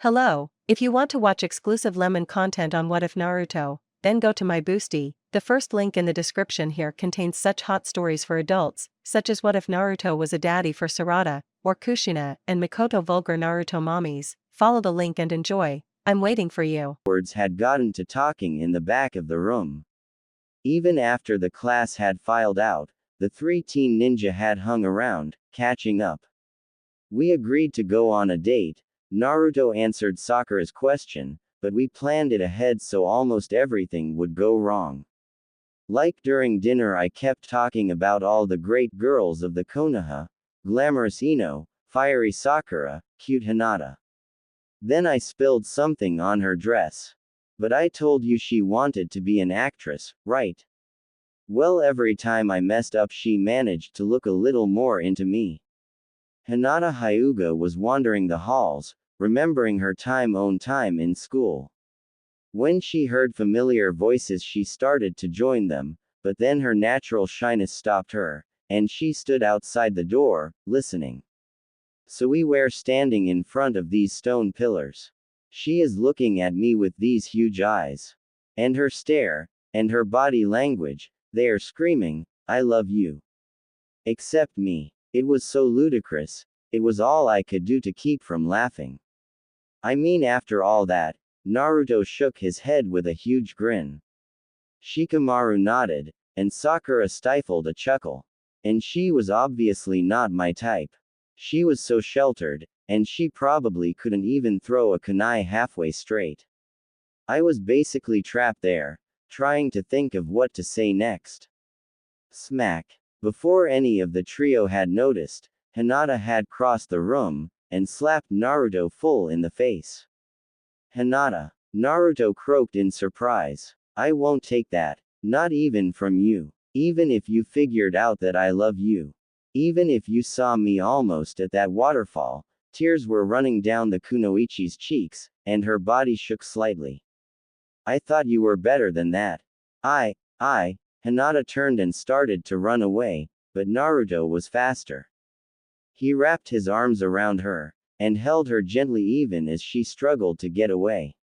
Hello, if you want to watch exclusive lemon content on What If Naruto, then go to my Boosty. The first link in the description here contains such hot stories for adults, such as what if Naruto was a daddy for Sarada, or Kushina and Mikoto vulgar Naruto mommies. Follow the link and enjoy. I'm waiting for you. Words had gotten to talking in the back of the room. Even after the class had filed out, the three teen ninja had hung around, catching up. We agreed to go on a date. Naruto answered Sakura's question, but we planned it ahead so almost everything would go wrong. Like during dinner, I kept talking about all the great girls of the Konoha, glamorous Ino, fiery Sakura, cute Hinata. Then I spilled something on her dress. But I told you she wanted to be an actress, right? Well, every time I messed up, she managed to look a little more into me. Hinata Hyuga was wandering the halls, remembering her own time in school. When she heard familiar voices, she started to join them, but then her natural shyness stopped her, and she stood outside the door, listening. So we were standing in front of these stone pillars. She is looking at me with these huge eyes. And her stare, and her body language, they are screaming, "I love you." Except me. It was so ludicrous, it was all I could do to keep from laughing. I mean, after all that, Naruto shook his head with a huge grin. Shikamaru nodded, and Sakura stifled a chuckle. And she was obviously not my type. She was so sheltered, and she probably couldn't even throw a kunai halfway straight. I was basically trapped there, trying to think of what to say next. Smack. Before any of the trio had noticed, Hinata had crossed the room, and slapped Naruto full in the face. "Hinata!" Naruto croaked in surprise. "I won't take that. Not even from you. Even if you figured out that I love you. Even if you saw me almost at that waterfall." Tears were running down the kunoichi's cheeks, and her body shook slightly. "I thought you were better than that." Hinata turned and started to run away, but Naruto was faster. He wrapped his arms around her, and held her gently even as she struggled to get away.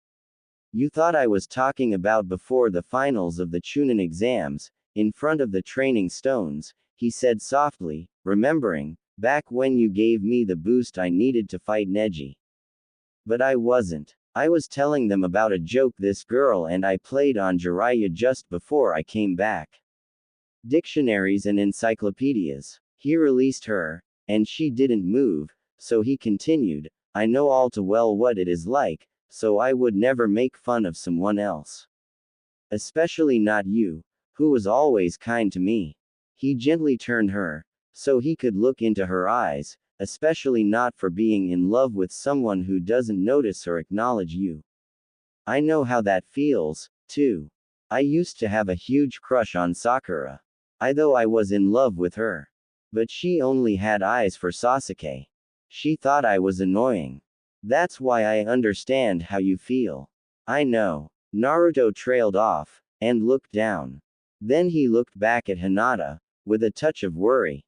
"You thought I was talking about before the finals of the Chunin exams, in front of the training stones," he said softly, remembering, "back when you gave me the boost I needed to fight Neji. But I wasn't. I was telling them about a joke this girl and I played on Jiraiya just before I came back. Dictionaries and encyclopedias." He released her, and she didn't move, so he continued, "I know all too well what it is like, so I would never make fun of someone else. Especially not you, who was always kind to me." He gently turned her, so he could look into her eyes, "especially not for being in love with someone who doesn't notice or acknowledge you. I know how that feels, too. I used to have a huge crush on Sakura. Though I was in love with her. But she only had eyes for Sasuke. She thought I was annoying. That's why I understand how you feel. I know." Naruto trailed off, and looked down. Then he looked back at Hinata, with a touch of worry.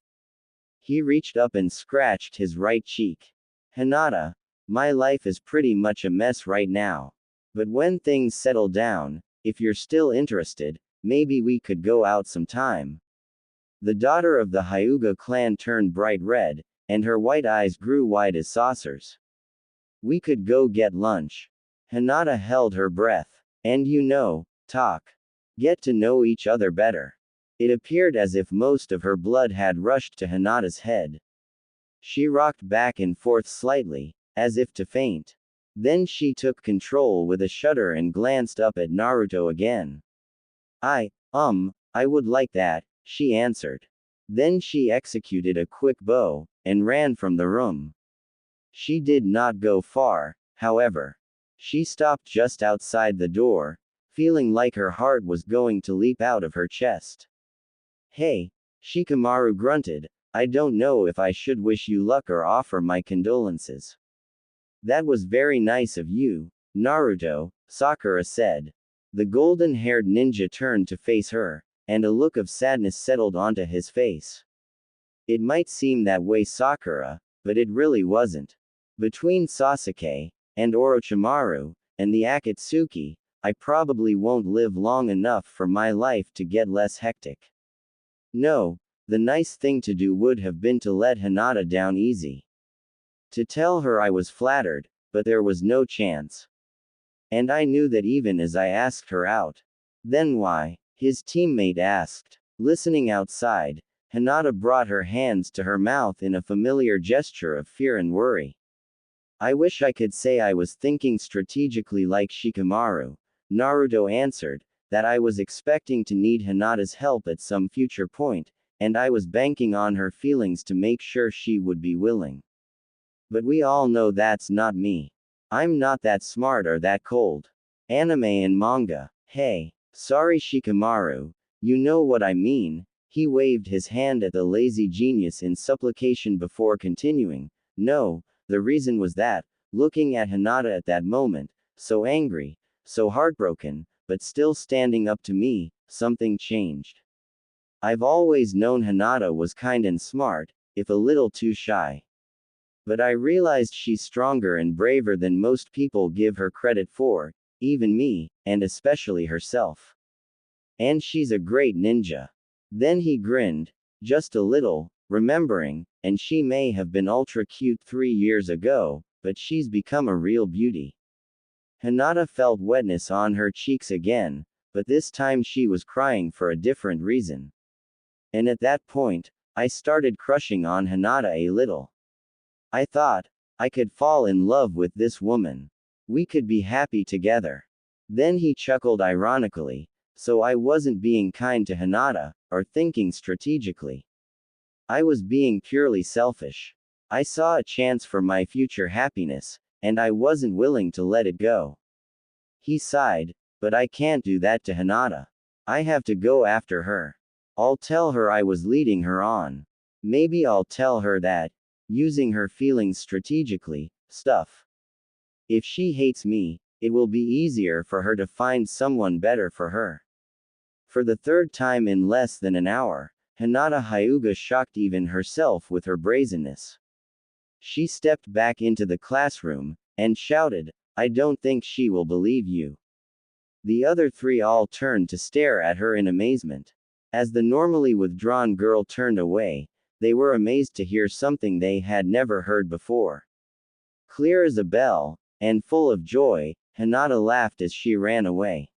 He reached up and scratched his right cheek. "Hinata, my life is pretty much a mess right now. But when things settle down, if you're still interested, maybe we could go out sometime." The daughter of the Hyuga clan turned bright red, and her white eyes grew wide as saucers. "We could go get lunch." Hinata held her breath. "And talk. Get to know each other better." It appeared as if most of her blood had rushed to Hinata's head. She rocked back and forth slightly, as if to faint. Then she took control with a shudder and glanced up at Naruto again. I would like that," she answered. Then she executed a quick bow, and ran from the room. She did not go far, however. She stopped just outside the door, feeling like her heart was going to leap out of her chest. "Hey," Shikamaru grunted, "I don't know if I should wish you luck or offer my condolences." "That was very nice of you, Naruto," Sakura said. The golden-haired ninja turned to face her, and a look of sadness settled onto his face. "It might seem that way, Sakura, but it really wasn't. Between Sasuke and Orochimaru, and the Akatsuki, I probably won't live long enough for my life to get less hectic. No, the nice thing to do would have been to let Hinata down easy. To tell her I was flattered, but there was no chance. And I knew that even as I asked her out. Then why? His teammate asked. Listening outside, Hinata brought her hands to her mouth in a familiar gesture of fear and worry. I wish I could say I was thinking strategically like Shikamaru, Naruto answered, that I was expecting to need Hinata's help at some future point, and I was banking on her feelings to make sure she would be willing. But we all know that's not me. I'm not that smart or that cold. Anime and manga. Hey, sorry Shikamaru, you know what I mean. He waved his hand at the lazy genius in supplication before continuing. No, the reason was that, looking at Hinata at that moment, so angry, so heartbroken, but still standing up to me, something changed. I've always known Hinata was kind and smart, if a little too shy. But I realized she's stronger and braver than most people give her credit for, even me, and especially herself. And she's a great ninja. Then he grinned, just a little, remembering, and she may have been ultra cute 3 years ago, but she's become a real beauty. Hinata felt wetness on her cheeks again, but this time she was crying for a different reason. And at that point, I started crushing on Hinata a little. I thought, I could fall in love with this woman. We could be happy together. Then he chuckled ironically, so I wasn't being kind to Hinata, or thinking strategically. I was being purely selfish. I saw a chance for my future happiness, and I wasn't willing to let it go. He sighed, but I can't do that to Hinata. I have to go after her. I'll tell her I was leading her on. Maybe I'll tell her that, using her feelings strategically, stuff. If she hates me, it will be easier for her to find someone better for her. For the third time in less than an hour, Hinata Hyuga shocked even herself with her brazenness. She stepped back into the classroom, and shouted, I don't think she will believe you. The other three all turned to stare at her in amazement. As the normally withdrawn girl turned away, they were amazed to hear something they had never heard before. Clear as a bell, and full of joy, Hinata laughed as she ran away.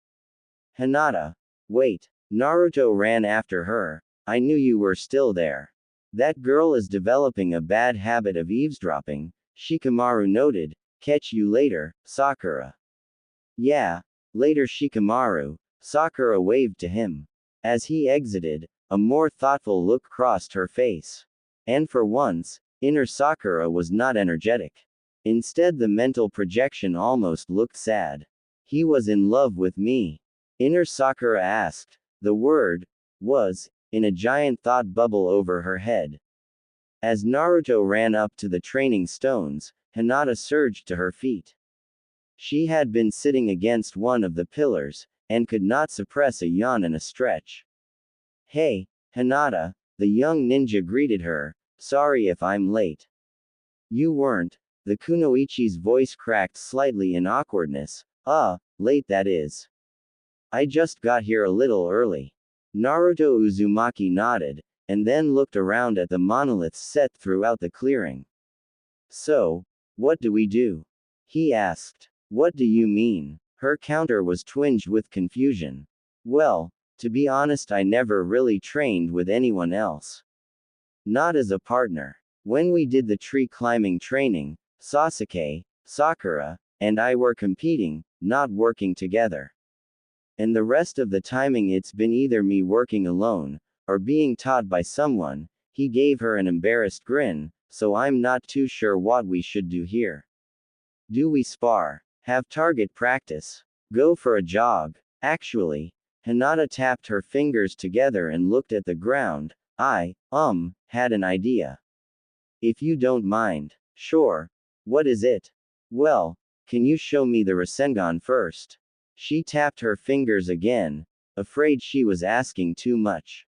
Hinata! Wait! Naruto ran after her. I knew you were still there. That girl is developing a bad habit of eavesdropping, Shikamaru noted. Catch you later, Sakura. Yeah, later Shikamaru, Sakura waved to him. As he exited, a more thoughtful look crossed her face. And for once, inner Sakura was not energetic. Instead, the mental projection almost looked sad. He was in love with me. Inner Sakura asked. The word was in a giant thought bubble over her head. As Naruto ran up to the training stones, Hinata surged to her feet. She had been sitting against one of the pillars, and could not suppress a yawn and a stretch. Hey, Hinata, the young ninja greeted her, sorry if I'm late. You weren't. The kunoichi's voice cracked slightly in awkwardness. Late that is. I just got here a little early. Naruto Uzumaki nodded, and then looked around at the monoliths set throughout the clearing. So, what do we do? He asked. What do you mean? Her counter was twinged with confusion. Well, to be honest, I never really trained with anyone else. Not as a partner. When we did the tree climbing training, Sasuke, Sakura, and I were competing, not working together. And the rest of the timing it's been either me working alone, or being taught by someone. He gave her an embarrassed grin, so I'm not too sure what we should do here. Do we spar? Have target practice? Go for a jog? Actually, Hinata tapped her fingers together and looked at the ground. I had an idea. If you don't mind. Sure. What is it? Well, can you show me the Rasengan first? She tapped her fingers again, afraid she was asking too much.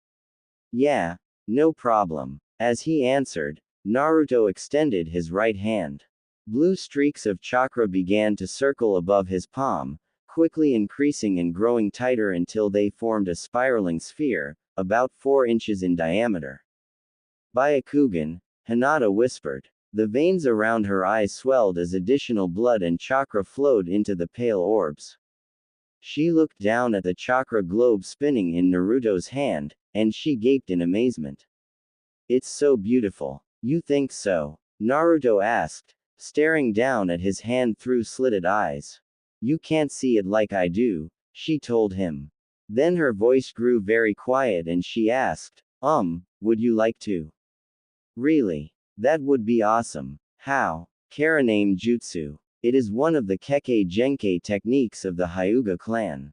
Yeah, no problem. As he answered, Naruto extended his right hand. Blue streaks of chakra began to circle above his palm, quickly increasing and growing tighter until they formed a spiraling sphere, about 4 inches in diameter. Byakugan, Hinata whispered. The veins around her eyes swelled as additional blood and chakra flowed into the pale orbs. She looked down at the chakra globe spinning in Naruto's hand, and she gaped in amazement. It's so beautiful. You think so? Naruto asked, staring down at his hand through slitted eyes. You can't see it like I do, she told him. Then her voice grew very quiet and she asked, would you like to? Really? That would be awesome. How? Karaname Jutsu. It is one of the Kekkei Genkai techniques of the Hyuga clan.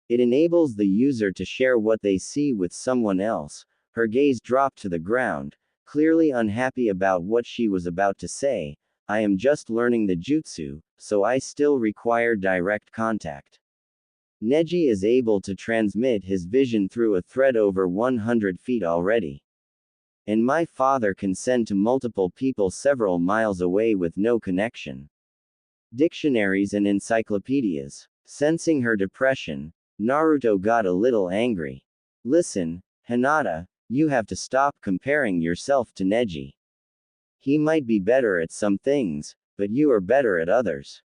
It enables the user to share what they see with someone else. Her gaze dropped to the ground, clearly unhappy about what she was about to say. I am just learning the jutsu, so I still require direct contact. Neji is able to transmit his vision through a thread over 100 feet already. And my father can send to multiple people several miles away with no connection. Dictionaries and encyclopedias. Sensing her depression, Naruto got a little angry. Listen, Hinata, you have to stop comparing yourself to Neji. He might be better at some things, but you are better at others.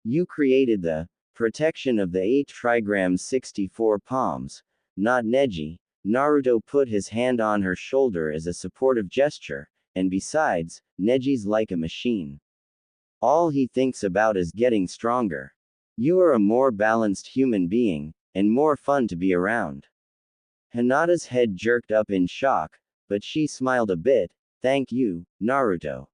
You created the protection of the 8 trigrams 64 palms, not Neji. Naruto put his hand on her shoulder as a supportive gesture, and besides, Neji's like a machine. All he thinks about is getting stronger. You are a more balanced human being, and more fun to be around. Hinata's head jerked up in shock, but she smiled a bit. Thank you, Naruto.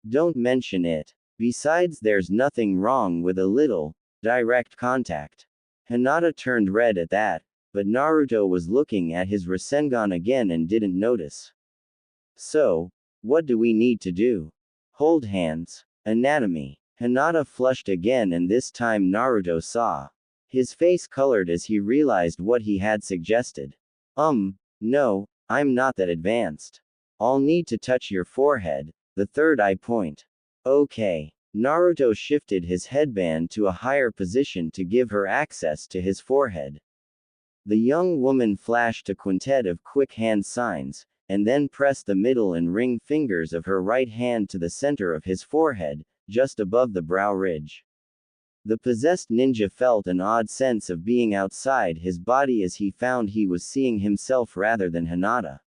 Don't mention it. Besides, there's nothing wrong with a little direct contact. Hinata turned red at that, but Naruto was looking at his Rasengan again and didn't notice. So, what do we need to do? Hold hands. Anatomy. Hinata flushed again and this time Naruto saw. His face colored as he realized what he had suggested. No, I'm not that advanced. I'll need to touch your forehead, the third eye point. Okay. Naruto shifted his headband to a higher position to give her access to his forehead. The young woman flashed a quintet of quick hand signs, and then pressed the middle and ring fingers of her right hand to the center of his forehead, just above the brow ridge. The possessed ninja felt an odd sense of being outside his body as he found he was seeing himself rather than Hinata.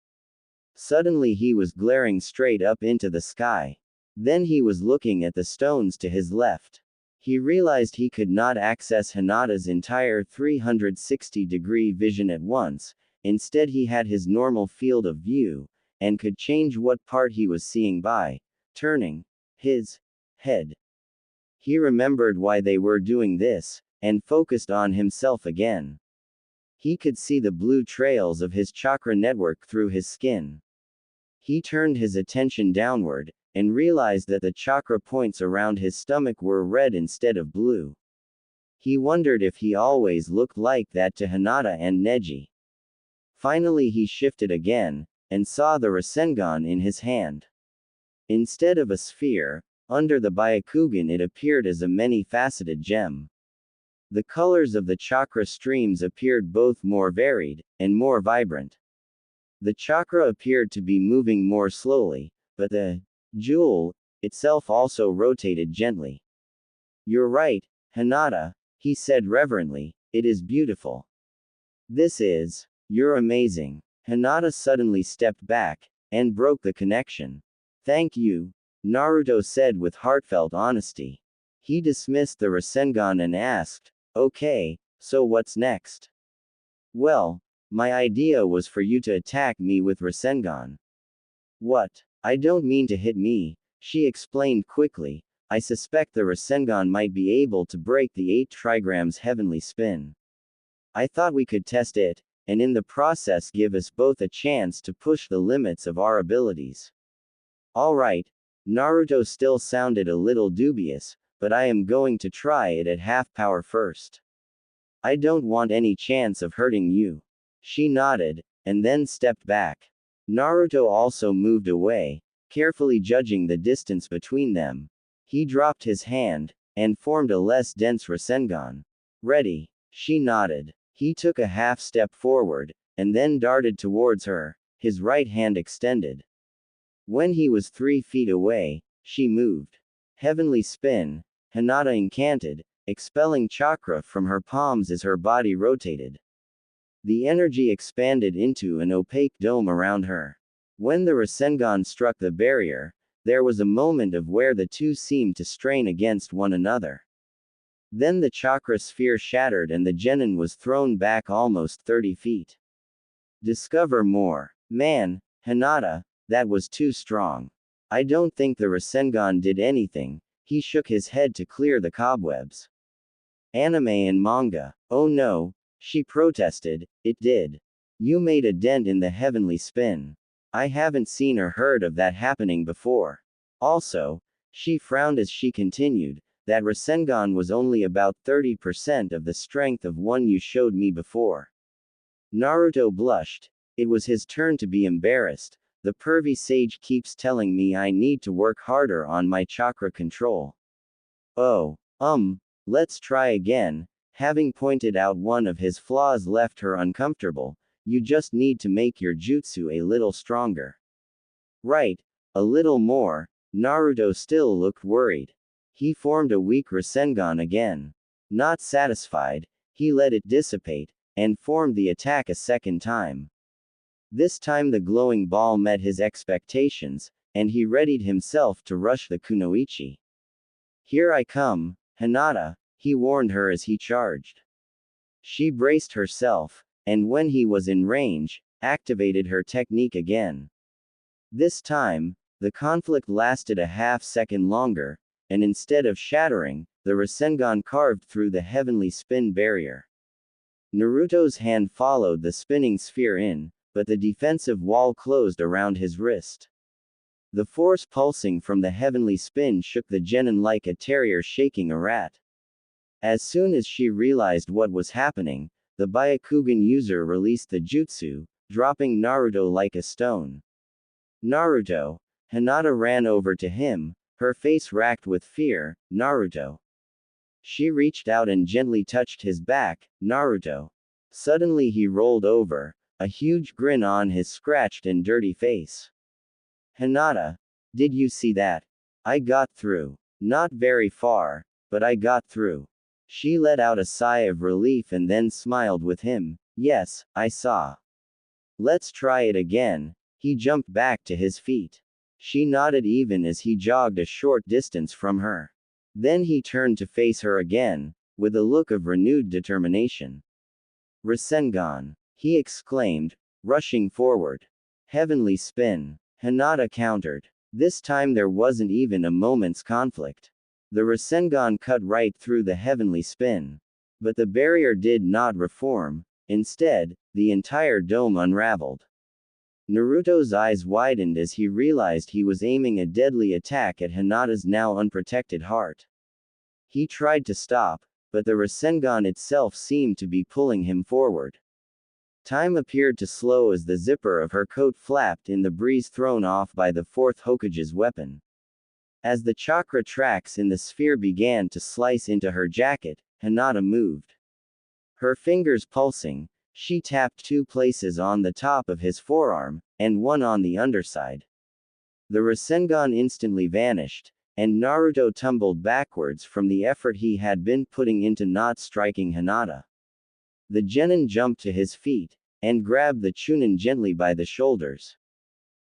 Suddenly he was glaring straight up into the sky. Then he was looking at the stones to his left. He realized he could not access Hinata's entire 360-degree vision at once. Instead he had his normal field of view, and could change what part he was seeing by turning his head. He remembered why they were doing this, and focused on himself again. He could see the blue trails of his chakra network through his skin. He turned his attention downward, and realized that the chakra points around his stomach were red instead of blue. He wondered if he always looked like that to Hinata and Neji. Finally he shifted again, and saw the Rasengan in his hand. Instead of a sphere, under the Byakugan it appeared as a many-faceted gem. The colors of the chakra streams appeared both more varied, and more vibrant. The chakra appeared to be moving more slowly, but the jewel itself also rotated gently. You're right, Hinata, he said reverently, it is beautiful. You're amazing. Hinata suddenly stepped back, and broke the connection. Thank you, Naruto said with heartfelt honesty. He dismissed the Rasengan and asked, okay, so what's next? Well, my idea was for you to attack me with Rasengan. What? I don't mean to hit me, she explained quickly. I suspect the Rasengan might be able to break the 8 trigrams heavenly spin. I thought we could test it, and in the process give us both a chance to push the limits of our abilities. Alright, Naruto still sounded a little dubious, but I am going to try it at half power first. I don't want any chance of hurting you. She nodded, and then stepped back. Naruto also moved away, carefully judging the distance between them. He dropped his hand, and formed a less dense Rasengan. Ready. She nodded. He took a half step forward, and then darted towards her, his right hand extended. When he was 3 feet away, she moved. Heavenly spin, Hinata incanted, expelling chakra from her palms as her body rotated. The energy expanded into an opaque dome around her. When the Rasengan struck the barrier, there was a moment of where the two seemed to strain against one another. Then the chakra sphere shattered and the genin was thrown back almost 30 feet. Discover more. Man, Hinata, that was too strong. I don't think the Rasengan did anything. He shook his head to clear the cobwebs. Anime and manga. Oh no, she protested, it did. You made a dent in the heavenly spin. I haven't seen or heard of that happening before. Also, she frowned as she continued, that Rasengan was only about 30% of the strength of one you showed me before. Naruto blushed. It was his turn to be embarrassed. The pervy sage keeps telling me I need to work harder on my chakra control. Oh, let's try again. Having pointed out one of his flaws left her uncomfortable. You just need to make your jutsu a little stronger. Right, a little more. Naruto still looked worried. He formed a weak Rasengan again. Not satisfied, he let it dissipate, and formed the attack a second time. This time the glowing ball met his expectations, and he readied himself to rush the kunoichi. Here I come, Hinata, he warned her as he charged. She braced herself, and when he was in range, activated her technique again. This time, the conflict lasted a half-second longer, and instead of shattering, the Rasengan carved through the heavenly spin barrier. Naruto's hand followed the spinning sphere in, but the defensive wall closed around his wrist. The force pulsing from the heavenly spin shook the genin like a terrier shaking a rat. As soon as she realized what was happening, the Byakugan user released the jutsu, dropping Naruto like a stone. Naruto! Hinata ran over to him, her face racked with fear. Naruto! She reached out and gently touched his back. Naruto! Suddenly he rolled over, a huge grin on his scratched and dirty face. Hinata! Did you see that? I got through. Not very far, but I got through. She let out a sigh of relief and then smiled with him. Yes, I saw. Let's try it again. He jumped back to his feet. She nodded even as he jogged a short distance from her. Then he turned to face her again, with a look of renewed determination. Rasengan! He exclaimed, rushing forward. Heavenly spin! Hinata countered. This time there wasn't even a moment's conflict. The Rasengan cut right through the heavenly spin. But the barrier did not reform. Instead, the entire dome unraveled. Naruto's eyes widened as he realized he was aiming a deadly attack at Hinata's now unprotected heart. He tried to stop, but the Rasengan itself seemed to be pulling him forward. Time appeared to slow as the zipper of her coat flapped in the breeze thrown off by the fourth Hokage's weapon. As the chakra tracks in the sphere began to slice into her jacket, Hinata moved. Her fingers pulsing, she tapped 2 places on the top of his forearm, and 1 on the underside. The Rasengan instantly vanished, and Naruto tumbled backwards from the effort he had been putting into not striking Hinata. The genin jumped to his feet, and grabbed the Chunin gently by the shoulders.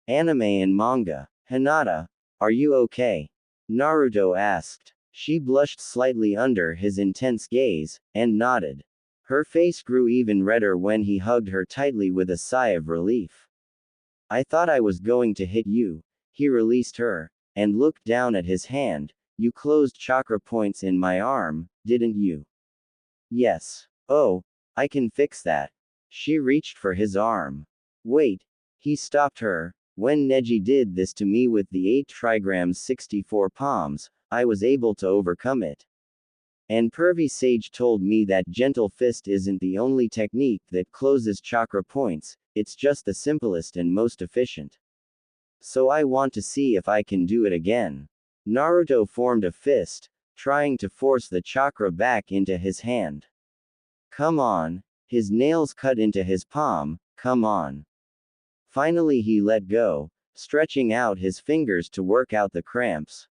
Anime and manga. Hinata, are you okay? Naruto asked. She blushed slightly under his intense gaze, and nodded. Her face grew even redder when he hugged her tightly with a sigh of relief. I thought I was going to hit you. He released her, and looked down at his hand. You closed chakra points in my arm, didn't you? Yes. Oh, I can fix that. She reached for his arm. Wait. He stopped her. When Neji did this to me with the 8 trigrams 64 palms, I was able to overcome it. And Pervy Sage told me that gentle fist isn't the only technique that closes chakra points, it's just the simplest and most efficient. So I want to see if I can do it again. Naruto formed a fist, trying to force the chakra back into his hand. Come on. His nails cut into his palm, come on. Finally he let go, stretching out his fingers to work out the cramps.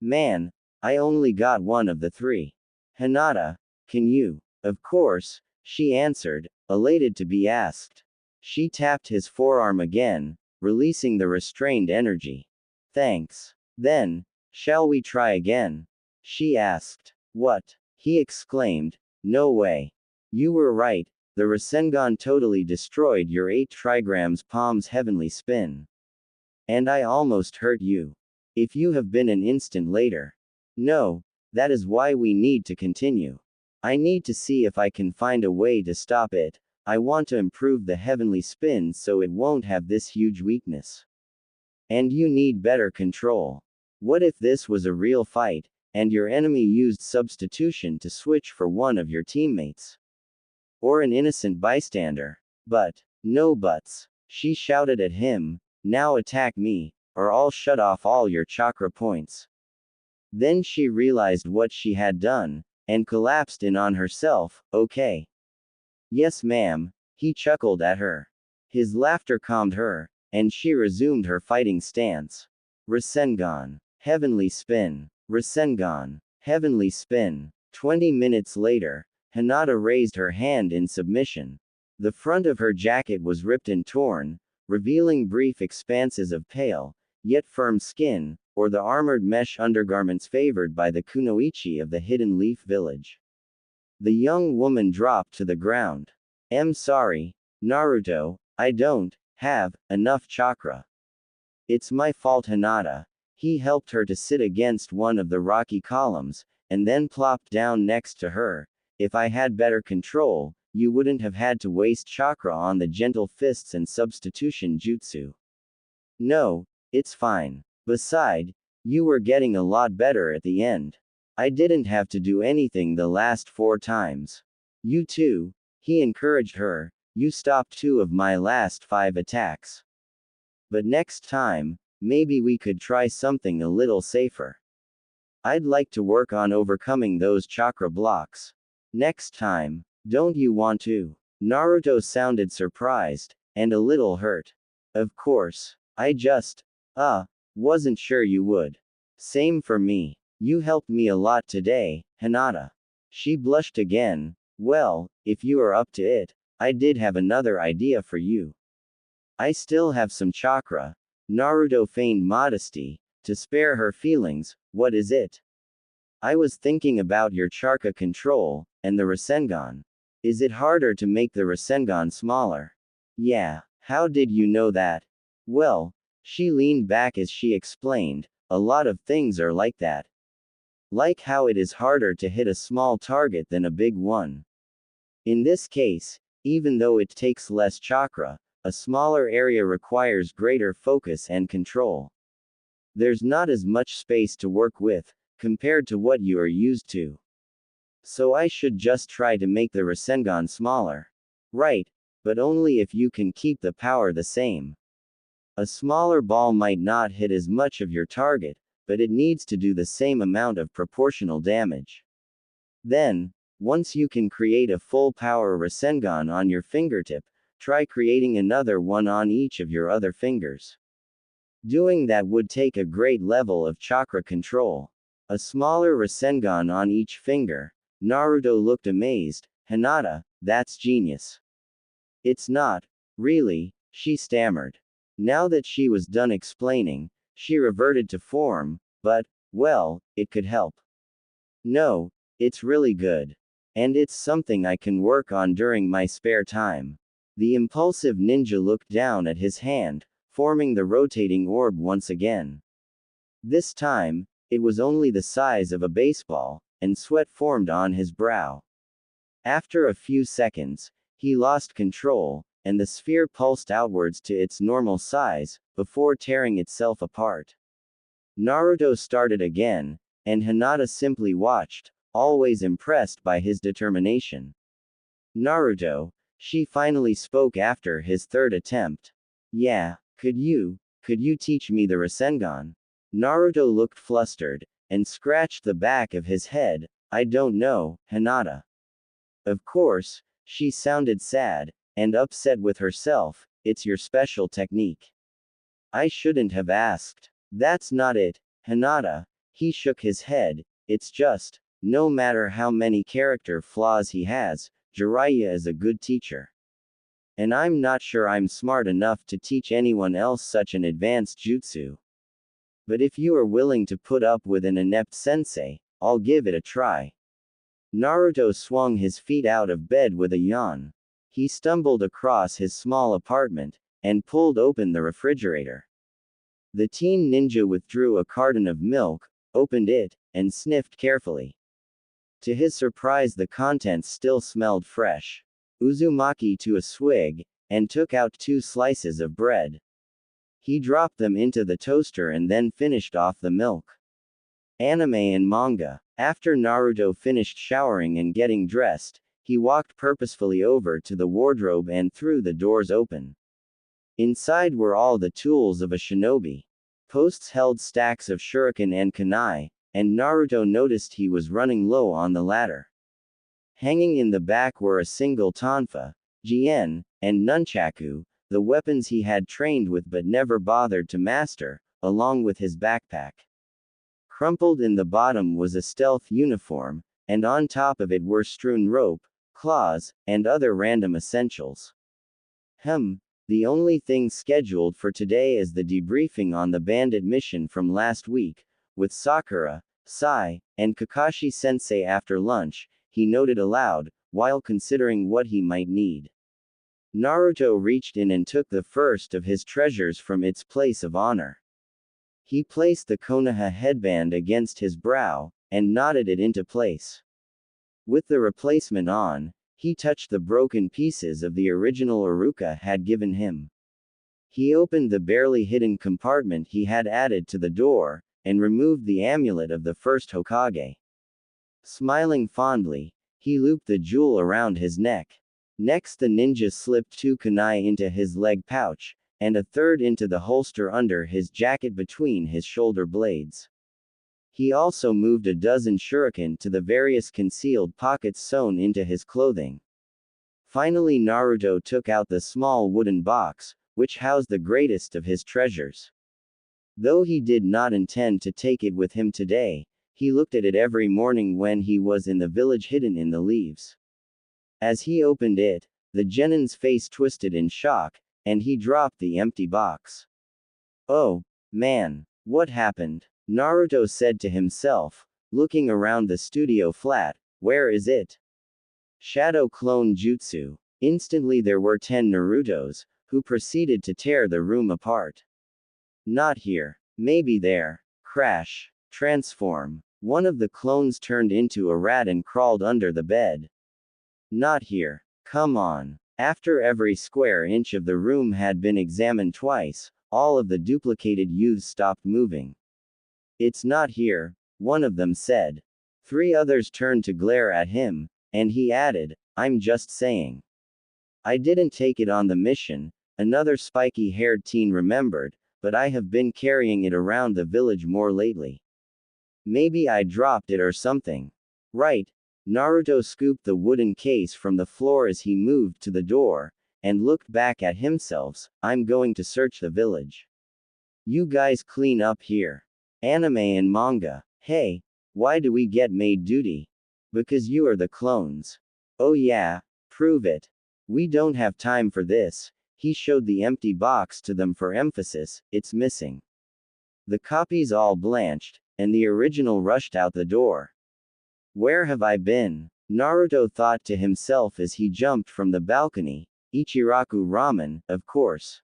Man, I only got one of the three. Hinata, can you? Of course, she answered, elated to be asked. She tapped his forearm again, releasing the restrained energy. Thanks. Then, shall we try again? She asked. What? He exclaimed. No way. You were right, the Rasengan totally destroyed your 8 trigrams palm's heavenly spin. And I almost hurt you. If you have been an instant later. No, that is why we need to continue. I need to see if I can find a way to stop it. I want to improve the heavenly spin so it won't have this huge weakness. And you need better control. What if this was a real fight, and your enemy used substitution to switch for one of your teammates? Or an innocent bystander? But, no buts. She shouted at him, now attack me, or I'll shut off all your chakra points. Then she realized what she had done, and collapsed in on herself. Okay. Yes ma'am, he chuckled at her. His laughter calmed her, and she resumed her fighting stance. Rasengan. Heavenly spin. Rasengan. Heavenly spin. 20 minutes later, Hinata raised her hand in submission. The front of her jacket was ripped and torn, revealing brief expanses of pale, yet firm skin, or the armored mesh undergarments favored by the kunoichi of the Hidden Leaf Village. The young woman dropped to the ground. I'm sorry, Naruto, I don't have enough chakra. It's my fault, Hinata. He helped her to sit against one of the rocky columns, and then plopped down next to her. If I had better control, you wouldn't have had to waste chakra on the gentle fists and substitution jutsu. No, it's fine. Beside, you were getting a lot better at the end. I didn't have to do anything the last 4 times. You too, he encouraged her, you stopped 2 of my last 5 attacks. But next time, maybe we could try something a little safer. I'd like to work on overcoming those chakra blocks. Next time, don't you want to? Naruto sounded surprised, and a little hurt. Of course, I just, wasn't sure you would. Same for me. You helped me a lot today, Hinata. She blushed again. Well, if you are up to it, I did have another idea for you. I still have some chakra. Naruto feigned modesty, to spare her feelings. What is it? I was thinking about your chakra control, and the Rasengan. Is it harder to make the Rasengan smaller? Yeah, how did you know that? Well, she leaned back as she explained, a lot of things are like that. Like how it is harder to hit a small target than a big one. In this case, even though it takes less chakra, a smaller area requires greater focus and control. There's not as much space to work with, compared to what you are used to. So I should just try to make the Rasengan smaller. Right, but only if you can keep the power the same. A smaller ball might not hit as much of your target, but it needs to do the same amount of proportional damage. Then, once you can create a full power Rasengan on your fingertip, try creating another one on each of your other fingers. Doing that would take a great level of chakra control. A smaller Rasengan on each finger. Naruto looked amazed. Hinata, that's genius. It's not, really, she stammered. Now that she was done explaining, she reverted to form, but, well, it could help. No, it's really good. And it's something I can work on during my spare time. The impulsive ninja looked down at his hand, forming the rotating orb once again. This time, it was only the size of a baseball, and sweat formed on his brow. After a few seconds, he lost control, and the sphere pulsed outwards to its normal size, before tearing itself apart. Naruto started again, and Hinata simply watched, always impressed by his determination. Naruto, she finally spoke after his 3rd attempt. Yeah, could you teach me the Rasengan? Naruto looked flustered, and scratched the back of his head. I don't know, Hinata. Of course, she sounded sad, and upset with herself. It's your special technique. I shouldn't have asked. That's not it, Hinata. He shook his head. It's just, no matter how many character flaws he has, Jiraiya is a good teacher. And I'm not sure I'm smart enough to teach anyone else such an advanced jutsu. But if you are willing to put up with an inept sensei, I'll give it a try. Naruto swung his feet out of bed with a yawn. He stumbled across his small apartment, and pulled open the refrigerator. The teen ninja withdrew a carton of milk, opened it, and sniffed carefully. To his surprise, the contents still smelled fresh. Uzumaki to a swig, and took out 2 slices of bread. He dropped them into the toaster and then finished off the milk. Anime and manga. After Naruto finished showering and getting dressed, he walked purposefully over to the wardrobe and threw the doors open. Inside were all the tools of a shinobi. Posts held stacks of shuriken and kunai, and Naruto noticed he was running low on the latter. Hanging in the back were a single tonfa, jien, and nunchaku, the weapons he had trained with but never bothered to master, along with his backpack. Crumpled in the bottom was a stealth uniform, and on top of it were strewn rope, claws, and other random essentials. The only thing scheduled for today is the debriefing on the bandit mission from last week, with Sakura, Sai, and Kakashi-sensei after lunch, he noted aloud, while considering what he might need. Naruto reached in and took the first of his treasures from its place of honor. He placed the Konoha headband against his brow, and knotted it into place. With the replacement on, he touched the broken pieces of the original Iruka had given him. He opened the barely hidden compartment he had added to the door, and removed the amulet of the first Hokage. Smiling fondly, he looped the jewel around his neck. Next the ninja slipped 2 kunai into his leg pouch, and a third into the holster under his jacket between his shoulder blades. He also moved a dozen shuriken to the various concealed pockets sewn into his clothing. Finally Naruto took out the small wooden box, which housed the greatest of his treasures. Though he did not intend to take it with him today, he looked at it every morning when he was in the village hidden in the leaves. As he opened it, the genin's face twisted in shock, and he dropped the empty box. Oh, man, what happened? Naruto said to himself, looking around the studio flat. Where is it? Shadow Clone Jutsu. Instantly there were 10 Narutos, who proceeded to tear the room apart. Not here. Maybe there. Crash. Transform. One of the clones turned into a rat and crawled under the bed. Not here. Come on. After every square inch of the room had been examined twice, all of the duplicated youths stopped moving. It's not here, one of them said. 3 others turned to glare at him, and he added, I'm just saying. I didn't take it on the mission, another spiky-haired teen remembered, but I have been carrying it around the village more lately. Maybe I dropped it or something. Right. Naruto scooped the wooden case from the floor as he moved to the door, and looked back at himself. I'm going to search the village. You guys clean up here. Anime and manga. Hey, why do we get maid duty? Because you are the clones. Oh yeah, prove it. We don't have time for this. He showed the empty box to them for emphasis. It's missing. The copies all blanched, and the original rushed out the door. Where have I been? Naruto thought to himself as he jumped from the balcony. Ichiraku ramen, of course.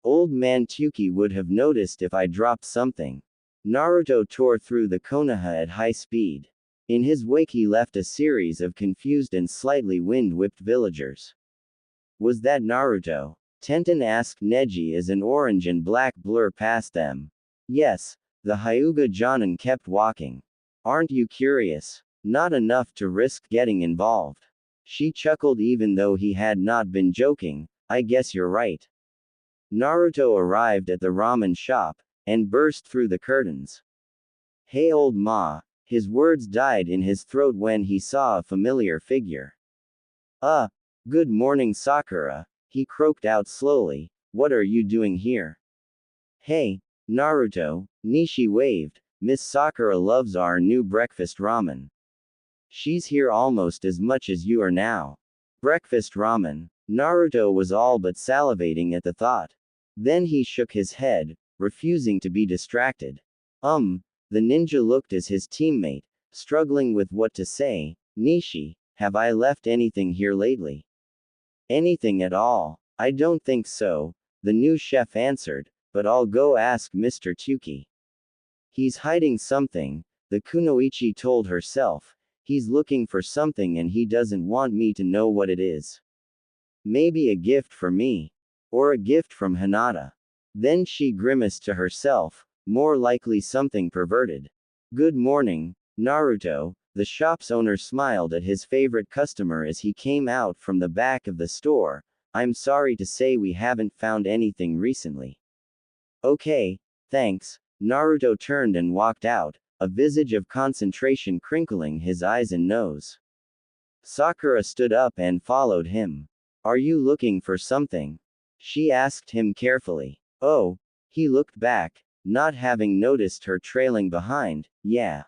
Old man Tuki would have noticed if I dropped something. Naruto tore through the Konoha at high speed. In his wake he left a series of confused and slightly wind-whipped villagers. Was that Naruto? Tenten asked Neji as an orange and black blur passed them. Yes, the Hyuga Jonin kept walking. Aren't you curious? Not enough to risk getting involved. She chuckled even though he had not been joking. I guess you're right. Naruto arrived at the ramen shop, and burst through the curtains. Hey old ma, his words died in his throat when he saw a familiar figure. Good morning Sakura, he croaked out slowly, what are you doing here? Hey, Naruto, Nishi waved, Miss Sakura loves our new breakfast ramen. She's here almost as much as you are now. Breakfast ramen. Naruto was all but salivating at the thought. Then he shook his head, refusing to be distracted. The ninja looked at his teammate, struggling with what to say. Nishi, have I left anything here lately? Anything at all? I don't think so, the new chef answered, but I'll go ask Mr. Tuki. He's hiding something, the kunoichi told herself. He's looking for something and he doesn't want me to know what it is. Maybe a gift for me. Or a gift from Hinata. Then she grimaced to herself, more likely something perverted. Good morning, Naruto, the shop's owner smiled at his favorite customer as he came out from the back of the store. I'm sorry to say we haven't found anything recently. Okay, thanks. Naruto turned and walked out, a visage of concentration crinkling his eyes and nose. Sakura stood up and followed him. Are you looking for something? She asked him carefully. Oh, he looked back, not having noticed her trailing behind. Yeah.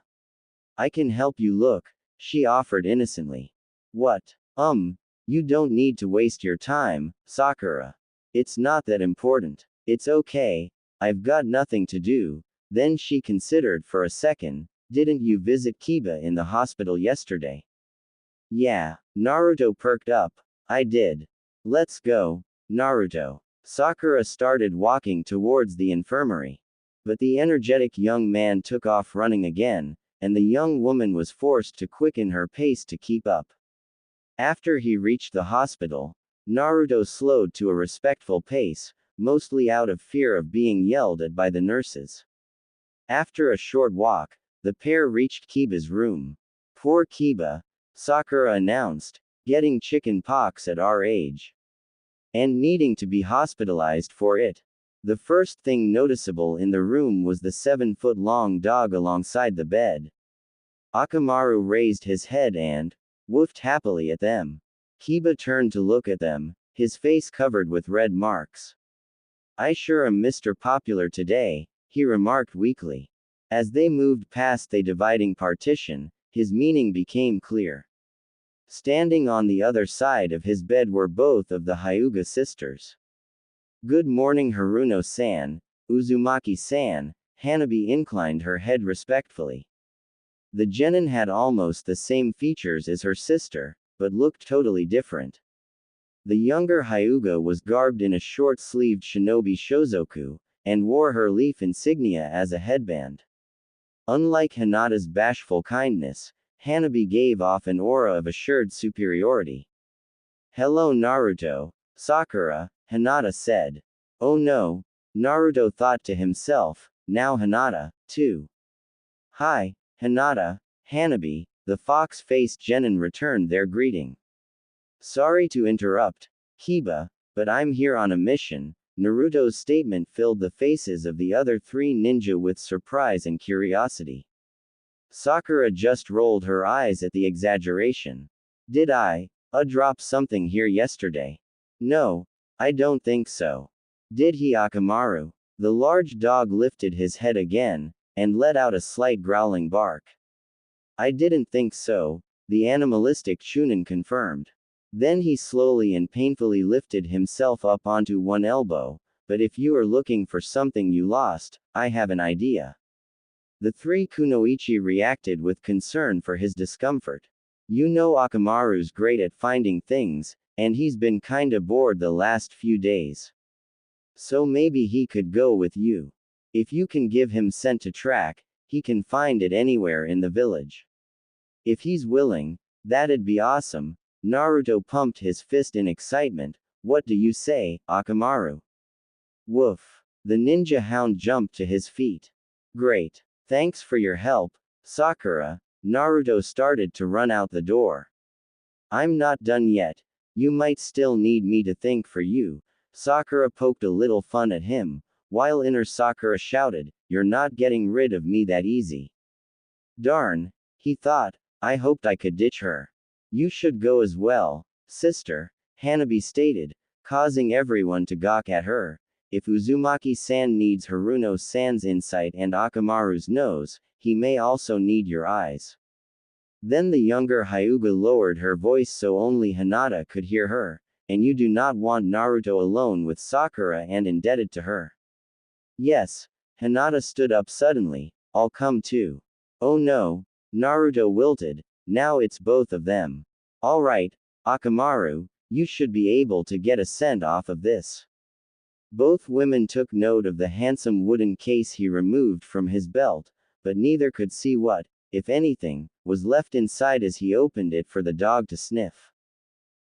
I can help you look, she offered innocently. What? You don't need to waste your time, Sakura. It's not that important. It's okay, I've got nothing to do. Then she considered for a second. Didn't you visit Kiba in the hospital yesterday? Yeah, Naruto perked up. I did. Let's go, Naruto. Sakura started walking towards the infirmary. But the energetic young man took off running again, and the young woman was forced to quicken her pace to keep up. After he reached the hospital, Naruto slowed to a respectful pace, mostly out of fear of being yelled at by the nurses. After a short walk, the pair reached Kiba's room. Poor Kiba, Sakura announced, getting chicken pox at our age. And needing to be hospitalized for it. The first thing noticeable in the room was the 7-foot-long dog alongside the bed. Akamaru raised his head and woofed happily at them. Kiba turned to look at them, his face covered with red marks. I sure am Mr. Popular today, he remarked weakly. As they moved past the dividing partition, his meaning became clear. Standing on the other side of his bed were both of the Hyuga sisters. Good morning Haruno-san, Uzumaki-san, Hanabi inclined her head respectfully. The genin had almost the same features as her sister, but looked totally different. The younger Hyuga was garbed in a short-sleeved shinobi shozoku, and wore her leaf insignia as a headband. Unlike Hinata's bashful kindness, Hanabi gave off an aura of assured superiority. Hello Naruto, Sakura, Hinata said. Oh no, Naruto thought to himself, now Hinata, too. Hi, Hinata, Hanabi, the fox-faced genin returned their greeting. Sorry to interrupt, Kiba, but I'm here on a mission. Naruto's statement filled the faces of the other three ninja with surprise and curiosity. Sakura just rolled her eyes at the exaggeration. Did I drop something here yesterday? No, I don't think so. Did he Akamaru? The large dog lifted his head again, and let out a slight growling bark. I didn't think so, the animalistic Chunin confirmed. Then he slowly and painfully lifted himself up onto one elbow, but if you are looking for something you lost, I have an idea. The three kunoichi reacted with concern for his discomfort. You know Akamaru's great at finding things, and he's been kinda bored the last few days. So maybe he could go with you. If you can give him scent to track, he can find it anywhere in the village. If he's willing, that'd be awesome. Naruto pumped his fist in excitement. What do you say, Akamaru? Woof. The ninja hound jumped to his feet. Great. Thanks for your help, Sakura. Naruto started to run out the door. I'm not done yet. You might still need me to think for you. Sakura poked a little fun at him, while inner Sakura shouted, you're not getting rid of me that easy. Darn, he thought, I hoped I could ditch her. You should go as well, sister, Hanabi stated, causing everyone to gawk at her. If Uzumaki-san needs Haruno-san's insight and Akamaru's nose, he may also need your eyes. Then the younger Hyuga lowered her voice so only Hinata could hear her, and you do not want Naruto alone with Sakura and indebted to her. Yes, Hinata stood up suddenly, I'll come too. Oh no, Naruto wilted, now it's both of them. Alright, Akamaru, you should be able to get a cent off of this. Both women took note of the handsome wooden case he removed from his belt, but neither could see what, if anything, was left inside as he opened it for the dog to sniff.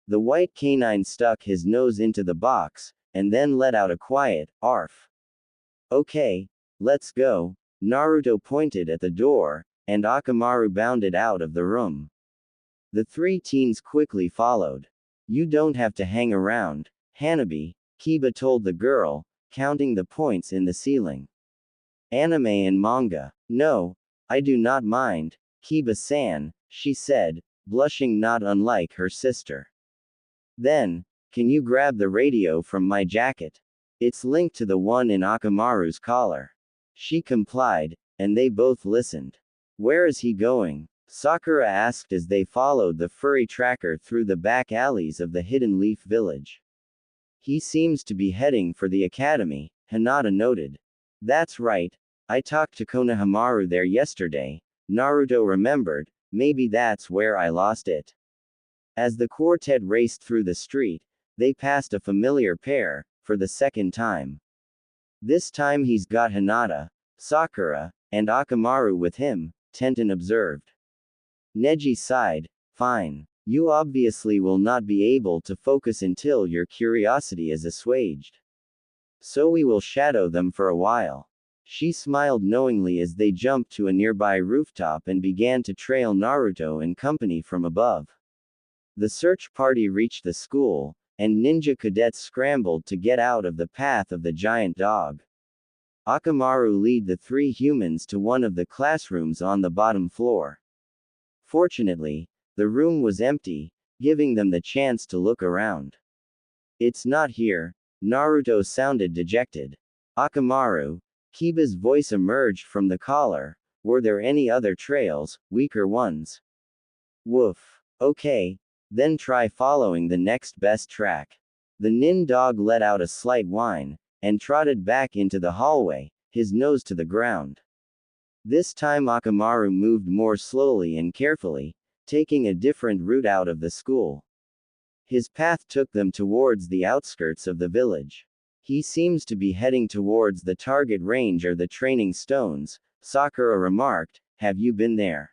The white canine stuck his nose into the box, and then let out a quiet, arf. Okay, let's go, Naruto pointed at the door, and Akamaru bounded out of the room. The three teens quickly followed. You don't have to hang around, Hanabi, Kiba told the girl, counting the points in the ceiling. Anime and manga. No, I do not mind, Kiba-san, she said, blushing not unlike her sister. Then, can you grab the radio from my jacket? It's linked to the one in Akamaru's collar. She complied, and they both listened. Where is he going? Sakura asked as they followed the furry tracker through the back alleys of the Hidden Leaf Village. He seems to be heading for the academy, Hinata noted. That's right, I talked to Konohamaru there yesterday, Naruto remembered, maybe that's where I lost it. As the quartet raced through the street, they passed a familiar pair, for the second time. This time he's got Hinata, Sakura, and Akamaru with him, Tenten observed. Neji sighed, fine. You obviously will not be able to focus until your curiosity is assuaged. So we will shadow them for a while. She smiled knowingly as they jumped to a nearby rooftop and began to trail Naruto and company from above. The search party reached the school, and ninja cadets scrambled to get out of the path of the giant dog. Akamaru led the three humans to one of the classrooms on the bottom floor. Fortunately, the room was empty, giving them the chance to look around. It's not here, Naruto sounded dejected. Akamaru, Kiba's voice emerged from the collar, were there any other trails, weaker ones? Woof. Okay, then try following the next best track. The nin dog let out a slight whine, and trotted back into the hallway, his nose to the ground. This time Akamaru moved more slowly and carefully, taking a different route out of the school. His path took them towards the outskirts of the village. He seems to be heading towards the target range or the training stones, Sakura remarked, have you been there?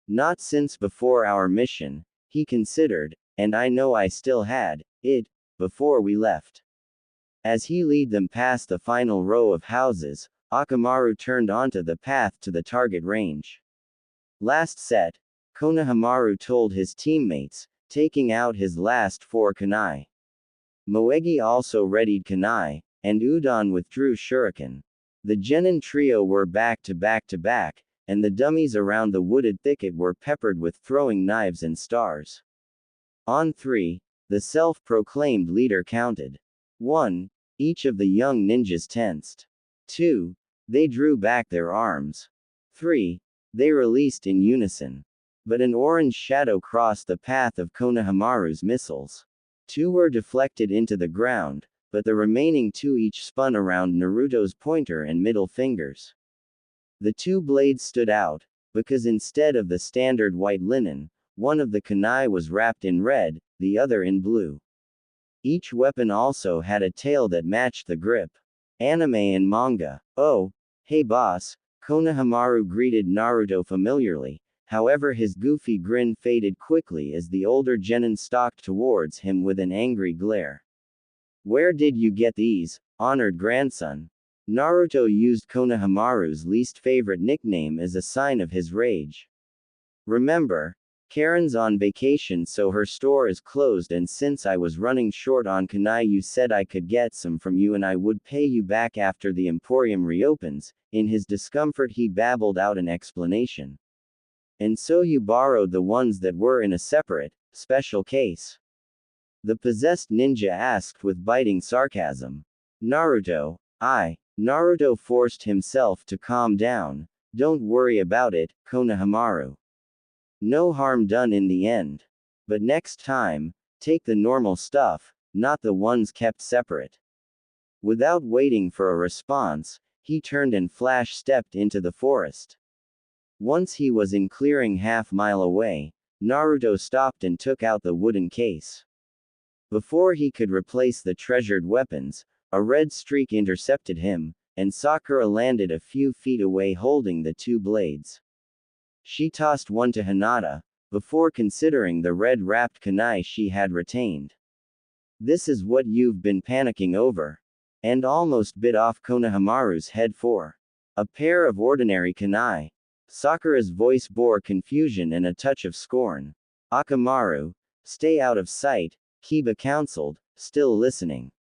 Not since before our mission, he considered, and I know I still had it before we left. As he led them past the final row of houses, Akamaru turned onto the path to the target range. Last set, Konohamaru told his teammates, taking out his last 4 kunai. Moegi also readied kunai, and Udon withdrew shuriken. The genin trio were back to back to back, and the dummies around the wooded thicket were peppered with throwing knives and stars. On 3, the self-proclaimed leader counted. 1. Each of the young ninjas tensed. 2. They drew back their arms. 3. They released in unison. But an orange shadow crossed the path of Konohamaru's missiles. 2 were deflected into the ground, but the remaining 2 each spun around Naruto's pointer and middle fingers. The 2 blades stood out, because instead of the standard white linen, one of the kunai was wrapped in red, the other in blue. Each weapon also had a tail that matched the grip. Anime and manga. Oh, hey boss, Konohamaru greeted Naruto familiarly, however his goofy grin faded quickly as the older genin stalked towards him with an angry glare. Where did you get these, honored grandson? Naruto used Konohamaru's least favorite nickname as a sign of his rage. Remember, Karen's on vacation so her store is closed, and since I was running short on kunai, you said I could get some from you and I would pay you back after the emporium reopens." In his discomfort he babbled out an explanation. "And so you borrowed the ones that were in a separate, special case?" the possessed ninja asked with biting sarcasm. Naruto forced himself to calm down. "Don't worry about it, Konohamaru. No harm done in the end. But next time, take the normal stuff, not the ones kept separate." Without waiting for a response, he turned and flash-stepped into the forest. Once he was in clearing half-mile away, Naruto stopped and took out the wooden case. Before he could replace the treasured weapons, a red streak intercepted him, and Sakura landed a few feet away holding the two blades. She tossed one to Hinata, before considering the red-wrapped kunai she had retained. "This is what you've been panicking over." And almost bit off Konohamaru's head for a pair of ordinary kunai. Sakura's voice bore confusion and a touch of scorn. "Akamaru, stay out of sight," Kiba counseled, still listening.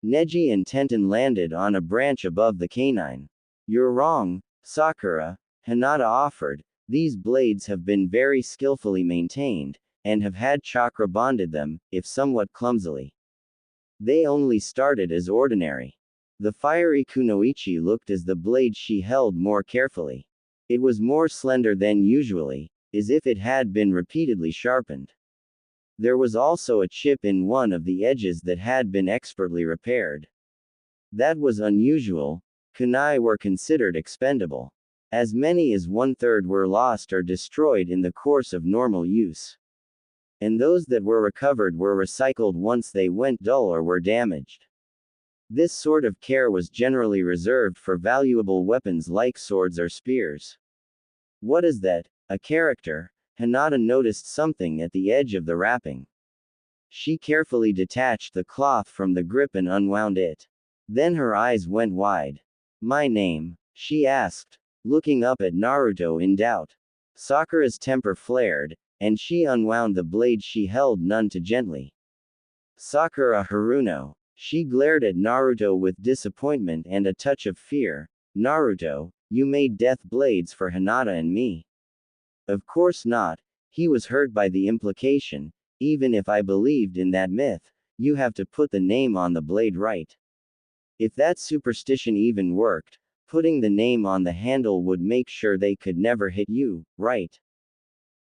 Neji and Tenten landed on a branch above the canine. "You're wrong, Sakura," Hinata offered. "These blades have been very skillfully maintained, and have had chakra bonded them, if somewhat clumsily. They only started as ordinary." The fiery kunoichi looked as the blade she held more carefully. It was more slender than usually, as if it had been repeatedly sharpened. There was also a chip in one of the edges that had been expertly repaired. That was unusual. Kunai were considered expendable. As many as 1/3 were lost or destroyed in the course of normal use. And those that were recovered were recycled once they went dull or were damaged. This sort of care was generally reserved for valuable weapons like swords or spears. "What is that? A character?" Hinata noticed something at the edge of the wrapping. She carefully detached the cloth from the grip and unwound it. Then her eyes went wide. "My name?" she asked, looking up at Naruto in doubt. Sakura's temper flared, and she unwound the blade she held none too gently. "Sakura Haruno." She glared at Naruto with disappointment and a touch of fear. "Naruto, you made death blades for Hinata and me." "Of course not." He was hurt by the implication. "Even if I believed in that myth, you have to put the name on the blade, right? If that superstition even worked, putting the name on the handle would make sure they could never hit you, right?"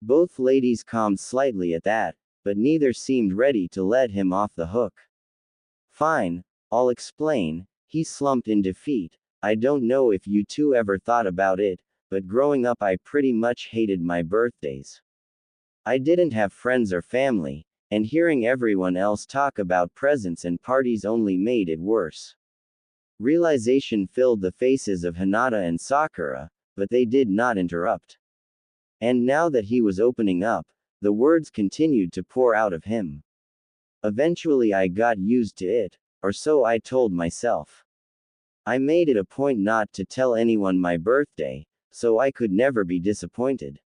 Both ladies calmed slightly at that, but neither seemed ready to let him off the hook. "Fine, I'll explain." He slumped in defeat. "I don't know if you two ever thought about it, but growing up I pretty much hated my birthdays. I didn't have friends or family, and hearing everyone else talk about presents and parties only made it worse." Realization filled the faces of Hinata and Sakura, but they did not interrupt. And now that he was opening up, the words continued to pour out of him. "Eventually I got used to it, or so I told myself. I made it a point not to tell anyone my birthday, so I could never be disappointed.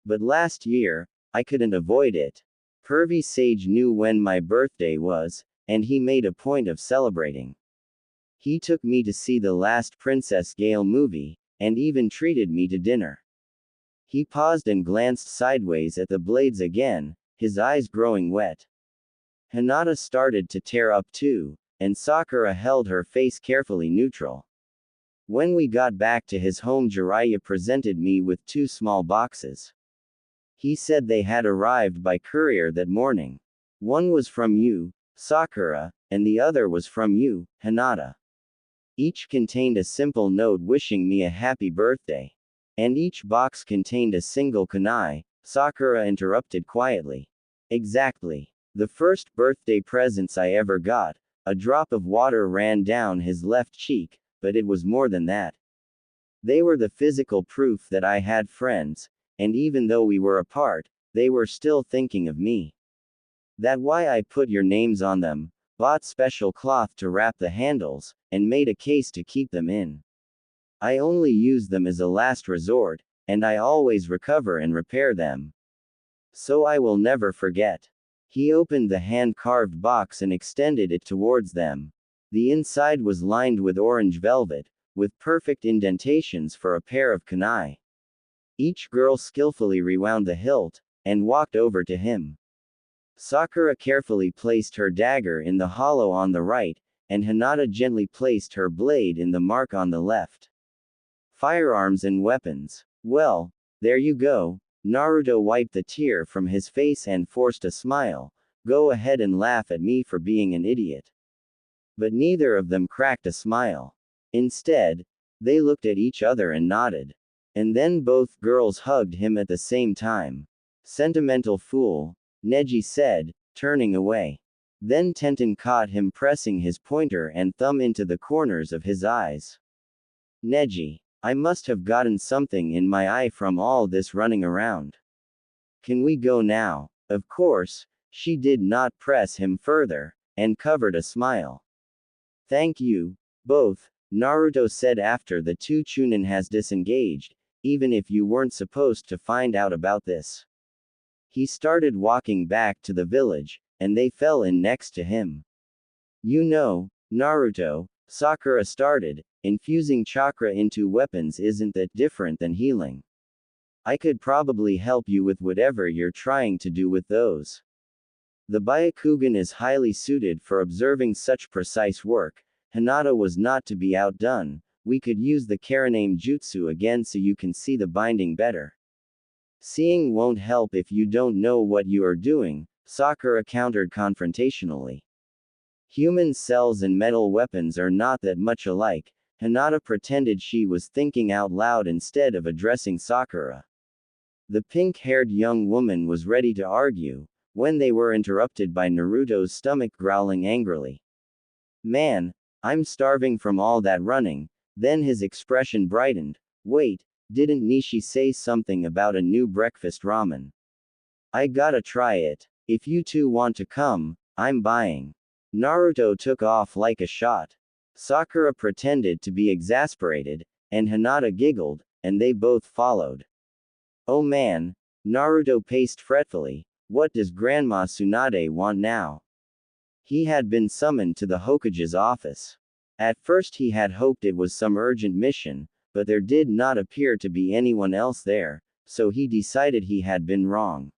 But last year, I couldn't avoid it. Pervy Sage knew when my birthday was, and he made a point of celebrating. He took me to see the last Princess Gale movie, and even treated me to dinner." He paused and glanced sideways at the blades again, his eyes growing wet. Hinata started to tear up too, and Sakura held her face carefully neutral. "When we got back to his home, Jiraiya presented me with 2 small boxes. He said they had arrived by courier that morning. One was from you, Sakura, and the other was from you, Hinata. Each contained a simple note wishing me a happy birthday. And each box contained a single kunai," Sakura interrupted quietly. "Exactly. The first birthday presents I ever got." A drop of water ran down his left cheek, but it was more than that. "They were the physical proof that I had friends, and even though we were apart, they were still thinking of me. That why I put your names on them, bought special cloth to wrap the handles, and made a case to keep them in. I only use them as a last resort, and I always recover and repair them." So I will never forget. He opened the hand-carved box and extended it towards them. The inside was lined with orange velvet, with perfect indentations for a pair of kunai. Each girl skillfully rewound the hilt, and walked over to him. Sakura carefully placed her dagger in the hollow on the right, and Hinata gently placed her blade in the mark on the left. Firearms and weapons. Well, there you go. Naruto wiped the tear from his face and forced a smile. Go ahead and laugh at me for being an idiot. But neither of them cracked a smile. Instead, they looked at each other and nodded. And then both girls hugged him at the same time. Sentimental fool, Neji said, turning away. Then Tenten caught him pressing his pointer and thumb into the corners of his eyes. Neji, I must have gotten something in my eye from all this running around. Can we go now? Of course, she did not press him further, and covered a smile. Thank you, both, Naruto said after the two Chunin has disengaged, even if you weren't supposed to find out about this. He started walking back to the village, and they fell in next to him. You know, Naruto, Sakura started, infusing chakra into weapons isn't that different than healing. I could probably help you with whatever you're trying to do with those. The Byakugan is highly suited for observing such precise work. Hinata was not to be outdone. We could use the Karaname Jutsu again so you can see the binding better. Seeing won't help if you don't know what you are doing, Sakura countered confrontationally. Human cells and metal weapons are not that much alike. Hinata pretended she was thinking out loud instead of addressing Sakura. The pink-haired young woman was ready to argue, when they were interrupted by Naruto's stomach growling angrily. Man, I'm starving from all that running. Then his expression brightened. Wait, didn't Nishi say something about a new breakfast ramen? I gotta try it. If you two want to come, I'm buying. Naruto took off like a shot. Sakura pretended to be exasperated, and Hinata giggled, and they both followed. Oh man, Naruto paced fretfully, what does Grandma Tsunade want now? He had been summoned to the Hokage's office. At first he had hoped it was some urgent mission, but there did not appear to be anyone else there, so he decided he had been wrong.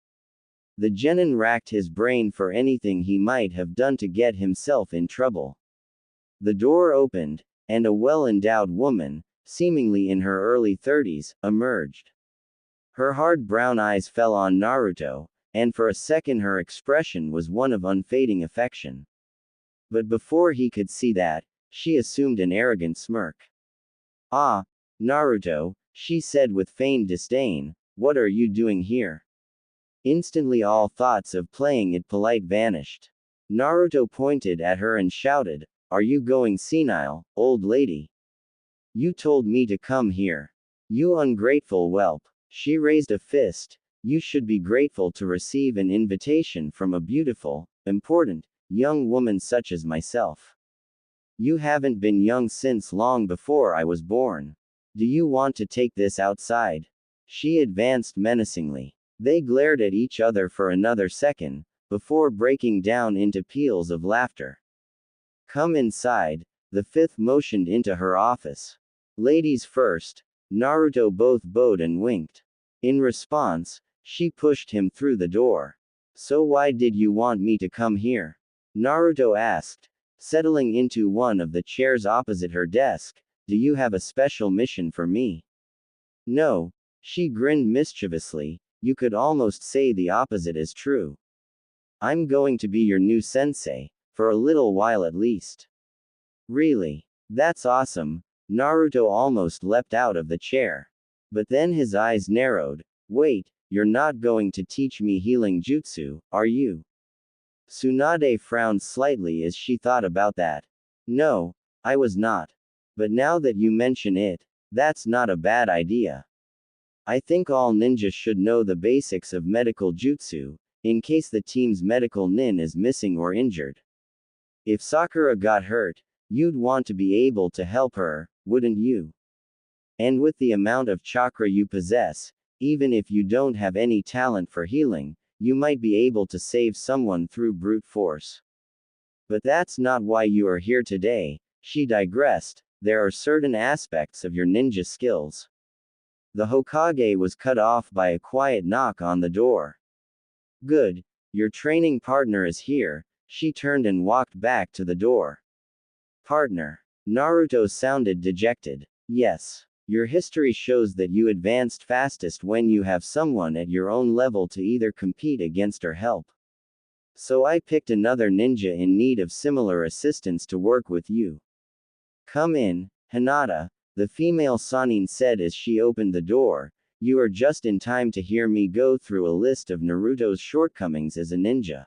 The genin racked his brain for anything he might have done to get himself in trouble. The door opened, and a well-endowed woman, seemingly in her early 30s, emerged. Her hard brown eyes fell on Naruto, and for a second her expression was one of unfading affection. But before he could see that, she assumed an arrogant smirk. Ah, Naruto, she said with feigned disdain, what are you doing here? Instantly all thoughts of playing it polite vanished. Naruto pointed at her and shouted, are you going senile, old lady? You told me to come here. You ungrateful whelp. She raised a fist. You should be grateful to receive an invitation from a beautiful, important, young woman such as myself. You haven't been young since long before I was born. Do you want to take this outside? She advanced menacingly. They glared at each other for another second, before breaking down into peals of laughter. Come inside, the fifth motioned into her office. Ladies first, Naruto both bowed and winked. In response, she pushed him through the door. So why did you want me to come here? Naruto asked, settling into one of the chairs opposite her desk. Do you have a special mission for me? No, she grinned mischievously. You could almost say the opposite is true. I'm going to be your new sensei, for a little while at least. Really? That's awesome. Naruto almost leapt out of the chair. But then his eyes narrowed. Wait, you're not going to teach me healing jutsu, are you? Tsunade frowned slightly as she thought about that. No, I was not. But now that you mention it, that's not a bad idea. I think all ninjas should know the basics of medical jutsu, in case the team's medical nin is missing or injured. If Sakura got hurt, you'd want to be able to help her, wouldn't you? And with the amount of chakra you possess, Even if you don't have any talent for healing, you might be able to save someone through brute force. But that's not why you are here today, she digressed. There are certain aspects of your ninja skills. The Hokage was cut off by a quiet knock on the door. Good. Your training partner is here. She turned and walked back to the door. Partner. Naruto sounded dejected. Yes. Your history shows that you advanced fastest when you have someone at your own level to either compete against or help. So I picked another ninja in need of similar assistance to work with you. Come in, Hinata, the female Sannin said as she opened the door. You are just in time to hear me go through a list of Naruto's shortcomings as a ninja.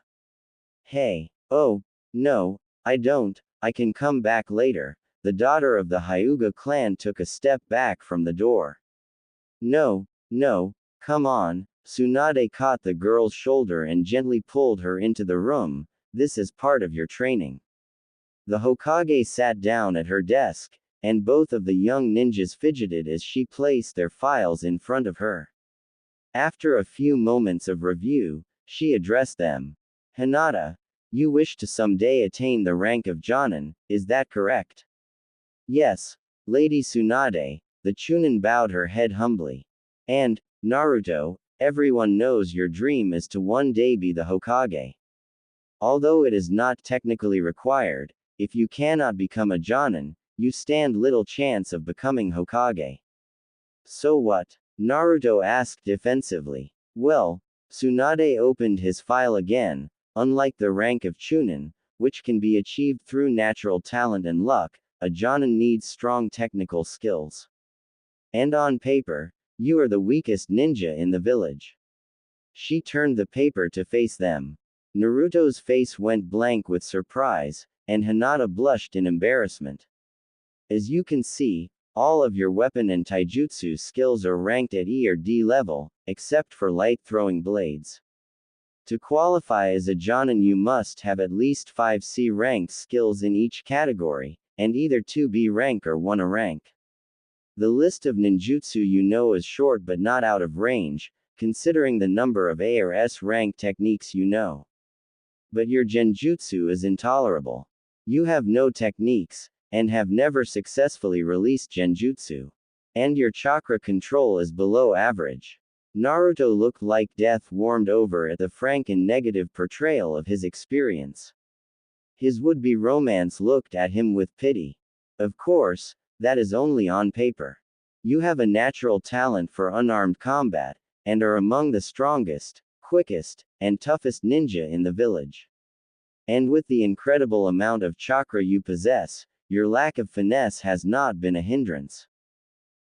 Hey, oh, no, I don't, I can come back later. The daughter of the Hyuga clan took a step back from the door. No, come on. Tsunade caught the girl's shoulder and gently pulled her into the room. This is part of your training. The Hokage sat down at her desk, and both of the young ninjas fidgeted as she placed their files in front of her. After a few moments of review, she addressed them. Hinata, you wish to someday attain the rank of Jonin, is that correct? Yes, Lady Tsunade, the Chunin bowed her head humbly. And, Naruto, everyone knows your dream is to one day be the Hokage. Although it is not technically required, if you cannot become a Jonin, you stand little chance of becoming Hokage. So what? Naruto asked defensively. Well, Tsunade opened his file again. Unlike the rank of Chunin, which can be achieved through natural talent and luck, a Jonin needs strong technical skills. And on paper, you are the weakest ninja in the village. She turned the paper to face them. Naruto's face went blank with surprise, and Hinata blushed in embarrassment. As you can see, all of your weapon and taijutsu skills are ranked at E or D level, except for light throwing blades. To qualify as a Jonin you must have at least 5 C rank skills in each category, and either 2 B rank or 1 A rank. The list of ninjutsu you know is short but not out of range, considering the number of A or S rank techniques you know. But your genjutsu is intolerable. You have no techniques, and have never successfully released genjutsu. And your chakra control is below average. Naruto looked like death warmed over at the frank and negative portrayal of his experience. His would-be romance looked at him with pity. Of course, that is only on paper. You have a natural talent for unarmed combat, and are among the strongest, quickest, and toughest ninja in the village. And with the incredible amount of chakra you possess, your lack of finesse has not been a hindrance.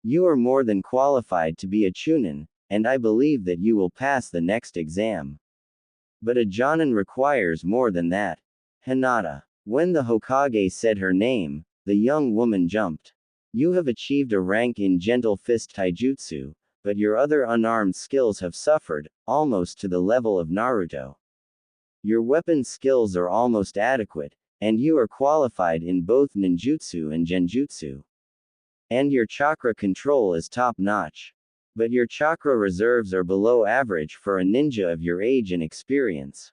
You are more than qualified to be a Chunin, and I believe that you will pass the next exam. But a Jonin requires more than that. Hinata. When the Hokage said her name, the young woman jumped. You have achieved a rank in Gentle Fist Taijutsu, but your other unarmed skills have suffered, almost to the level of Naruto. Your weapon skills are almost adequate, and you are qualified in both ninjutsu and genjutsu. And your chakra control is top-notch. But your chakra reserves are below average for a ninja of your age and experience.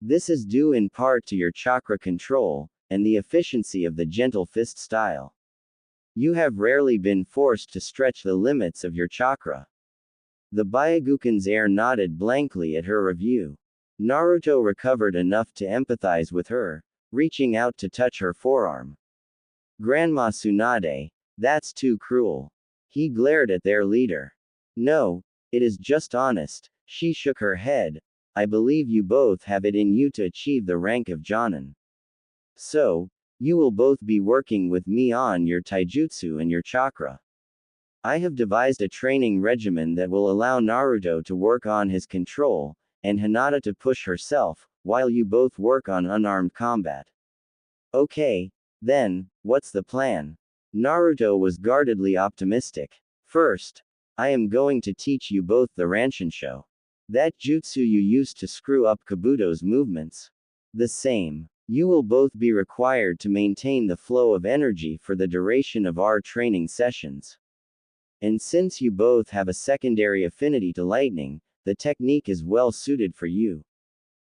This is due in part to your chakra control, and the efficiency of the Gentle Fist style. You have rarely been forced to stretch the limits of your chakra. The Byakugan's heir nodded blankly at her review. Naruto recovered enough to empathize with her, reaching out to touch her forearm. Grandma Tsunade, that's too cruel. He glared at their leader. No, it is just honest. She shook her head. I believe you both have it in you to achieve the rank of Jonin. So, you will both be working with me on your taijutsu and your chakra. I have devised a training regimen that will allow Naruto to work on his control, and Hinata to push herself, while you both work on unarmed combat. Okay, then, what's the plan? Naruto was guardedly optimistic. First, I am going to teach you both the Ranshinsho. That jutsu you used to screw up Kabuto's movements. The same. You will both be required to maintain the flow of energy for the duration of our training sessions. And since you both have a secondary affinity to lightning, the technique is well suited for you.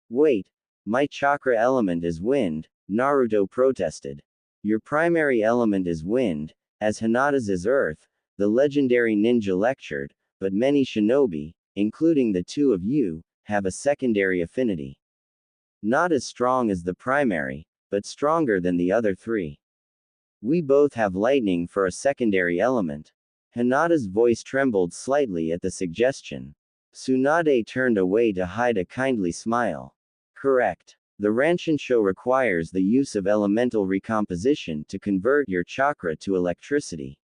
Wait, my chakra element is wind, Naruto protested. Your primary element is wind, as Hinata's is earth, the legendary ninja lectured, but many shinobi, including the two of you, have a secondary affinity. Not as strong as the primary, but stronger than the other three. We both have lightning for a secondary element. Hinata's voice trembled slightly at the suggestion. Tsunade turned away to hide a kindly smile. Correct. The Ranshinsho requires the use of elemental recomposition to convert your chakra to electricity.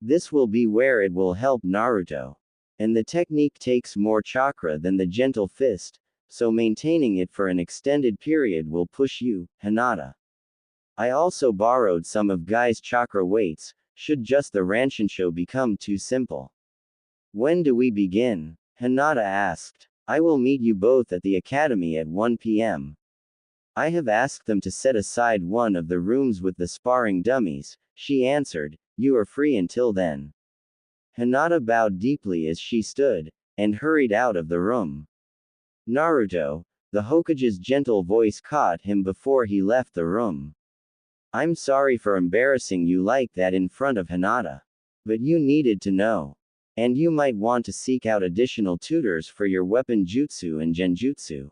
This will be where it will help Naruto. And the technique takes more chakra than the gentle fist, so maintaining it for an extended period will push you, Hinata. I also borrowed some of Guy's chakra weights, should just the Ranshinsho become too simple. When do we begin? Hinata asked. I will meet you both at the academy at 1 p.m. I have asked them to set aside one of the rooms with the sparring dummies, she answered. You are free until then. Hinata bowed deeply as she stood, and hurried out of the room. Naruto, the Hokage's gentle voice caught him before he left the room. I'm sorry for embarrassing you like that in front of Hinata. But you needed to know. And you might want to seek out additional tutors for your weapon jutsu and genjutsu.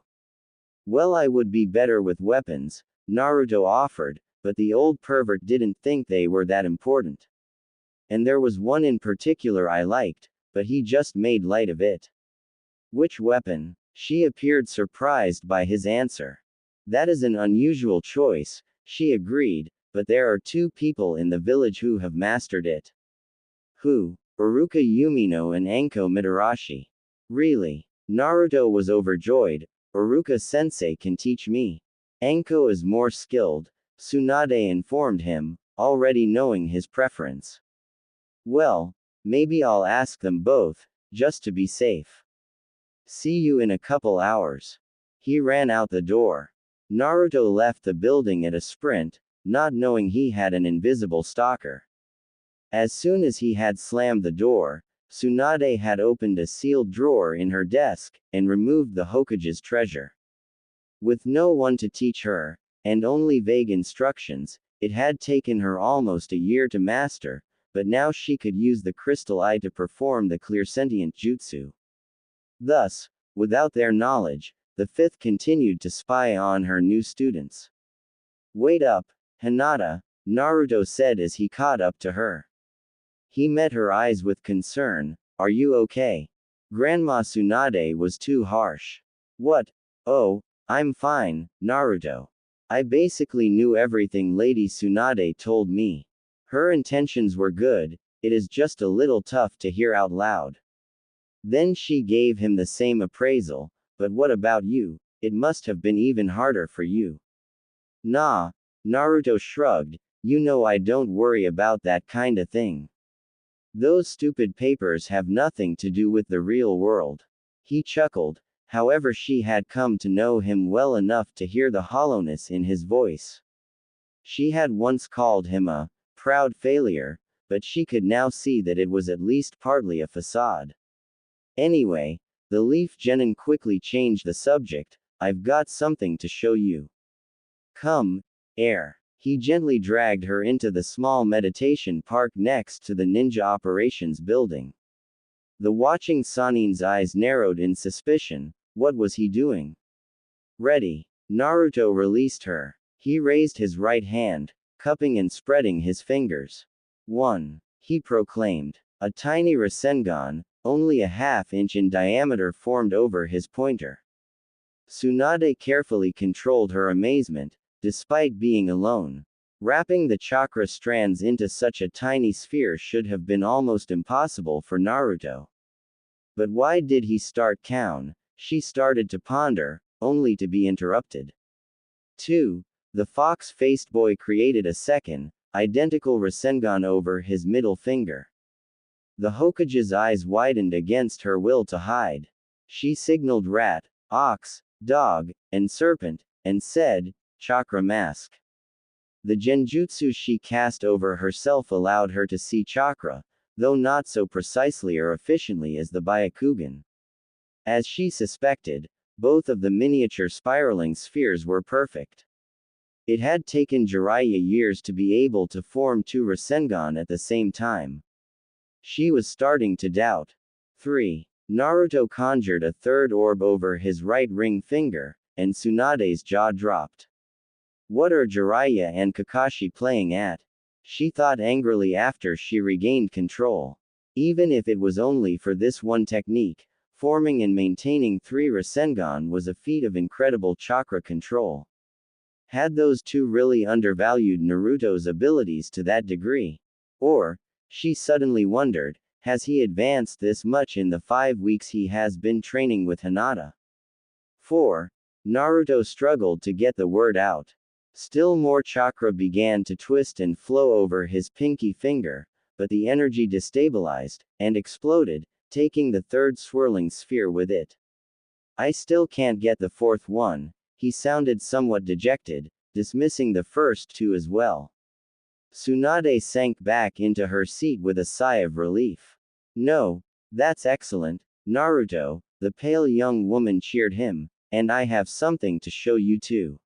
Well, I would be better with weapons, Naruto offered, but the old pervert didn't think they were that important. And there was one in particular I liked, but he just made light of it. Which weapon? She appeared surprised by his answer. That is an unusual choice, she agreed, but there are two people in the village who have mastered it. Who? Uruka Yumino and Anko Mitarashi. Really? Naruto was overjoyed. Uruka-sensei can teach me. Anko is more skilled, Tsunade informed him, already knowing his preference. Well, maybe I'll ask them both, just to be safe. See you in a couple hours. He ran out the door. Naruto left the building at a sprint, not knowing he had an invisible stalker. As soon as he had slammed the door, Tsunade had opened a sealed drawer in her desk, and removed the Hokage's treasure. With no one to teach her, and only vague instructions, it had taken her almost a year to master, but now she could use the crystal eye to perform the clairsentient jutsu. Thus, without their knowledge, the fifth continued to spy on her new students. Wait up, Hinata, Naruto said as he caught up to her. He met her eyes with concern. Are you okay? Grandma Tsunade was too harsh. What? Oh, I'm fine, Naruto. I basically knew everything Lady Tsunade told me. Her intentions were good, it is just a little tough to hear out loud. Then she gave him the same appraisal, but what about you? It must have been even harder for you. Nah, Naruto shrugged, you know I don't worry about that kinda thing. Those stupid papers have nothing to do with the real world. He chuckled, however she had come to know him well enough to hear the hollowness in his voice. She had once called him a proud failure, but she could now see that it was at least partly a facade. Anyway, the Leaf Genin quickly changed the subject. I've got something to show you. Come, Air. He gently dragged her into the small meditation park next to the ninja operations building. The watching Sanin's eyes narrowed in suspicion. What was he doing? Ready. Naruto released her. He raised his right hand, cupping and spreading his fingers. 1. He proclaimed. A tiny Rasengan, only a half-inch in diameter, formed over his pointer. Tsunade carefully controlled her amazement, despite being alone. Wrapping the chakra strands into such a tiny sphere should have been almost impossible for Naruto. But why did he start count? She started to ponder, only to be interrupted. 2. The fox-faced boy created a second, identical Rasengan over his middle finger. The Hokage's eyes widened against her will to hide. She signaled rat, ox, dog, and serpent, and said, Chakra mask. The genjutsu she cast over herself allowed her to see chakra, though not so precisely or efficiently as the Byakugan. As she suspected, both of the miniature spiraling spheres were perfect. It had taken Jiraiya years to be able to form two Rasengan at the same time. She was starting to doubt. 3. Naruto conjured a third orb over his right ring finger, and Tsunade's jaw dropped. What are Jiraiya and Kakashi playing at? She thought angrily after she regained control. Even if it was only for this one technique, forming and maintaining three Rasengan was a feat of incredible chakra control. Had those two really undervalued Naruto's abilities to that degree? Or, she suddenly wondered, has he advanced this much in the 5 weeks he has been training with Hinata? 4. Naruto struggled to get the word out. Still more chakra began to twist and flow over his pinky finger, but the energy destabilized, and exploded, taking the third swirling sphere with it. I still can't get the fourth one. He sounded somewhat dejected, dismissing the first two as well. Tsunade sank back into her seat with a sigh of relief. No, that's excellent, Naruto, the pale young woman cheered him, and I have something to show you too.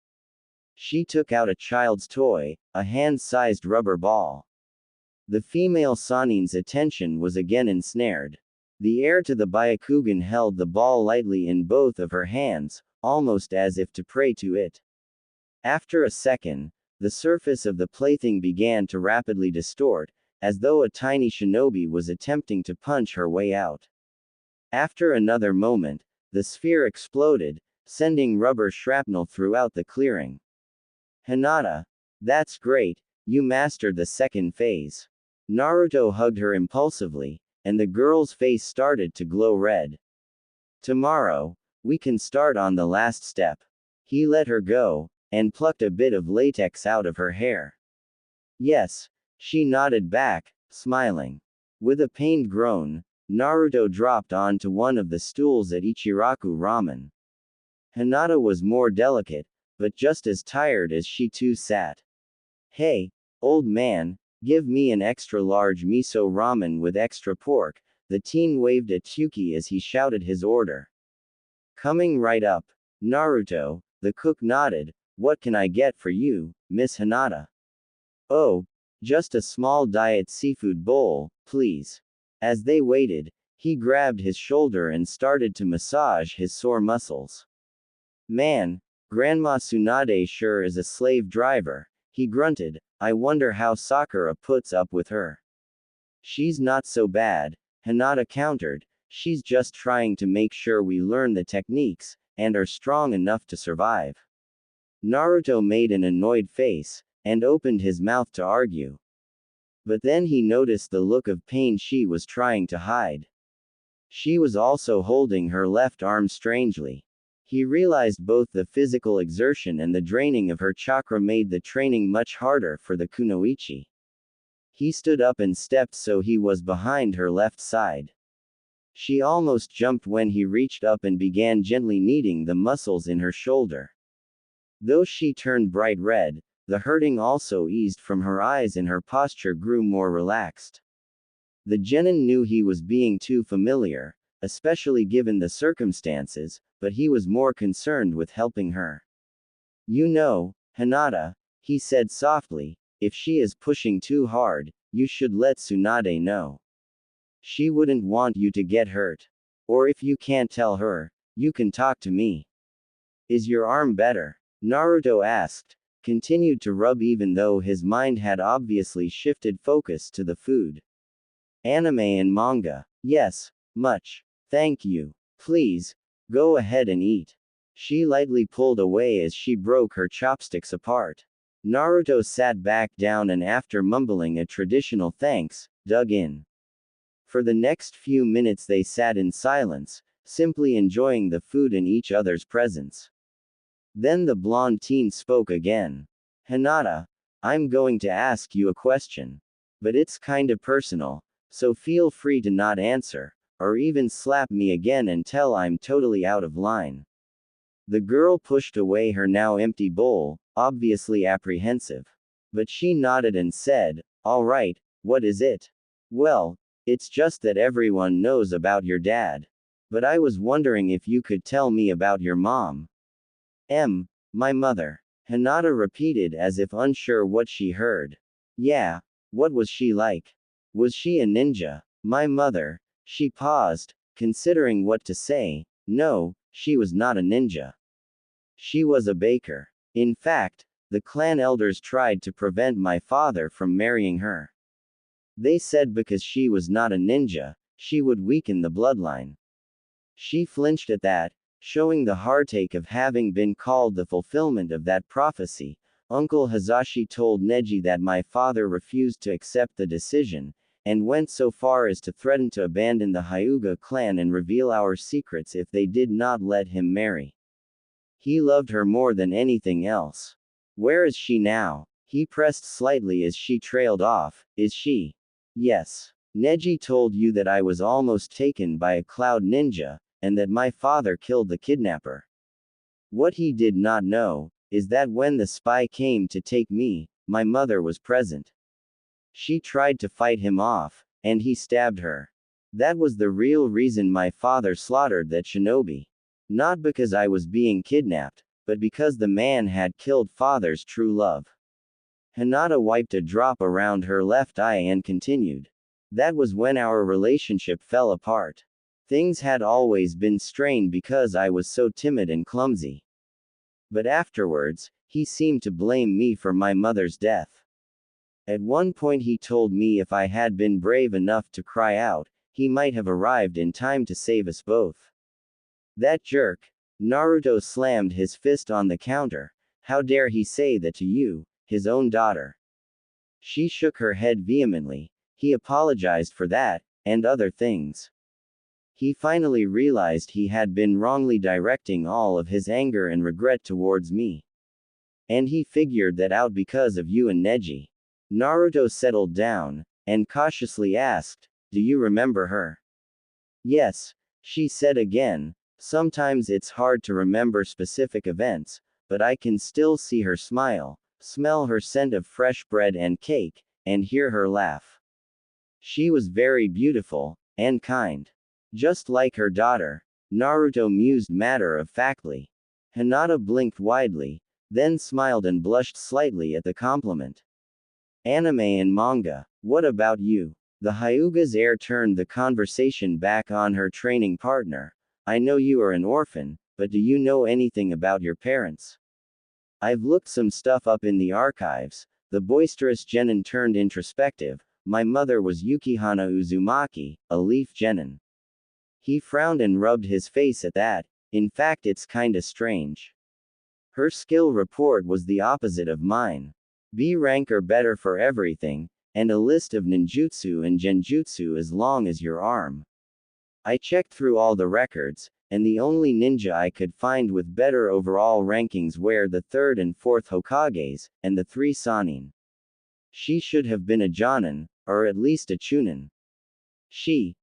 She took out a child's toy, a hand-sized rubber ball. The female Sanin's attention was again ensnared. The heir to the Byakugan held the ball lightly in both of her hands, almost as if to pray to it. After a second, the surface of the plaything began to rapidly distort, as though a tiny shinobi was attempting to punch her way out. After another moment, the sphere exploded, sending rubber shrapnel throughout the clearing. Hinata, that's great, you mastered the second phase. Naruto hugged her impulsively, and the girl's face started to glow red. Tomorrow, we can start on the last step. He let her go, and plucked a bit of latex out of her hair. Yes, she nodded back, smiling. With a pained groan, Naruto dropped onto one of the stools at Ichiraku Ramen. Hinata was more delicate, but just as tired as she too sat. Hey, old man, give me an extra large miso ramen with extra pork. The teen waved at Chuki as he shouted his order. Coming right up, Naruto, the cook nodded. What can I get for you, Miss Hinata? Oh, just a small diet seafood bowl, please. As they waited, he grabbed his shoulder and started to massage his sore muscles. Man, Grandma Tsunade sure is a slave driver, he grunted. I wonder how Sakura puts up with her. She's not so bad, Hinata countered. She's just trying to make sure we learn the techniques, and are strong enough to survive. Naruto made an annoyed face, and opened his mouth to argue. But then he noticed the look of pain she was trying to hide. She was also holding her left arm strangely. He realized both the physical exertion and the draining of her chakra made the training much harder for the kunoichi. He stood up and stepped so he was behind her left side. She almost jumped when he reached up and began gently kneading the muscles in her shoulder. Though she turned bright red, the hurting also eased from her eyes and her posture grew more relaxed. The genin knew he was being too familiar, especially given the circumstances, but he was more concerned with helping her. You know, Hinata, he said softly, if she is pushing too hard, you should let Tsunade know. She wouldn't want you to get hurt. Or if you can't tell her, you can talk to me. Is your arm better? Naruto asked, continued to rub even though his mind had obviously shifted focus to the food. Anime and manga. Yes, much. Thank you. Please, go ahead and eat. She lightly pulled away as she broke her chopsticks apart. Naruto sat back down and after mumbling a traditional thanks, dug in. For the next few minutes they sat in silence, simply enjoying the food in each other's presence. Then the blonde teen spoke again. Hinata, I'm going to ask you a question. But it's kinda personal, so feel free to not answer, or even slap me again until I'm totally out of line. The girl pushed away her now empty bowl, obviously apprehensive. But she nodded and said, all right, what is it? Well, It's just that everyone knows about your dad. But I was wondering if you could tell me about your mom. My mother. Hinata repeated as if unsure what she heard. Yeah, what was she like? Was she a ninja? My mother. She paused, considering what to say. No, she was not a ninja. She was a baker. In fact, the clan elders tried to prevent my father from marrying her. They said because she was not a ninja, she would weaken the bloodline. She flinched at that, showing the heartache of having been called the fulfillment of that prophecy. Uncle Hazashi told Neji that my father refused to accept the decision, and went so far as to threaten to abandon the Hyuga clan and reveal our secrets if they did not let him marry. He loved her more than anything else. Where is she now? He pressed slightly as she trailed off. Is she? Yes. Neji told you that I was almost taken by a cloud ninja, and that my father killed the kidnapper. What he did not know, is that when the spy came to take me, my mother was present. She tried to fight him off, and he stabbed her. That was the real reason my father slaughtered that shinobi. Not because I was being kidnapped, but because the man had killed father's true love. Hinata wiped a drop around her left eye and continued. That was when our relationship fell apart. Things had always been strained because I was so timid and clumsy. But afterwards, he seemed to blame me for my mother's death. At one point he told me if I had been brave enough to cry out, he might have arrived in time to save us both. That jerk. Naruto slammed his fist on the counter. How dare he say that to you, his own daughter? She shook her head vehemently. He apologized for that, and other things. He finally realized he had been wrongly directing all of his anger and regret towards me. And he figured that out because of you and Neji. Naruto settled down, and cautiously asked, do you remember her? Yes, she said again. Sometimes it's hard to remember specific events, but I can still see her smile, smell her scent of fresh bread and cake, and hear her laugh. She was very beautiful, and kind. Just like her daughter, Naruto mused matter-of-factly. Hinata blinked widely, then smiled and blushed slightly at the compliment. Anime and manga. What about you? The Hyuga's heir turned the conversation back on her training partner. I know you are an orphan, but do you know anything about your parents? I've looked some stuff up in the archives. The boisterous genin turned introspective. My mother was Yukihana Uzumaki, a leaf genin. He frowned and rubbed his face at that. In fact, it's kinda strange. Her skill report was the opposite of mine. B rank or better for everything, and a list of ninjutsu and genjutsu as long as your arm. I checked through all the records, and the only ninja I could find with better overall rankings were the 3rd and 4th Hokages, and the 3 Sannin. She should have been a Jonin, or at least a Chunin. She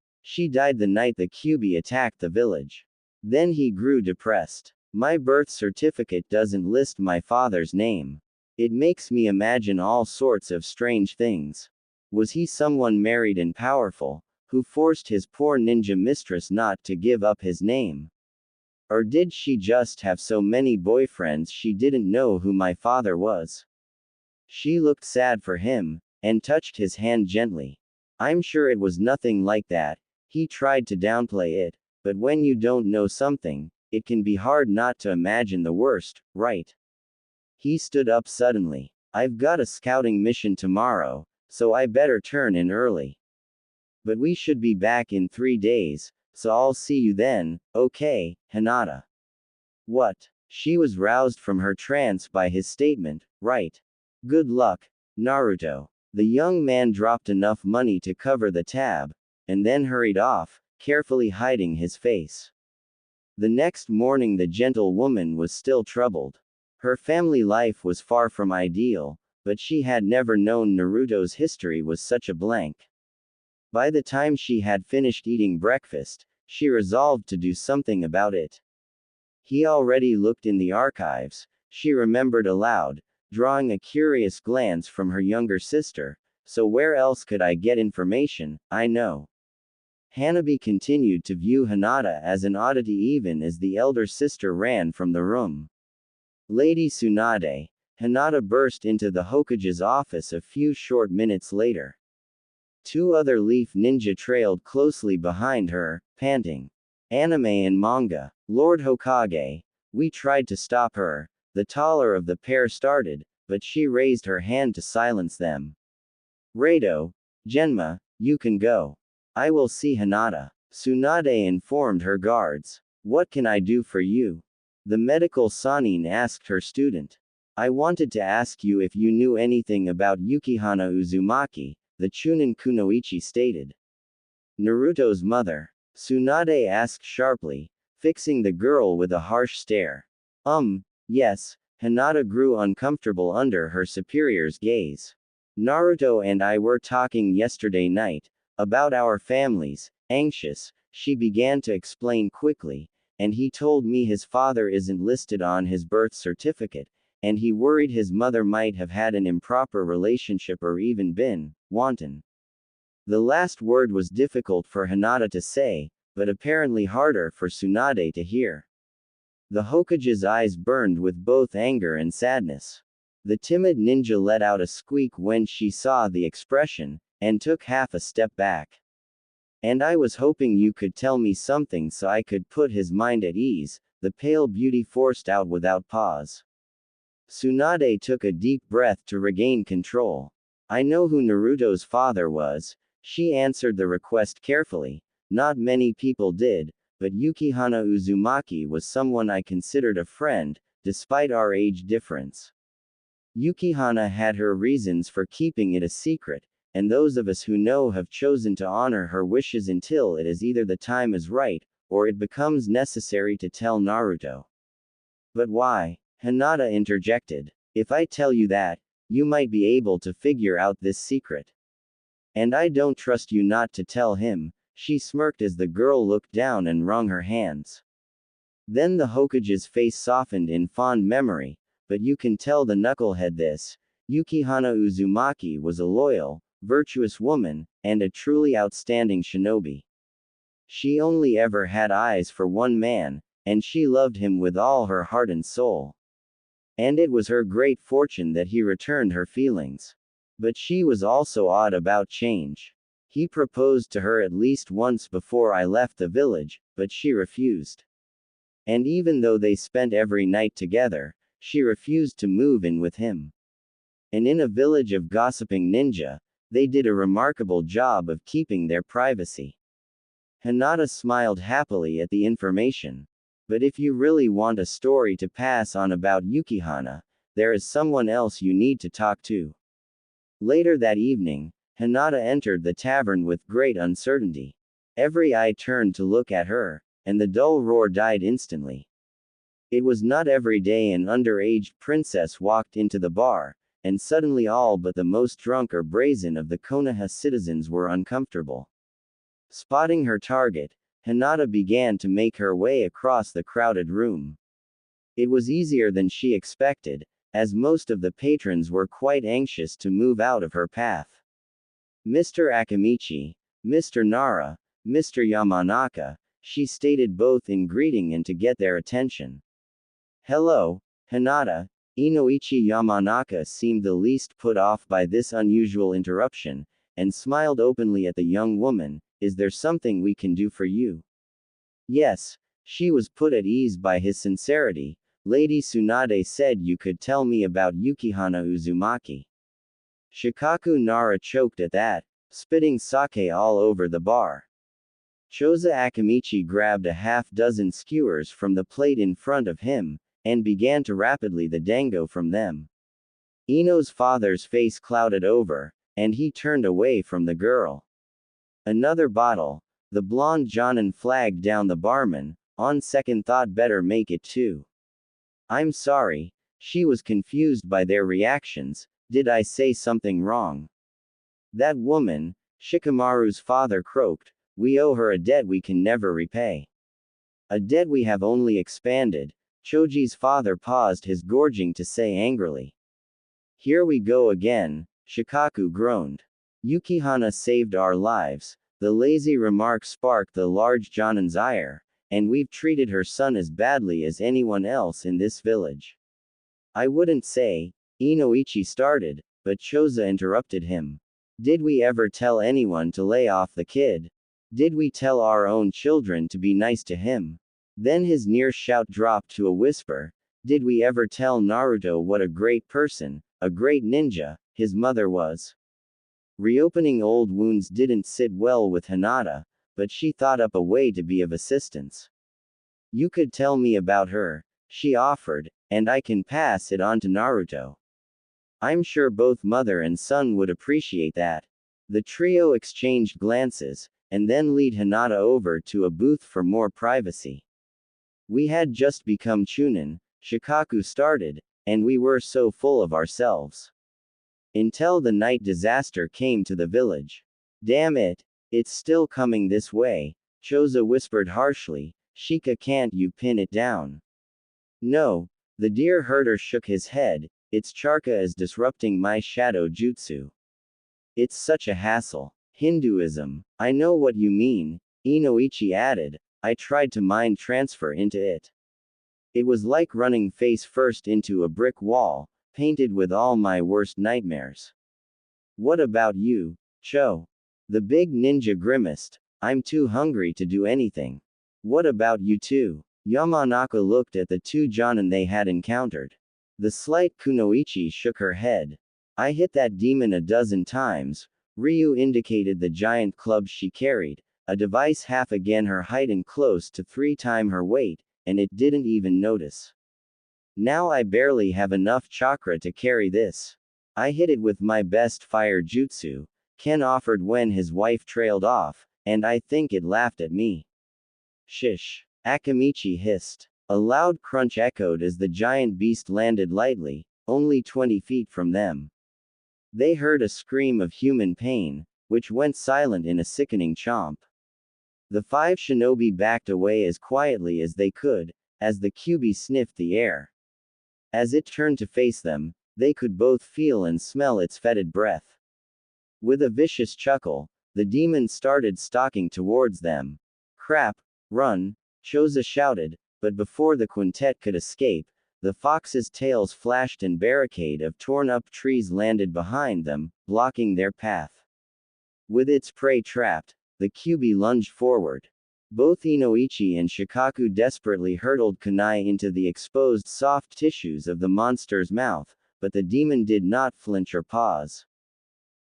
died the night the Kyuubi attacked the village. Then he grew depressed. My birth certificate doesn't list my father's name. It makes me imagine all sorts of strange things. Was he someone married and powerful, who forced his poor ninja mistress not to give up his name? Or did she just have so many boyfriends she didn't know who my father was? She looked sad for him, and touched his hand gently. I'm sure it was nothing like that. He tried to downplay it, but when you don't know something, it can be hard not to imagine the worst, right? He stood up suddenly. I've got a scouting mission tomorrow, so I better turn in early. But we should be back in 3 days, so I'll see you then, okay, Hinata? What? She was roused from her trance by his statement, right? Good luck, Naruto. The young man dropped enough money to cover the tab, and then hurried off, carefully hiding his face. The next morning the gentle woman was still troubled. Her family life was far from ideal, but she had never known Naruto's history was such a blank. By the time she had finished eating breakfast, she resolved to do something about it. He already looked in the archives, she remembered aloud, drawing a curious glance from her younger sister, so where else could I get information? I know. Hanabi continued to view Hinata as an oddity even as the elder sister ran from the room. Lady Tsunade. Hinata burst into the Hokage's office a few short minutes later. Two other leaf ninja trailed closely behind her, panting. Anime and manga. Lord Hokage. We tried to stop her, the taller of the pair started, but she raised her hand to silence them. Rado. Genma, you can go. I will see Hinata. Tsunade informed her guards. What can I do for you? The medical Sanin asked her student. I wanted to ask you if you knew anything about Yukihana Uzumaki, the Chunin Kunoichi stated. Naruto's mother. Tsunade asked sharply, fixing the girl with a harsh stare. Yes. Hinata grew uncomfortable under her superior's gaze. Naruto and I were talking yesterday night, about our families, anxious, she began to explain quickly, and he told me his father isn't listed on his birth certificate, and he worried his mother might have had an improper relationship or even been wanton. The last word was difficult for Hinata to say, but apparently harder for Tsunade to hear. The Hokage's eyes burned with both anger and sadness. The timid ninja let out a squeak when she saw the expression, and took half a step back. And I was hoping you could tell me something so I could put his mind at ease, the pale beauty forced out without pause. Tsunade took a deep breath to regain control. I know who Naruto's father was, she answered the request carefully. Not many people did, but Yukihana Uzumaki was someone I considered a friend, despite our age difference. Yukihana had her reasons for keeping it a secret, and those of us who know have chosen to honor her wishes until it is either the time is right, or it becomes necessary to tell Naruto. But why? Hinata interjected. If I tell you that, you might be able to figure out this secret. And I don't trust you not to tell him, she smirked as the girl looked down and wrung her hands. Then the Hokage's face softened in fond memory, but you can tell the knucklehead this. Yukihana Uzumaki was a loyal, virtuous woman, and a truly outstanding shinobi. She only ever had eyes for one man, and she loved him with all her heart and soul. And it was her great fortune that he returned her feelings. But she was also odd about change. He proposed to her at least once before I left the village, but she refused. And even though they spent every night together, she refused to move in with him. And in a village of gossiping ninja, they did a remarkable job of keeping their privacy. Hinata smiled happily at the information. But if you really want a story to pass on about Yukihana, there is someone else you need to talk to. Later that evening, Hinata entered the tavern with great uncertainty. Every eye turned to look at her, and the dull roar died instantly. It was not every day an underaged princess walked into the bar, and suddenly all but the most drunk or brazen of the Konoha citizens were uncomfortable. Spotting her target, Hinata began to make her way across the crowded room. It was easier than she expected, as most of the patrons were quite anxious to move out of her path. Mr. Akamichi, Mr. Nara, Mr. Yamanaka, she stated both in greeting and to get their attention. Hello, Hinata. Inoichi Yamanaka seemed the least put off by this unusual interruption, and smiled openly at the young woman. Is there something we can do for you? Yes, she was put at ease by his sincerity. Lady Tsunade said you could tell me about Yukihana Uzumaki. Shikaku Nara choked at that, spitting sake all over the bar. Choza Akamichi grabbed a half-dozen skewers from the plate in front of him, and began to rapidly the dango from them. Ino's father's face clouded over, and he turned away from the girl. Another bottle. The blonde Jonin flagged down the barman. On second thought, better make it two. I'm sorry. She was confused by their reactions. Did I say something wrong? That woman, Shikamaru's father croaked. We owe her a debt we can never repay. A debt we have only expanded. Choji's father paused his gorging to say angrily. Here we go again, Shikaku groaned. Yukihana saved our lives. The lazy remark sparked the large Jonin's ire, and we've treated her son as badly as anyone else in this village. I wouldn't say, Inoichi started, but Choza interrupted him. Did we ever tell anyone to lay off the kid? Did we tell our own children to be nice to him? Then his near shout dropped to a whisper. Did we ever tell Naruto what a great person, a great ninja, his mother was? Reopening old wounds didn't sit well with Hinata, but she thought up a way to be of assistance. You could tell me about her, she offered, and I can pass it on to Naruto. I'm sure both mother and son would appreciate that. The trio exchanged glances, and then lead Hinata over to a booth for more privacy. We had just become Chunin, Shikaku started, and we were so full of ourselves. Until the night disaster came to the village. Damn it, it's still coming this way, Choza whispered harshly. Shika, can't you pin it down? No, the deer herder shook his head. Its Charka is disrupting my shadow jutsu. It's such a hassle. Hinduism. I know what you mean, Inoichi added. I tried to mind transfer into it. It was like running face first into a brick wall, painted with all my worst nightmares. What about you, Cho? The big ninja grimaced. I'm too hungry to do anything. What about you two? Yamanaka looked at the two Jonin they had encountered. The slight Kunoichi shook her head. I hit that demon a dozen times. Ryu indicated the giant club she carried, a device half again her height and close to 3 times her weight, and it didn't even notice. Now I barely have enough chakra to carry this. I hit it with my best fire jutsu, Ken offered when his wife trailed off, and I think it laughed at me. Shish. Akamichi hissed. A loud crunch echoed as the giant beast landed lightly, only 20 feet from them. They heard a scream of human pain, which went silent in a sickening chomp. The 5 shinobi backed away as quietly as they could, as the Kyuubi sniffed the air. As it turned to face them, they could both feel and smell its fetid breath. With a vicious chuckle, the demon started stalking towards them. Crap, run, Choza shouted, but before the quintet could escape, the fox's tails flashed and barricade of torn-up trees landed behind them, blocking their path. With its prey trapped, the Kyuubi lunged forward. Both Inoichi and Shikaku desperately hurtled kunai into the exposed soft tissues of the monster's mouth, but the demon did not flinch or pause.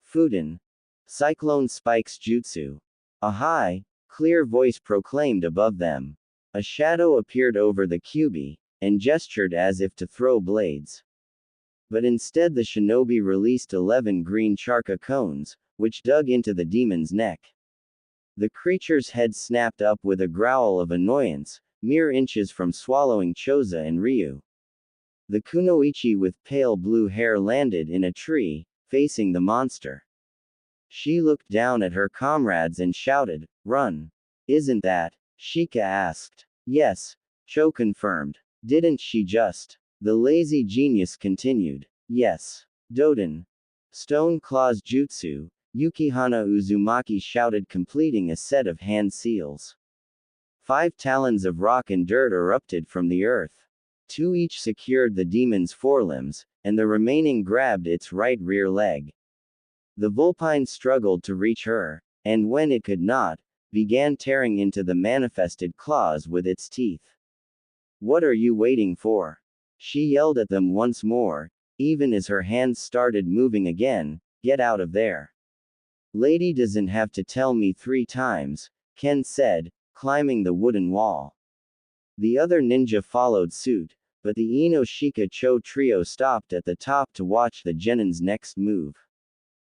Fuden. Cyclone Spike's Jutsu. A high, clear voice proclaimed above them. A shadow appeared over the Kyuubi, and gestured as if to throw blades. But instead the shinobi released 11 green charka cones, which dug into the demon's neck. The creature's head snapped up with a growl of annoyance, mere inches from swallowing Choza and Ryu. The kunoichi with pale blue hair landed in a tree, facing the monster. She looked down at her comrades and shouted, "Run! Isn't that?" Shika asked. Yes, Cho confirmed. Didn't she just? The lazy genius continued. Yes. Doden. Stone Claw's Jutsu, Yukihana Uzumaki shouted, completing a set of hand seals. 5 talons of rock and dirt erupted from the earth. 2 each secured the demon's forelimbs, and the remaining grabbed its right rear leg. The vulpine struggled to reach her, and when it could not, began tearing into the manifested claws with its teeth. What are you waiting for? She yelled at them once more, even as her hands started moving again. Get out of there. Lady doesn't have to tell me 3 times, Ken said, climbing the wooden wall. The other ninja followed suit, but the Ino-Shika Cho trio stopped at the top to watch the genin's next move.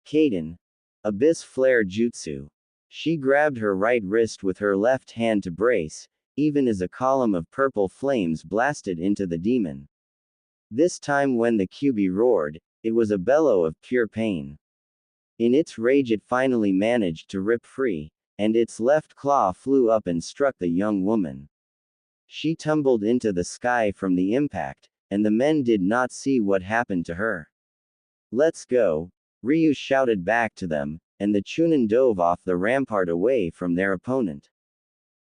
Kaden. Abyss Flare Jutsu. She grabbed her right wrist with her left hand to brace, even as a column of purple flames blasted into the demon. This time when the Kyuubi roared, it was a bellow of pure pain. In its rage it finally managed to rip free, and its left claw flew up and struck the young woman. She tumbled into the sky from the impact, and the men did not see what happened to her. Let's go, Ryu shouted back to them, and the Chunin dove off the rampart away from their opponent.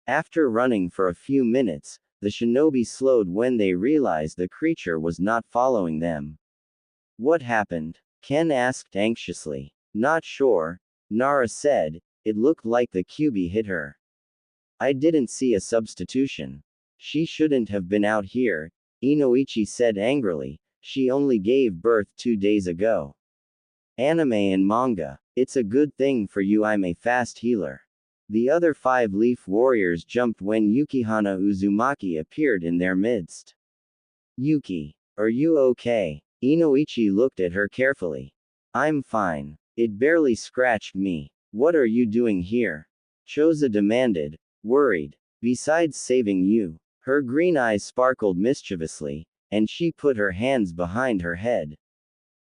After running for a few minutes, the shinobi slowed when they realized the creature was not following them. What happened? Ken asked anxiously. Not sure, Nara said. It looked like the QB hit her. I didn't see a substitution. She shouldn't have been out here, Inoichi said angrily. She only gave birth 2 days ago. Anime and manga. It's a good thing for you I'm a fast healer. The other 5 leaf warriors jumped when Yukihana Uzumaki appeared in their midst. Yuki, are you okay? Inoichi looked at her carefully. I'm fine. It barely scratched me. What are you doing here? Choza demanded, worried. Besides saving you. Her green eyes sparkled mischievously, and she put her hands behind her head.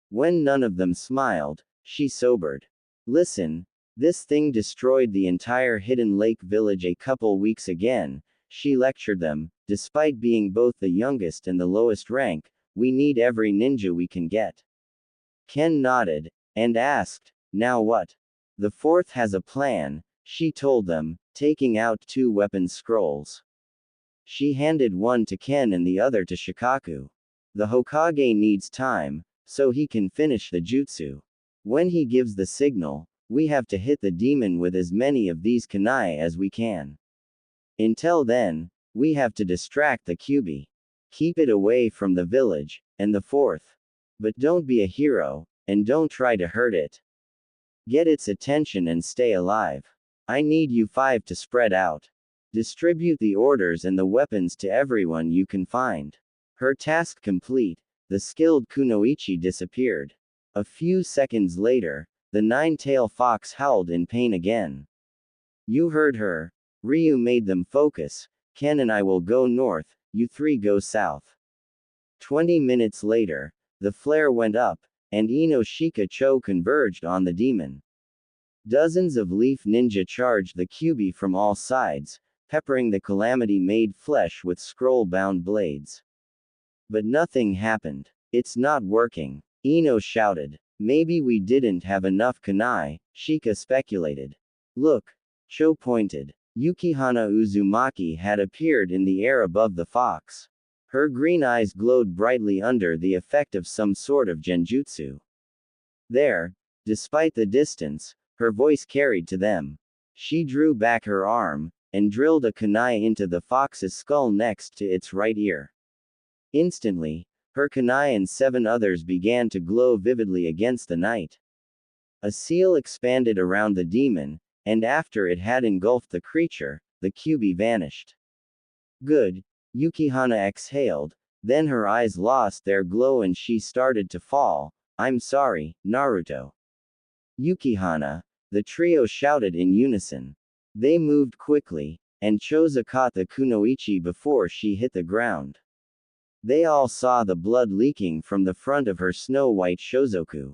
When none of them smiled, she sobered. Listen, this thing destroyed the entire Hidden Lake village a couple weeks again, she lectured them. Despite being both the youngest and the lowest rank, we need every ninja we can get. Ken nodded, and asked, now what? The 4th has a plan, she told them, taking out 2 weapon scrolls. She handed one to Ken and the other to Shikaku. The Hokage needs time, so he can finish the jutsu. When he gives the signal, we have to hit the demon with as many of these kunai as we can. Until then, we have to distract the QB. Keep it away from the village, and the 4th. But don't be a hero, and don't try to hurt it. Get its attention and stay alive. I need you 5 to spread out. Distribute the orders and the weapons to everyone you can find. Her task complete, the skilled kunoichi disappeared. A few seconds later, the 9-tailed fox howled in pain again. You heard her. Ryu made them focus. Ken and I will go north, you 3 go south. 20 minutes later, the flare went up, and Inoshika Cho converged on the demon. Dozens of leaf ninja charged the QB from all sides, peppering the calamity-made flesh with scroll-bound blades. But nothing happened. It's not working, Ino shouted. Maybe we didn't have enough kunai, Shika speculated. Look, Cho pointed. Yukihana Uzumaki had appeared in the air above the fox. Her green eyes glowed brightly under the effect of some sort of genjutsu. There, despite the distance, her voice carried to them. She drew back her arm, and drilled a kunai into the fox's skull next to its right ear. Instantly, her kunai and 7 others began to glow vividly against the night. A seal expanded around the demon, and after it had engulfed the creature, the QB vanished. Good, Yukihana exhaled, then her eyes lost their glow and she started to fall. I'm sorry, Naruto. Yukihana, the trio shouted in unison. They moved quickly, and Choza caught the kunoichi before she hit the ground. They all saw the blood leaking from the front of her snow-white shozoku.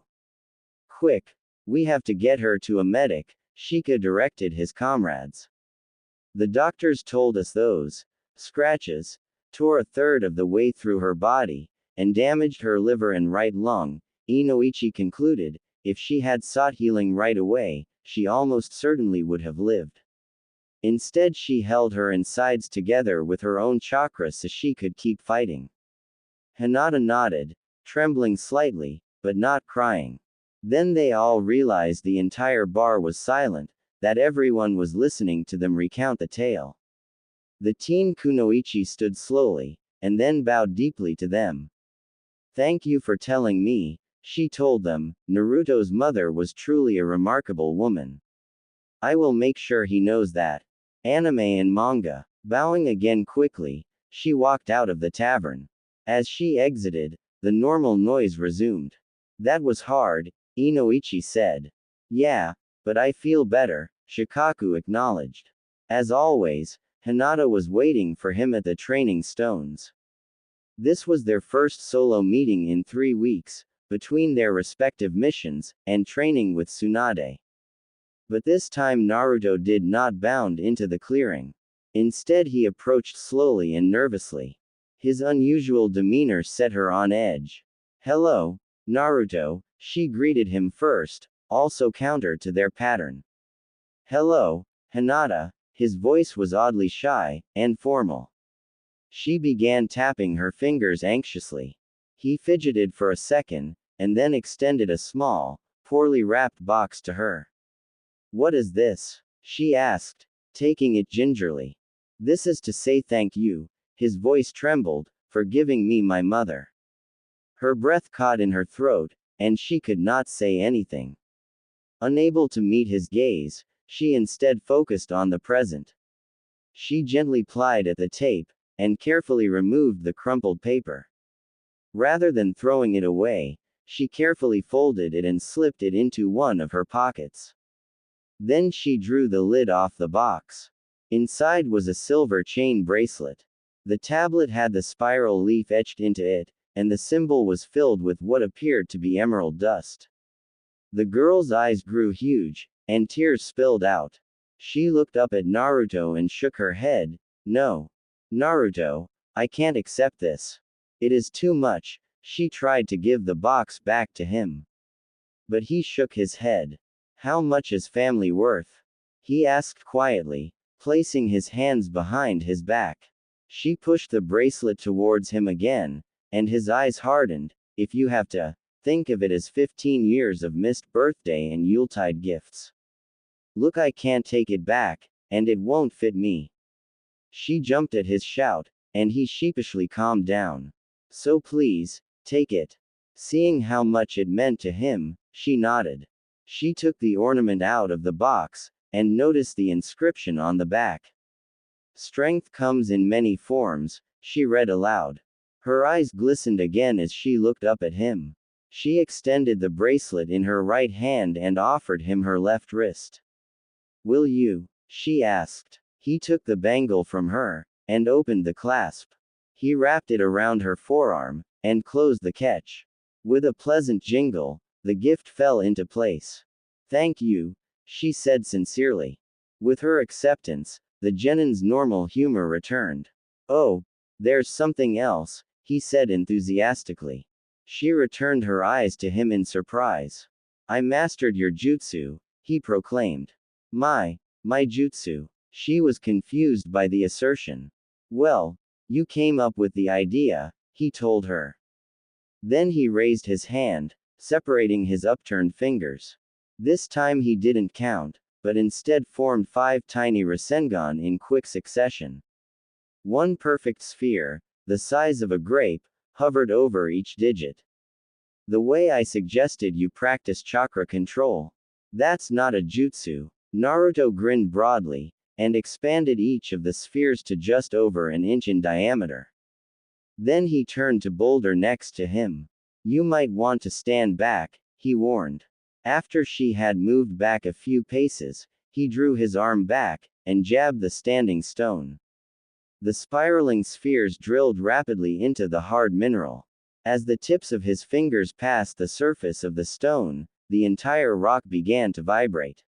Quick! We have to get her to a medic, Shika directed his comrades. The doctors told us those scratches tore a third of the way through her body, and damaged her liver and right lung, Inoichi concluded. If she had sought healing right away, she almost certainly would have lived. Instead she held her insides together with her own chakra so she could keep fighting. Hinata nodded, trembling slightly, but not crying. Then they all realized the entire bar was silent, that everyone was listening to them recount the tale. The teen kunoichi stood slowly, and then bowed deeply to them. Thank you for telling me, she told them. Naruto's mother was truly a remarkable woman. I will make sure he knows that. Anime and manga. Bowing again quickly, she walked out of the tavern. As she exited, the normal noise resumed. That was hard, Inoichi said. Yeah, but I feel better, Shikaku acknowledged. As always, Hinata was waiting for him at the training stones. This was their first solo meeting in 3 weeks, between their respective missions, and training with Tsunade. But this time Naruto did not bound into the clearing. Instead he approached slowly and nervously. His unusual demeanor set her on edge. Hello, Naruto, she greeted him first, also counter to their pattern. Hello, Hinata. His voice was oddly shy and formal. She began tapping her fingers anxiously. He fidgeted for a second, and then extended a small, poorly wrapped box to her. What is this? She asked, taking it gingerly. This is to say thank you, his voice trembled, for giving me my mother. Her breath caught in her throat, and she could not say anything. Unable to meet his gaze, she instead focused on the present. She gently plied at the tape, and carefully removed the crumpled paper. Rather than throwing it away, she carefully folded it and slipped it into one of her pockets. Then she drew the lid off the box. Inside was a silver chain bracelet. The tablet had the spiral leaf etched into it, and the symbol was filled with what appeared to be emerald dust. The girl's eyes grew huge, and tears spilled out. She looked up at Naruto and shook her head. No. Naruto, I can't accept this. It is too much. She tried to give the box back to him. But he shook his head. How much is family worth? He asked quietly, placing his hands behind his back. She pushed the bracelet towards him again, and his eyes hardened. If you have to, think of it as 15 years of missed birthday and Yuletide gifts. Look, I can't take it back, and it won't fit me. She jumped at his shout, and he sheepishly calmed down. So please, take it. Seeing how much it meant to him, she nodded. She took the ornament out of the box, and noticed the inscription on the back. Strength comes in many forms, she read aloud. Her eyes glistened again as she looked up at him. She extended the bracelet in her right hand and offered him her left wrist. Will you? She asked. He took the bangle from her, and opened the clasp. He wrapped it around her forearm, and closed the catch. With a pleasant jingle, the gift fell into place. Thank you, she said sincerely. With her acceptance, the genin's normal humor returned. Oh, there's something else, he said enthusiastically. She returned her eyes to him in surprise. I mastered your jutsu, he proclaimed. My jutsu. She was confused by the assertion. Well, you came up with the idea, he told her. Then he raised his hand, separating his upturned fingers. This time he didn't count, but instead formed 5 tiny Rasengan in quick succession. One perfect sphere, the size of a grape, hovered over each digit. The way I suggested you practice chakra control. That's not a jutsu. Naruto grinned broadly, and expanded each of the spheres to just over an inch in diameter. Then he turned to Boulder next to him. You might want to stand back, he warned. After she had moved back a few paces, he drew his arm back, and jabbed the standing stone. The spiraling spheres drilled rapidly into the hard mineral. As the tips of his fingers passed the surface of the stone, the entire rock began to vibrate.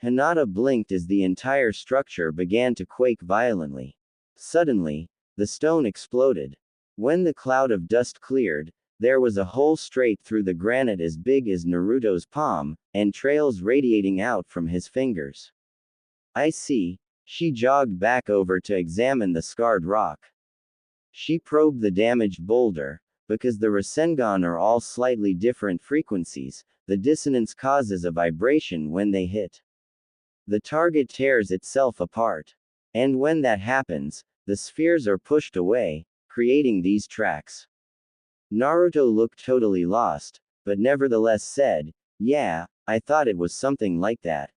Hinata blinked as the entire structure began to quake violently. Suddenly, the stone exploded. When the cloud of dust cleared, there was a hole straight through the granite as big as Naruto's palm, and trails radiating out from his fingers. I see. She jogged back over to examine the scarred rock. She probed the damaged boulder. Because the Rasengan are all slightly different frequencies, the dissonance causes a vibration when they hit. The target tears itself apart. And when that happens, the spheres are pushed away, creating these tracks. Naruto looked totally lost, but nevertheless said, yeah, I thought it was something like that.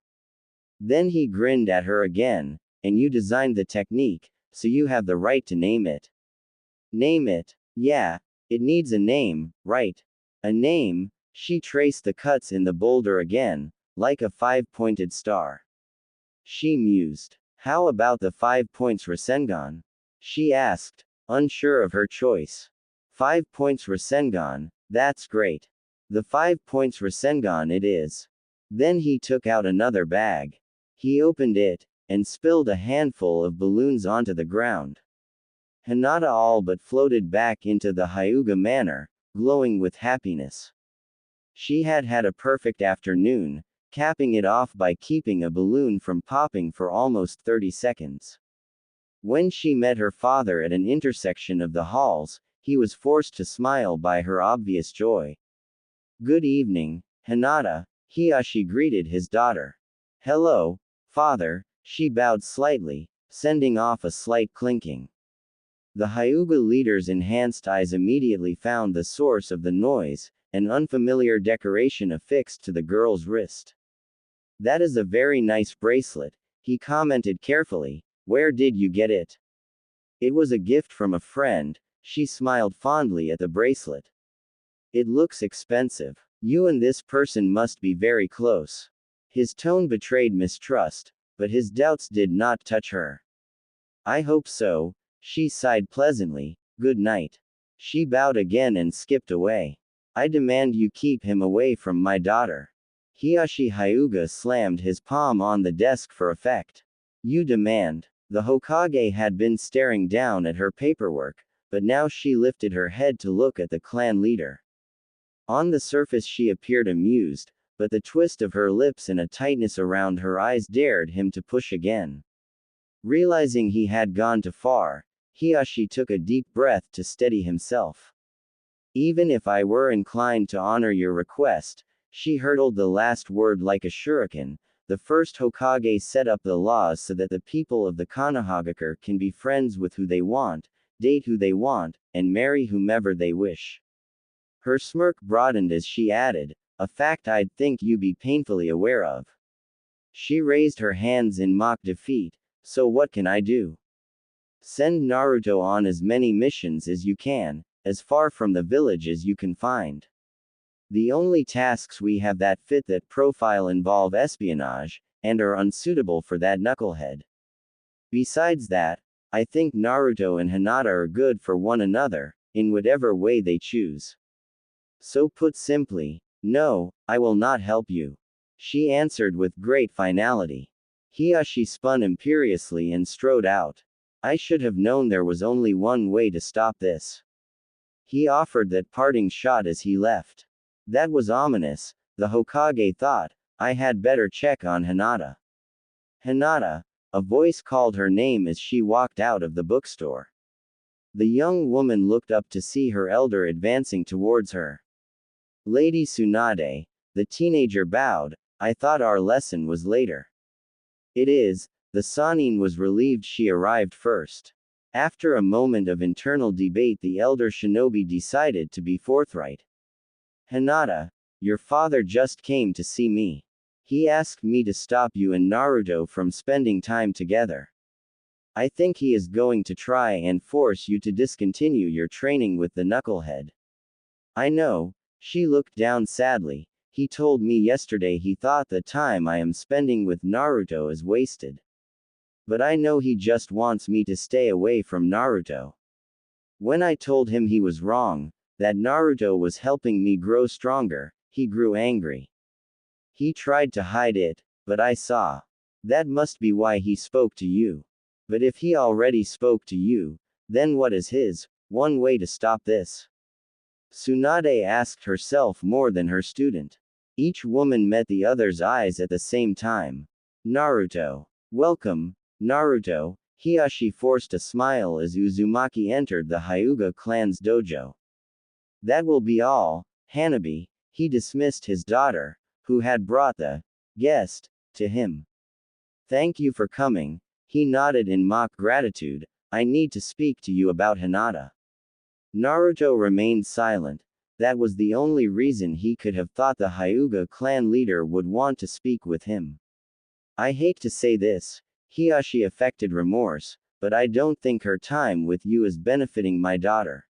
Then he grinned at her again, and you designed the technique, so you have the right to name it. Name it? Yeah, it needs a name, right? A name. She traced the cuts in the boulder again, like a 5-pointed star. She mused. How about the 5 points Rasengan? She asked, unsure of her choice. 5 points Rasengan, that's great. The 5 points Rasengan it is. Then he took out another bag. He opened it, and spilled a handful of balloons onto the ground. Hinata all but floated back into the Hyuga manor, glowing with happiness. She had had a perfect afternoon, capping it off by keeping a balloon from popping for almost 30 seconds. When she met her father at an intersection of the halls, he was forced to smile by her obvious joy. "Good evening, Hinata," Hiyashi greeted his daughter. "Hello, father," she bowed slightly, sending off a slight clinking. The Hyuga leader's enhanced eyes immediately found the source of the noise, an unfamiliar decoration affixed to the girl's wrist. "That is a very nice bracelet," he commented carefully. "Where did you get it?" "It was a gift from a friend," she smiled fondly at the bracelet. "It looks expensive. You and this person must be very close." His tone betrayed mistrust, but his doubts did not touch her. "I hope so," she sighed pleasantly. "Good night." She bowed again and skipped away. "I demand you keep him away from my daughter." Hiyashi Hyuga slammed his palm on the desk for effect. "You demand." The Hokage had been staring down at her paperwork, but now she lifted her head to look at the clan leader. On the surface she appeared amused, but the twist of her lips and a tightness around her eyes dared him to push again. Realizing he had gone too far, Hiyashi took a deep breath to steady himself. "Even if I were inclined to honor your request," she hurtled the last word like a shuriken, "the first Hokage set up the laws so that the people of the Konohagakure can be friends with who they want, date who they want, and marry whomever they wish." Her smirk broadened as she added, "A fact I'd think you be painfully aware of." She raised her hands in mock defeat. "So what can I do?" "Send Naruto on as many missions as you can, as far from the village as you can find. The only tasks we have that fit that profile involve espionage, and are unsuitable for that knucklehead. Besides that, I think Naruto and Hinata are good for one another, in whatever way they choose. So put simply, no, I will not help you." She answered with great finality. Hiyashi spun imperiously and strode out. "I should have known there was only one way to stop this." He offered that parting shot as he left. That was ominous, the Hokage thought. I had better check on Hinata. "Hinata," a voice called her name as she walked out of the bookstore. The young woman looked up to see her elder advancing towards her. "Lady Tsunade," the teenager bowed. "I thought our lesson was later." "It is." The Sanin was relieved she arrived first. After a moment of internal debate, the elder shinobi decided to be forthright. "Hinata, your father just came to see me. He asked me to stop you and Naruto from spending time together. I think he is going to try and force you to discontinue your training with the knucklehead." "I know." She looked down sadly. "He told me yesterday he thought the time I am spending with Naruto is wasted. But I know he just wants me to stay away from Naruto. When I told him he was wrong, that Naruto was helping me grow stronger, he grew angry. He tried to hide it, but I saw. That must be why he spoke to you. But if he already spoke to you, then what is his one way to stop this?" Tsunade asked herself more than her student. Each woman met the other's eyes at the same time. "Naruto. Welcome, Naruto." Hiyashi forced a smile as Uzumaki entered the Hyuga clan's dojo. "That will be all, Hanabi." He dismissed his daughter, who had brought the guest to him. "Thank you for coming." He nodded in mock gratitude. "I need to speak to you about Hinata." Naruto remained silent. That was the only reason he could have thought the Hyuga clan leader would want to speak with him. "I hate to say this," Hiyashi affected remorse, "but I don't think her time with you is benefiting my daughter.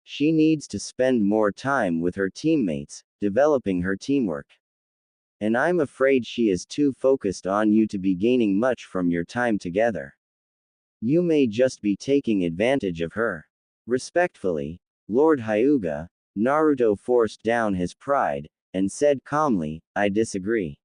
She needs to spend more time with her teammates, developing her teamwork. And I'm afraid she is too focused on you to be gaining much from your time together. You may just be taking advantage of her. Respectfully, Lord Hyuga." Naruto forced down his pride, and said calmly, "I disagree.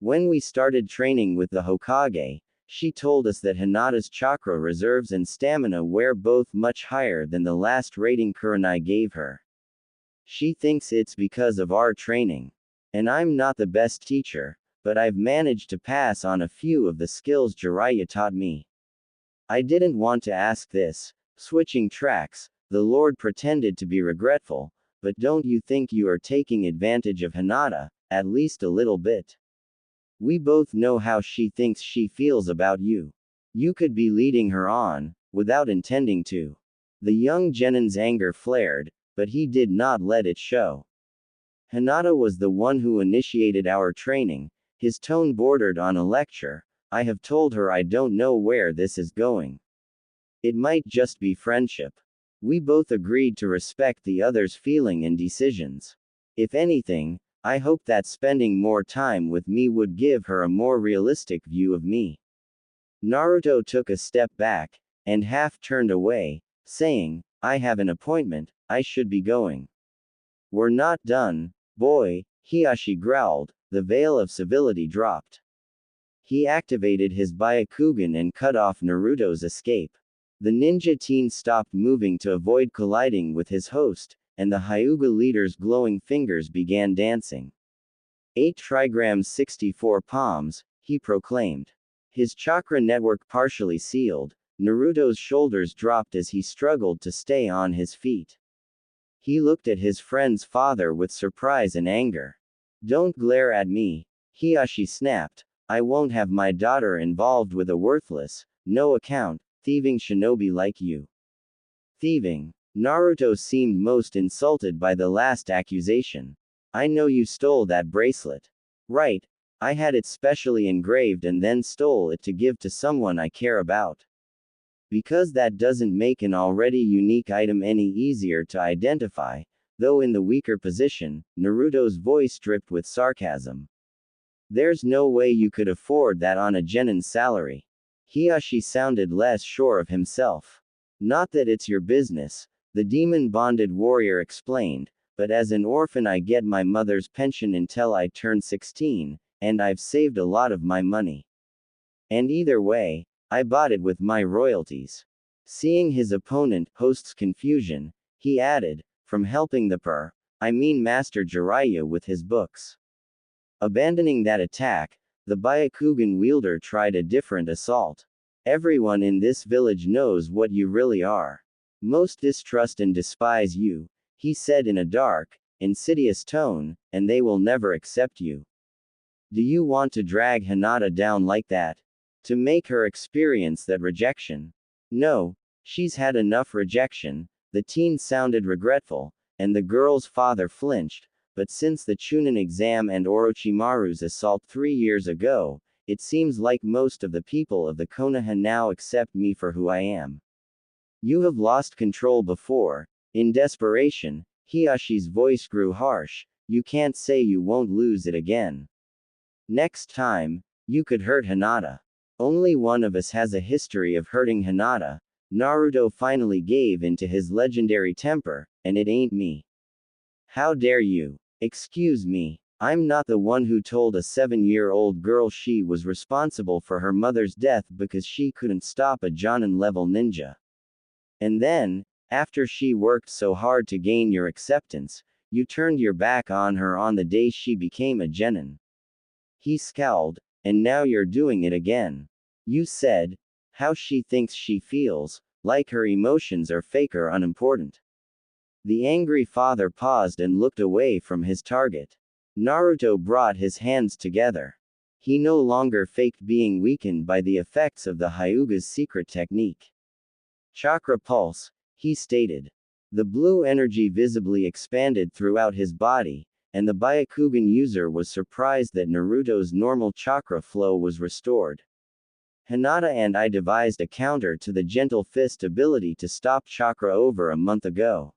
When we started training with the Hokage, she told us that Hinata's chakra reserves and stamina were both much higher than the last rating Kurenai gave her. She thinks it's because of our training. And I'm not the best teacher, but I've managed to pass on a few of the skills Jiraiya taught me. I didn't want to ask this. Switching tracks, the Lord pretended to be regretful, but don't you think you are taking advantage of Hinata, at least a little bit? We both know how she thinks she feels about you. You could be leading her on, without intending to. The young Genin's anger flared, but he did not let it show. Hinata was the one who initiated our training. His tone bordered on a lecture. I have told her I don't know where this is going. It might just be friendship. We both agreed to respect the other's feeling and decisions. If anything, I hope that spending more time with me would give her a more realistic view of me. Naruto took a step back, and half turned away, saying, I have an appointment, I should be going. We're not done, boy, Hiashi growled, the veil of civility dropped. He activated his Byakugan and cut off Naruto's escape. The ninja teen stopped moving to avoid colliding with his host, and the Hyuga leader's glowing fingers began dancing. 8 trigrams 64 palms, he proclaimed. His chakra network partially sealed, Naruto's shoulders dropped as he struggled to stay on his feet. He looked at his friend's father with surprise and anger. Don't glare at me, Hiashi snapped. I won't have my daughter involved with a worthless, no account, thieving shinobi like you. Thieving. Naruto seemed most insulted by the last accusation. I know you stole that bracelet. Right. I had it specially engraved and then stole it to give to someone I care about. Because that doesn't make an already unique item any easier to identify, though in the weaker position, Naruto's voice dripped with sarcasm. There's no way you could afford that on a genin's salary. Hiashi sounded less sure of himself. Not that it's your business, the demon-bonded warrior explained, but as an orphan I get my mother's pension until I turn 16, and I've saved a lot of my money. And either way, I bought it with my royalties. Seeing his opponent, host's confusion, he added, from helping I mean Master Jiraiya with his books. Abandoning that attack, the Byakugan wielder tried a different assault. Everyone in this village knows what you really are. Most distrust and despise you, he said in a dark, insidious tone, and they will never accept you. Do you want to drag Hinata down like that? To make her experience that rejection? No, she's had enough rejection. The teen sounded regretful, and the girl's father flinched, but since the Chunin exam and Orochimaru's assault 3 years ago, it seems like most of the people of the Konoha now accept me for who I am. You have lost control before. In desperation, Hiyashi's voice grew harsh. You can't say you won't lose it again. Next time, you could hurt Hinata. Only one of us has a history of hurting Hinata. Naruto finally gave in to his legendary temper, and it ain't me. How dare you? Excuse me. I'm not the one who told a 7-year-old girl she was responsible for her mother's death because she couldn't stop a Jonin-level ninja. And then, after she worked so hard to gain your acceptance, you turned your back on her on the day she became a genin. He scowled, and now you're doing it again. You said, how she thinks she feels, like her emotions are fake or unimportant. The angry father paused and looked away from his target. Naruto brought his hands together. He no longer faked being weakened by the effects of the Hyuga's secret technique. Chakra pulse, he stated. The blue energy visibly expanded throughout his body, and the Byakugan user was surprised that Naruto's normal chakra flow was restored. Hinata and I devised a counter to the gentle fist ability to stop chakra over a month ago.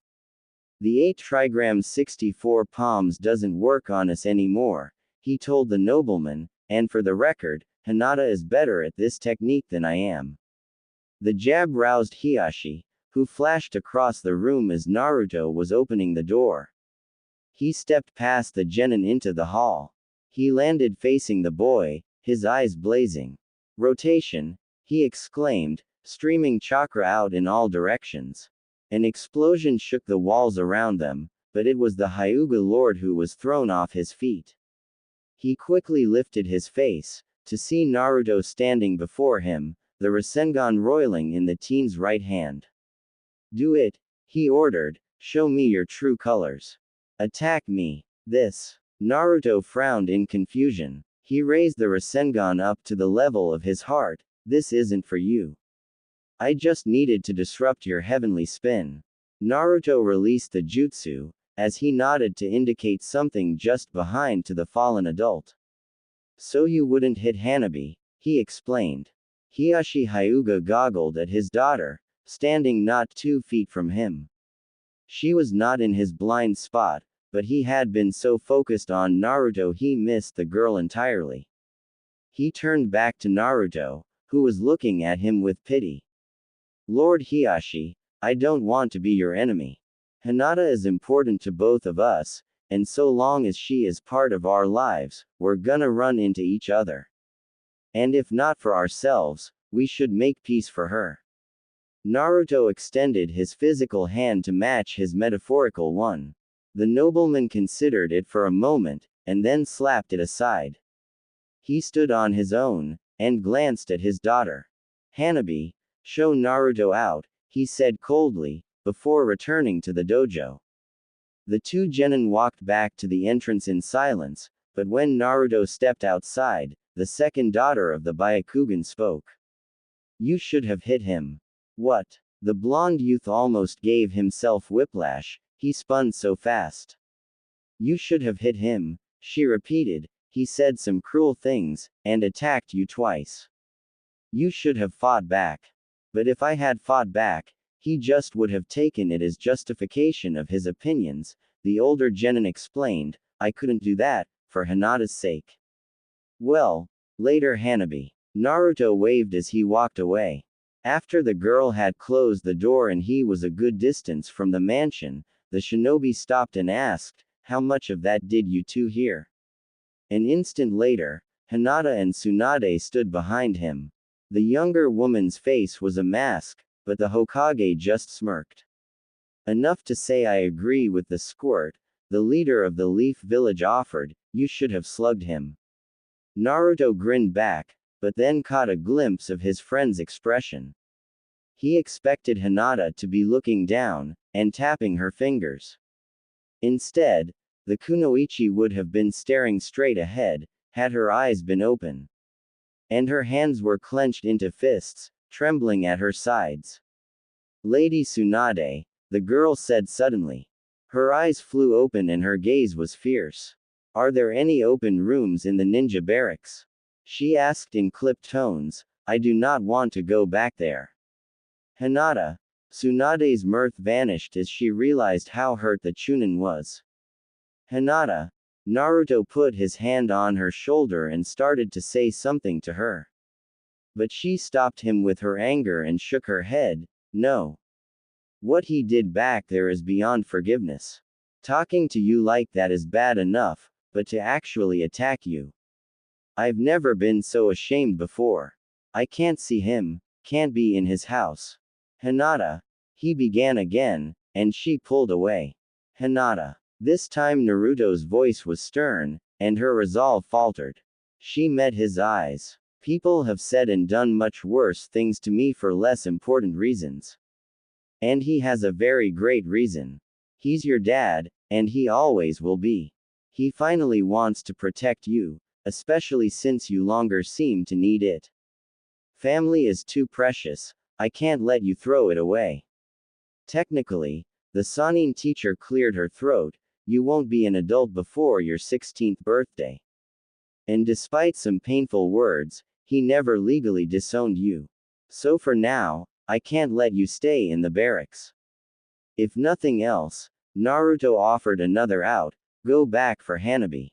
The 8 trigrams 64 palms doesn't work on us anymore, he told the nobleman, and for the record, Hinata is better at this technique than I am. The jab roused Hiashi, who flashed across the room as Naruto was opening the door. He stepped past the genin into the hall. He landed facing the boy, his eyes blazing. Rotation, he exclaimed, streaming chakra out in all directions. An explosion shook the walls around them, but it was the Hyuga lord who was thrown off his feet. He quickly lifted his face, to see Naruto standing before him, the Rasengan roiling in the teen's right hand. Do it, he ordered, show me your true colors. Attack me. This. Naruto frowned in confusion. He raised the Rasengan up to the level of his heart. This isn't for you. I just needed to disrupt your heavenly spin. Naruto released the jutsu, as he nodded to indicate something just behind to the fallen adult. So you wouldn't hit Hanabi, he explained. Hiashi Hyuga goggled at his daughter, standing not 2 feet from him. She was not in his blind spot, but he had been so focused on Naruto he missed the girl entirely. He turned back to Naruto, who was looking at him with pity. Lord Hiashi, I don't want to be your enemy. Hinata is important to both of us, and so long as she is part of our lives, we're gonna run into each other. And if not for ourselves, we should make peace for her. Naruto extended his physical hand to match his metaphorical one. The nobleman considered it for a moment, and then slapped it aside. He stood on his own, and glanced at his daughter. Hanabi, show Naruto out, he said coldly, before returning to the dojo. The two genin walked back to the entrance in silence, but when Naruto stepped outside, the second daughter of the Byakugan spoke. You should have hit him. What? The blonde youth almost gave himself whiplash, he spun so fast. You should have hit him, she repeated, he said some cruel things, and attacked you twice. You should have fought back. But if I had fought back, he just would have taken it as justification of his opinions, the older genin explained. I couldn't do that, for Hinata's sake. Well, later Hanabi. Naruto waved as he walked away. After the girl had closed the door and he was a good distance from the mansion, the shinobi stopped and asked, how much of that did you two hear? An instant later, Hinata and Tsunade stood behind him. The younger woman's face was a mask, but the Hokage just smirked. Enough to say I agree with the squirt, the leader of the Leaf Village offered, you should have slugged him. Naruto grinned back, but then caught a glimpse of his friend's expression. He expected Hinata to be looking down, and tapping her fingers. Instead, the kunoichi would have been staring straight ahead, had her eyes been open. And her hands were clenched into fists, trembling at her sides. Lady Tsunade, the girl said suddenly. Her eyes flew open and her gaze was fierce. Are there any open rooms in the ninja barracks? She asked in clipped tones. I do not want to go back there. Hinata. Tsunade's mirth vanished as she realized how hurt the Chunin was. Hinata. Naruto put his hand on her shoulder and started to say something to her. But she stopped him with her anger and shook her head. No. What he did back there is beyond forgiveness. Talking to you like that is bad enough, but to actually attack you. I've never been so ashamed before. I can't see him, can't be in his house. Hinata. He began again, and she pulled away. Hinata. This time Naruto's voice was stern, and her resolve faltered. She met his eyes. People have said and done much worse things to me for less important reasons. And he has a very great reason. He's your dad, and he always will be. He finally wants to protect you, especially since you longer seem to need it. Family is too precious, I can't let you throw it away. Technically, the Sanin teacher cleared her throat, you won't be an adult before your 16th birthday. And despite some painful words, he never legally disowned you. So for now, I can't let you stay in the barracks. If nothing else, Naruto offered another out, go back for Hanabi.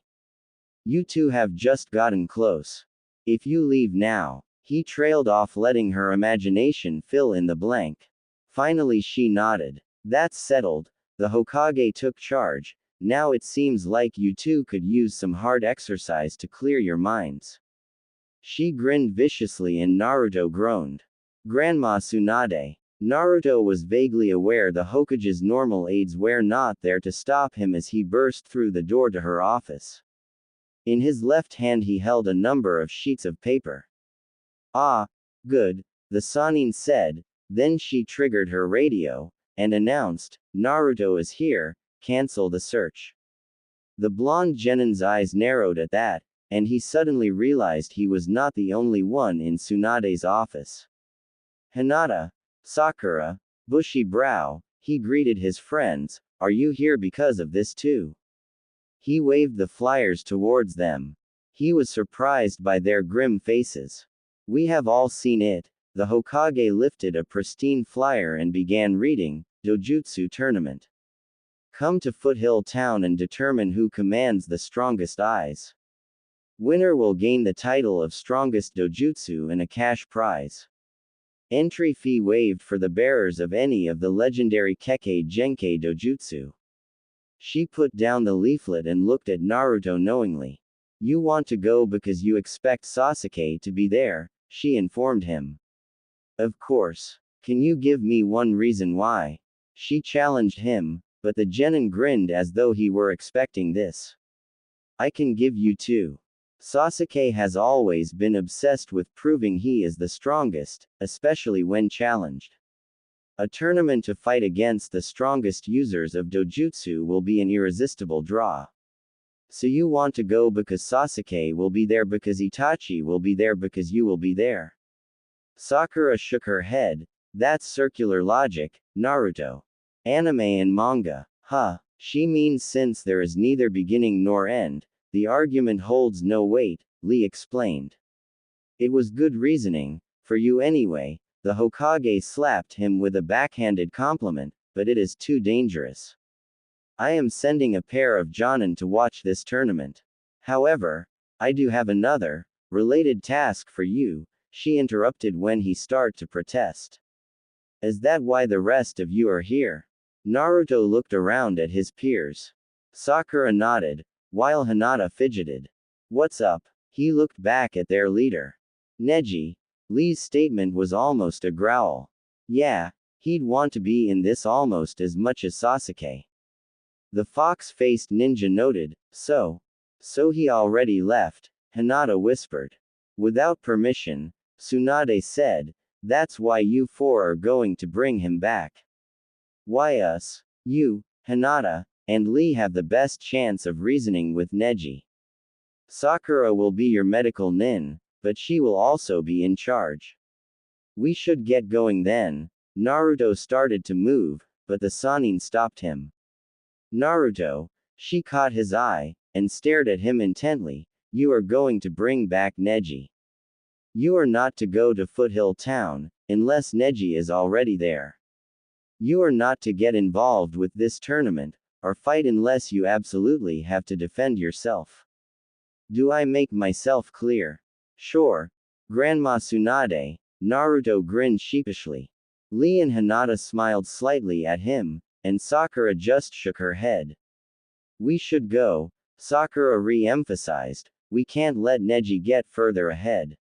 You two have just gotten close. If you leave now, he trailed off letting her imagination fill in the blank. Finally she nodded. That's settled, the Hokage took charge, now it seems like you two could use some hard exercise to clear your minds. She grinned viciously and Naruto groaned. Grandma Tsunade. Naruto was vaguely aware the Hokage's normal aides were not there to stop him as he burst through the door to her office. In his left hand he held a number of sheets of paper. Ah, good, the Sannin said, then she triggered her radio, and announced, Naruto is here, cancel the search. The blonde Genin's eyes narrowed at that, and he suddenly realized he was not the only one in Tsunade's office. Hinata, Sakura, bushy brow, he greeted his friends, are you here because of this too? He waved the flyers towards them. He was surprised by their grim faces. We have all seen it. The Hokage lifted a pristine flyer and began reading, Dojutsu Tournament. Come to Foothill Town and determine who commands the strongest eyes. Winner will gain the title of strongest dojutsu and a cash prize. Entry fee waived for the bearers of any of the legendary Kekkei Genkei dojutsu. She put down the leaflet and looked at Naruto knowingly. You want to go because you expect Sasuke to be there, she informed him. Of course. Can you give me one reason why? She challenged him, but the genin grinned as though he were expecting this. I can give you two. Sasuke has always been obsessed with proving he is the strongest, especially when challenged. A tournament to fight against the strongest users of dojutsu will be an irresistible draw. So you want to go because Sasuke will be there, because Itachi will be there, because you will be there. Sakura shook her head. That's circular logic, Naruto. Anime and manga. Huh. She means since there is neither beginning nor end, the argument holds no weight, Lee explained. It was good reasoning, for you anyway. The Hokage slapped him with a backhanded compliment, but it is too dangerous. I am sending a pair of Jonin to watch this tournament. However, I do have another, related task for you, she interrupted when he started to protest. Is that why the rest of you are here? Naruto looked around at his peers. Sakura nodded, while Hinata fidgeted. What's up? He looked back at their leader. Neji. Lee's statement was almost a growl. Yeah, he'd want to be in this almost as much as Sasuke. The fox-faced ninja noted, so he already left, Hinata whispered. Without permission, Tsunade said, that's why you four are going to bring him back. Why us? You, Hinata, and Lee have the best chance of reasoning with Neji. Sakura will be your medical nin, but she will also be in charge. We should get going then. Naruto started to move, but the Sannin stopped him. Naruto, she caught his eye, and stared at him intently, you are going to bring back Neji. You are not to go to Foothill Town, unless Neji is already there. You are not to get involved with this tournament, or fight unless you absolutely have to defend yourself. Do I make myself clear? Sure. Grandma Tsunade. Naruto grinned sheepishly. Lee and Hinata smiled slightly at him, and Sakura just shook her head. We should go, Sakura re-emphasized, we can't let Neji get further ahead.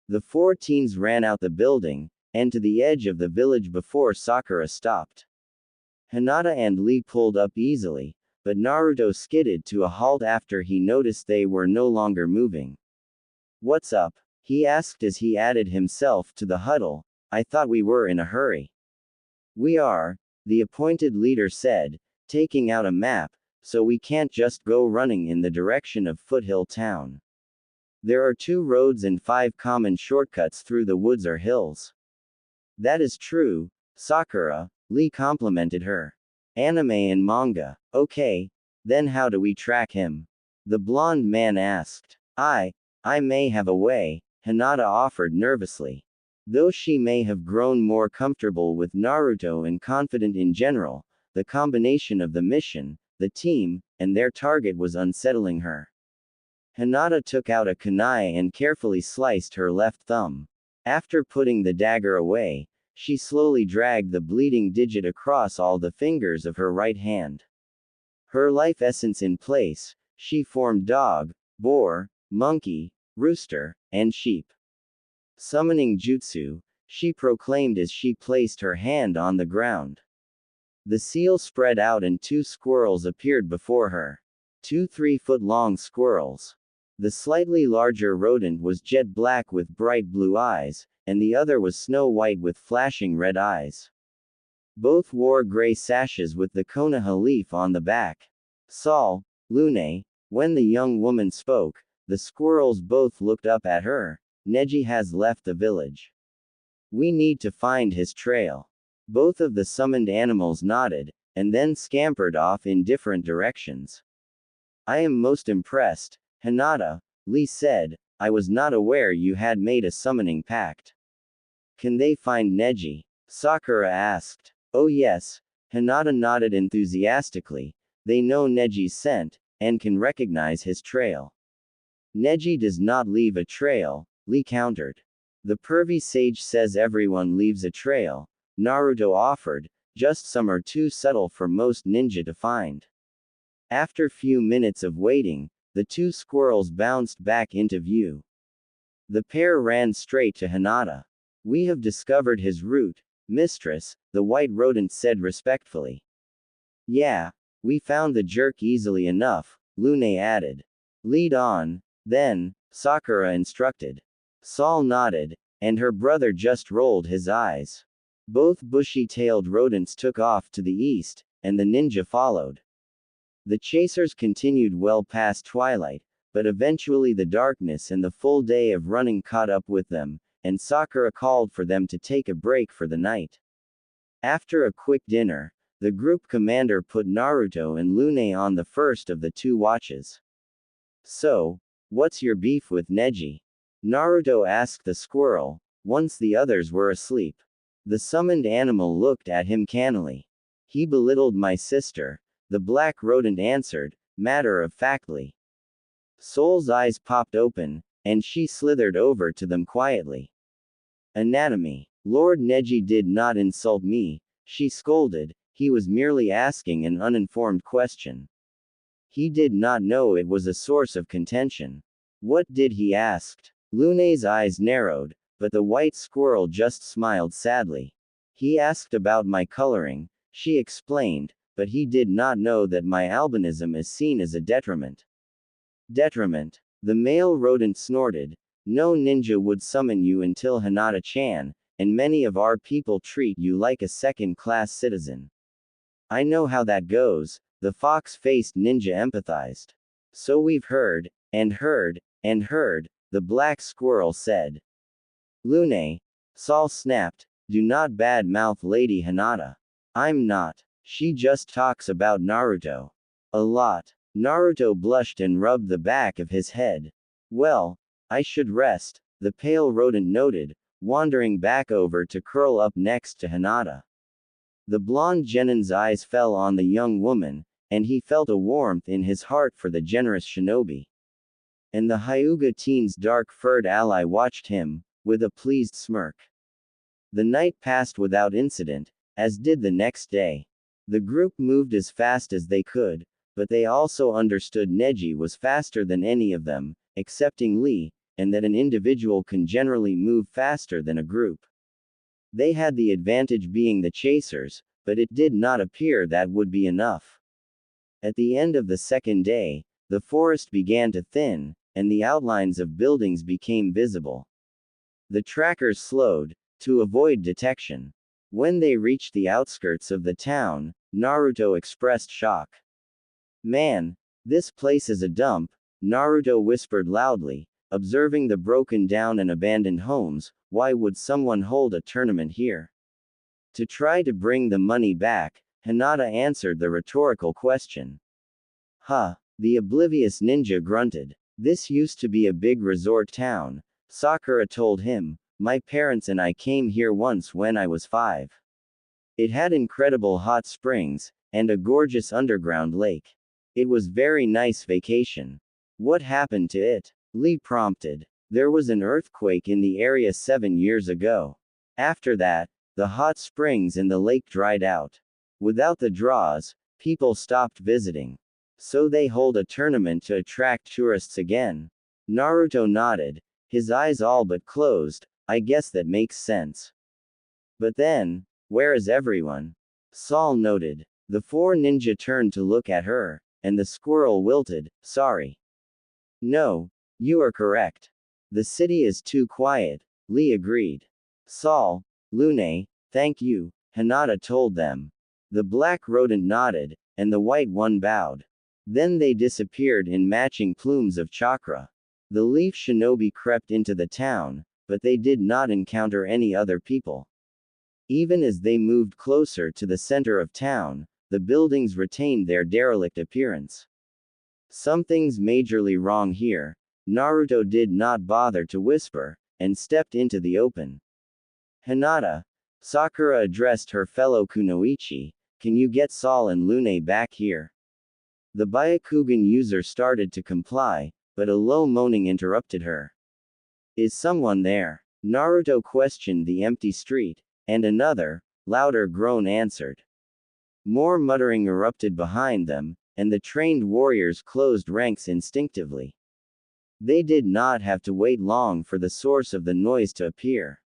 The four teens ran out the building, and to the edge of the village before Sakura stopped. Hinata and Lee pulled up easily, but Naruto skidded to a halt after he noticed they were no longer moving. What's up? He asked as he added himself to the huddle. I thought we were in a hurry. We are, the appointed leader said, taking out a map, so we can't just go running in the direction of Foothill Town. There are 2 roads and 5 common shortcuts through the woods or hills. That is true, Sakura, Lee complimented her. Anime and manga. Okay, then how do we track him? The blonde man asked. I may have a way, Hinata offered nervously. Though she may have grown more comfortable with Naruto and confident in general, the combination of the mission, the team, and their target was unsettling her. Hinata took out a kunai and carefully sliced her left thumb. After putting the dagger away, she slowly dragged the bleeding digit across all the fingers of her right hand. Her life essence in place, she formed dog, boar, monkey, rooster, and sheep. Summoning jutsu, she proclaimed as she placed her hand on the ground. The seal spread out and two squirrels appeared before her. Two 3-foot-long squirrels. The slightly larger rodent was jet black with bright blue eyes, and the other was snow white with flashing red eyes. Both wore gray sashes with the konoha leaf on the back. Sol, Lune, when the young woman spoke, the squirrels both looked up at her. Neji has left the village. We need to find his trail. Both of the summoned animals nodded, and then scampered off in different directions. I am most impressed, Hinata, Lee said. I was not aware you had made a summoning pact. Can they find Neji? Sakura asked. Oh yes, Hinata nodded enthusiastically. They know Neji's scent, and can recognize his trail. Neji does not leave a trail, Lee countered. The pervy sage says everyone leaves a trail, Naruto offered, just some are too subtle for most ninja to find. After few minutes of waiting, the two squirrels bounced back into view. The pair ran straight to Hinata. We have discovered his route, mistress, the white rodent said respectfully. Yeah, we found the jerk easily enough, Lune added. Lead on, then, Sakura instructed. Sol nodded, and her brother just rolled his eyes. Both bushy-tailed rodents took off to the east, and the ninja followed. The chasers continued well past twilight, but eventually the darkness and the full day of running caught up with them, and Sakura called for them to take a break for the night. After a quick dinner, the group commander put Naruto and Lune on the first of the two watches. So, what's your beef with Neji? Naruto asked the squirrel, once the others were asleep. The summoned animal looked at him cannily. He belittled my sister, the black rodent answered, matter-of-factly. Sol's eyes popped open, and she slithered over to them quietly. Anatomy. Lord Neji did not insult me, she scolded, he was merely asking an uninformed question. He did not know it was a source of contention. What did he ask? Lune's eyes narrowed, but the white squirrel just smiled sadly. He asked about my coloring, she explained, but he did not know that my albinism is seen as a detriment. Detriment. The male rodent snorted. No ninja would summon you until Hinata-chan, and many of our people treat you like a second-class citizen. I know how that goes, the fox-faced ninja empathized. So we've heard, and heard, and heard, the black squirrel said. Lune. Sol snapped, do not bad-mouth Lady Hinata. I'm not. She just talks about Naruto. A lot. Naruto blushed and rubbed the back of his head. Well, I should rest, the pale rodent noted, wandering back over to curl up next to Hinata. The blonde genin's eyes fell on the young woman, and he felt a warmth in his heart for the generous shinobi. And the Hyuga teen's dark-furred ally watched him, with a pleased smirk. The night passed without incident, as did the next day. The group moved as fast as they could, but they also understood Neji was faster than any of them, excepting Lee, and that an individual can generally move faster than a group. They had the advantage being the chasers, but it did not appear that would be enough. At the end of the second day, the forest began to thin, and the outlines of buildings became visible. The trackers slowed, to avoid detection. When they reached the outskirts of the town, Naruto expressed shock. Man, this place is a dump, Naruto whispered loudly, observing the broken down and abandoned homes. Why would someone hold a tournament here? To try to bring the money back, Hinata answered the rhetorical question. Huh, the oblivious ninja grunted. This used to be a big resort town, Sakura told him. My parents and I came here once when I was 5. It had incredible hot springs, and a gorgeous underground lake. It was very nice vacation. What happened to it? Lee prompted. There was an earthquake in the area 7 years ago. After that, the hot springs and the lake dried out. Without the draws, people stopped visiting. So they hold a tournament to attract tourists again. Naruto nodded, his eyes all but closed. I guess that makes sense. But then, where is everyone? Saul noted. The four ninja turned to look at her, and the squirrel wilted, sorry. No, you are correct. The city is too quiet, Lee agreed. Saul, Lune, thank you, Hinata told them. The black rodent nodded, and the white one bowed. Then they disappeared in matching plumes of chakra. The leaf shinobi crept into the town, but they did not encounter any other people. Even as they moved closer to the center of town, the buildings retained their derelict appearance. Something's majorly wrong here. Naruto did not bother to whisper, and stepped into the open. Hinata, Sakura addressed her fellow kunoichi, can you get Saul and Lune back here? The Byakugan user started to comply, but a low moaning interrupted her. Is someone there? Naruto questioned the empty street, and another, louder groan answered. More muttering erupted behind them, and the trained warriors closed ranks instinctively. They did not have to wait long for the source of the noise to appear.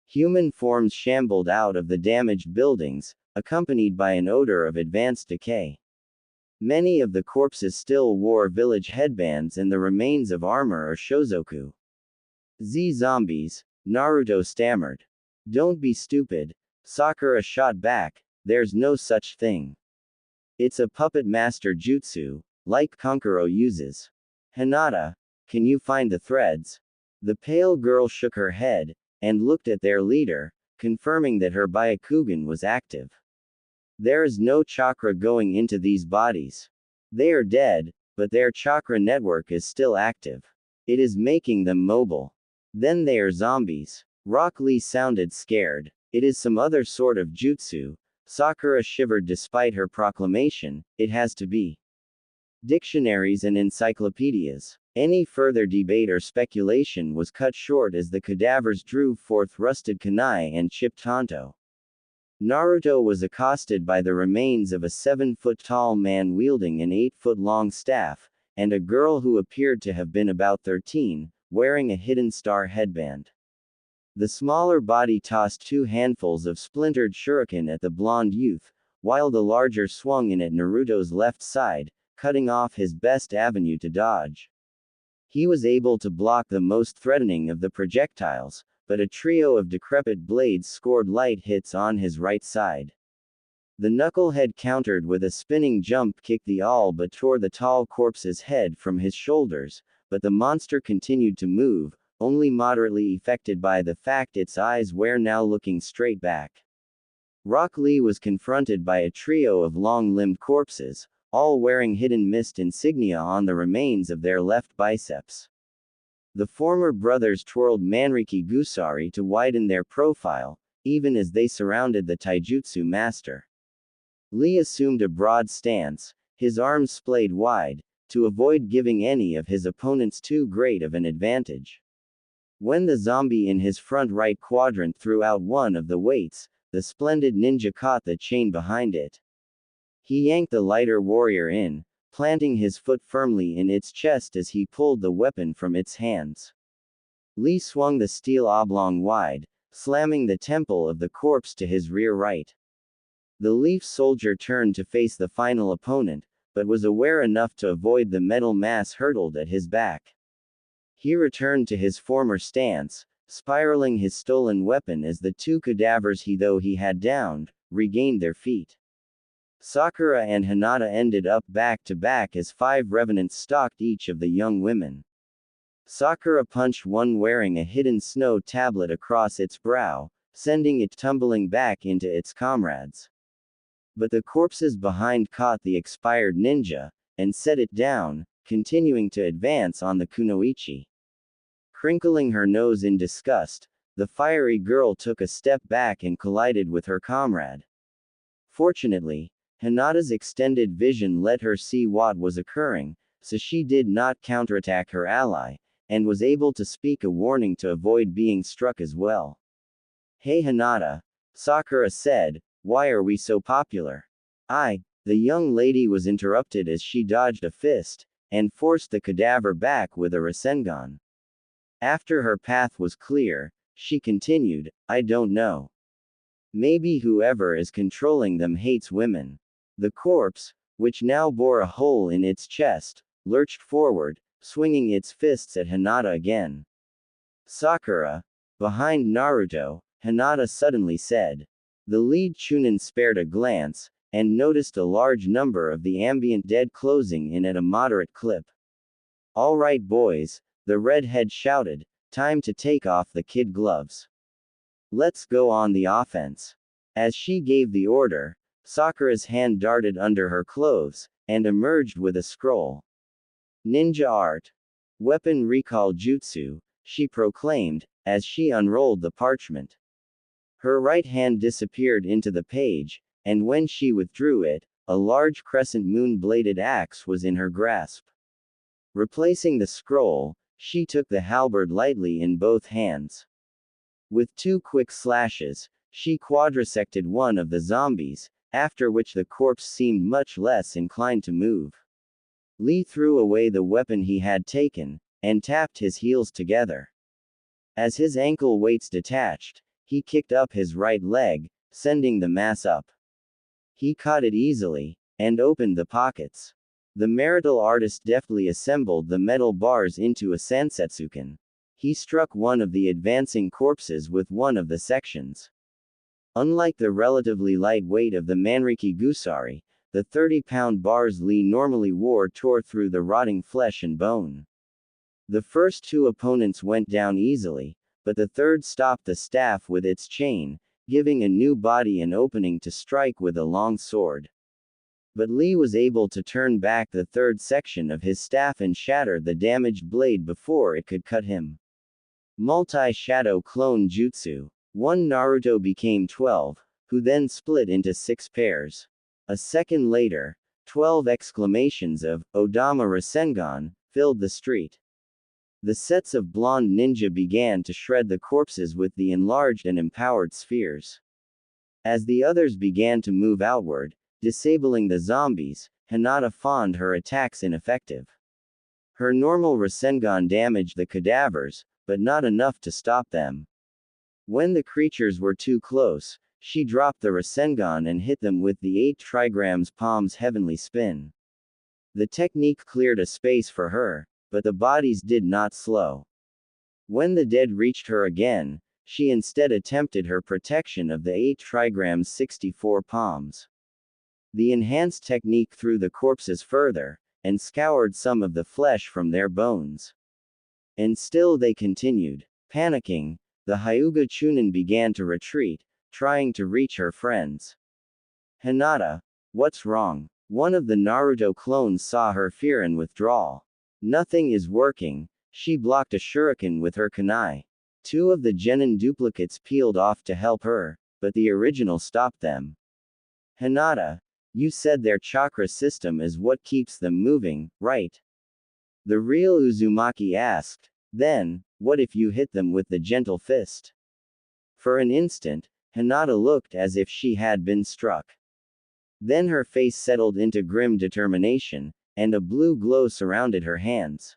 Human forms shambled out of the damaged buildings, accompanied by an odor of advanced decay. Many of the corpses still wore village headbands and the remains of armor or shozoku. Zombies, Naruto stammered. Don't be stupid, Sakura shot back, there's no such thing. It's a puppet master jutsu, like Kankuro uses. Hinata, can you find the threads? The pale girl shook her head, and looked at their leader, confirming that her Byakugan was active. There is no chakra going into these bodies. They are dead, but their chakra network is still active. It is making them mobile. Then they are zombies. Rock Lee sounded scared. It is some other sort of jutsu. Sakura shivered despite her proclamation, it has to be. Dictionaries and encyclopedias. Any further debate or speculation was cut short as the cadavers drew forth rusted kunai and chipped tanto. Naruto was accosted by the remains of a 7-foot-tall man wielding an 8-foot-long staff, and a girl who appeared to have been about 13, wearing a hidden star headband. The smaller body tossed 2 handfuls of splintered shuriken at the blonde youth, while the larger swung in at Naruto's left side, cutting off his best avenue to dodge. He was able to block the most threatening of the projectiles, but a trio of decrepit blades scored light hits on his right side. The knucklehead countered with a spinning jump kick that all but tore the tall corpse's head from his shoulders, but the monster continued to move, only moderately affected by the fact its eyes were now looking straight back. Rock Lee was confronted by a trio of long-limbed corpses, all wearing hidden mist insignia on the remains of their left biceps. The former brothers twirled Manriki Gusari to widen their profile, even as they surrounded the taijutsu master. Lee assumed a broad stance, his arms splayed wide, to avoid giving any of his opponents too great of an advantage. When the zombie in his front right quadrant threw out one of the weights, the splendid ninja caught the chain behind it. He yanked the lighter warrior in, planting his foot firmly in its chest as he pulled the weapon from its hands. Lee swung the steel oblong wide, slamming the temple of the corpse to his rear right. The leaf soldier turned to face the final opponent, but was aware enough to avoid the metal mass hurtled at his back. He returned to his former stance, spiraling his stolen weapon as the 2 cadavers he had downed, regained their feet. Sakura and Hinata ended up back to back as 5 revenants stalked each of the young women. Sakura punched one wearing a hidden snow tablet across its brow, sending it tumbling back into its comrades. But the corpses behind caught the expired ninja, and set it down, continuing to advance on the kunoichi. Crinkling her nose in disgust, the fiery girl took a step back and collided with her comrade. Fortunately, Hinata's extended vision let her see what was occurring, so she did not counterattack her ally, and was able to speak a warning to avoid being struck as well. Hey Hinata, Sakura said, why are we so popular? The young lady was interrupted as she dodged a fist, and forced the cadaver back with a Rasengan. After her path was clear, she continued, I don't know. Maybe whoever is controlling them hates women. The corpse, which now bore a hole in its chest, lurched forward, swinging its fists at Hinata again. Sakura, behind Naruto, Hinata suddenly said. The lead Chunin spared a glance, and noticed a large number of the ambient dead closing in at a moderate clip. All right boys, the redhead shouted, time to take off the kid gloves. Let's go on the offense. As she gave the order, Sakura's hand darted under her clothes, and emerged with a scroll. Ninja art. Weapon recall jutsu, she proclaimed, as she unrolled the parchment. Her right hand disappeared into the page, and when she withdrew it, a large crescent moon-bladed axe was in her grasp. Replacing the scroll, she took the halberd lightly in both hands. With 2 quick slashes, she quadrisected one of the zombies, after which the corpse seemed much less inclined to move. Lee threw away the weapon he had taken, and tapped his heels together. As his ankle weights detached, he kicked up his right leg, sending the mass up. He caught it easily, and opened the pockets. The marital artist deftly assembled the metal bars into a sansetsuken. He struck one of the advancing corpses with one of the sections. Unlike the relatively light weight of the Manriki Gusari, the 30-pound bars Lee normally wore tore through the rotting flesh and bone. The first 2 opponents went down easily, but the third stopped the staff with its chain, giving a new body an opening to strike with a long sword. But Lee was able to turn back the third section of his staff and shatter the damaged blade before it could cut him. Multi-shadow clone jutsu. 1 Naruto became 12, who then split into 6 pairs. A second later, 12 exclamations of Odama Rasengan filled the street. The sets of blonde ninja began to shred the corpses with the enlarged and empowered spheres. As the others began to move outward, disabling the zombies, Hinata found her attacks ineffective. Her normal Rasengan damaged the cadavers, but not enough to stop them. When the creatures were too close, she dropped the Rasengan and hit them with the 8 trigrams palm's heavenly spin. The technique cleared a space for her, but the bodies did not slow. When the dead reached her again, she instead attempted her protection of the 8 trigrams 64 palms. The enhanced technique threw the corpses further, and scoured some of the flesh from their bones. And still they continued. Panicking, the Hyuga Chunin began to retreat, trying to reach her friends. Hinata, what's wrong? One of the Naruto clones saw her fear and withdrawal. Nothing is working, she blocked a shuriken with her kunai. 2 of the genin duplicates peeled off to help her, but the original stopped them. Hinata, you said their chakra system is what keeps them moving, right? The real Uzumaki asked. Then, what if you hit them with the gentle fist? For an instant, Hinata looked as if she had been struck. Then her face settled into grim determination, and a blue glow surrounded her hands.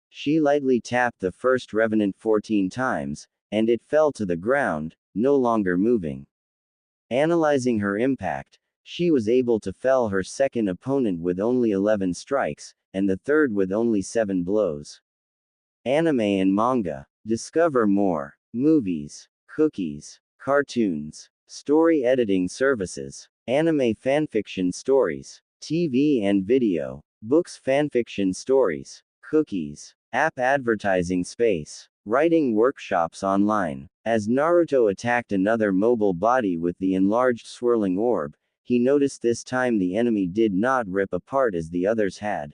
She lightly tapped the first revenant 14 times, and it fell to the ground, no longer moving. Analyzing her impact, she was able to fell her second opponent with only 11 strikes, and the third with only 7 blows. Anime and manga. Discover more. Movies, cookies, cartoons, story editing services, anime fanfiction stories, TV and video, books fanfiction stories, cookies, app advertising space, writing workshops online. As Naruto attacked another mobile body with the enlarged swirling orb, he noticed this time the enemy did not rip apart as the others had.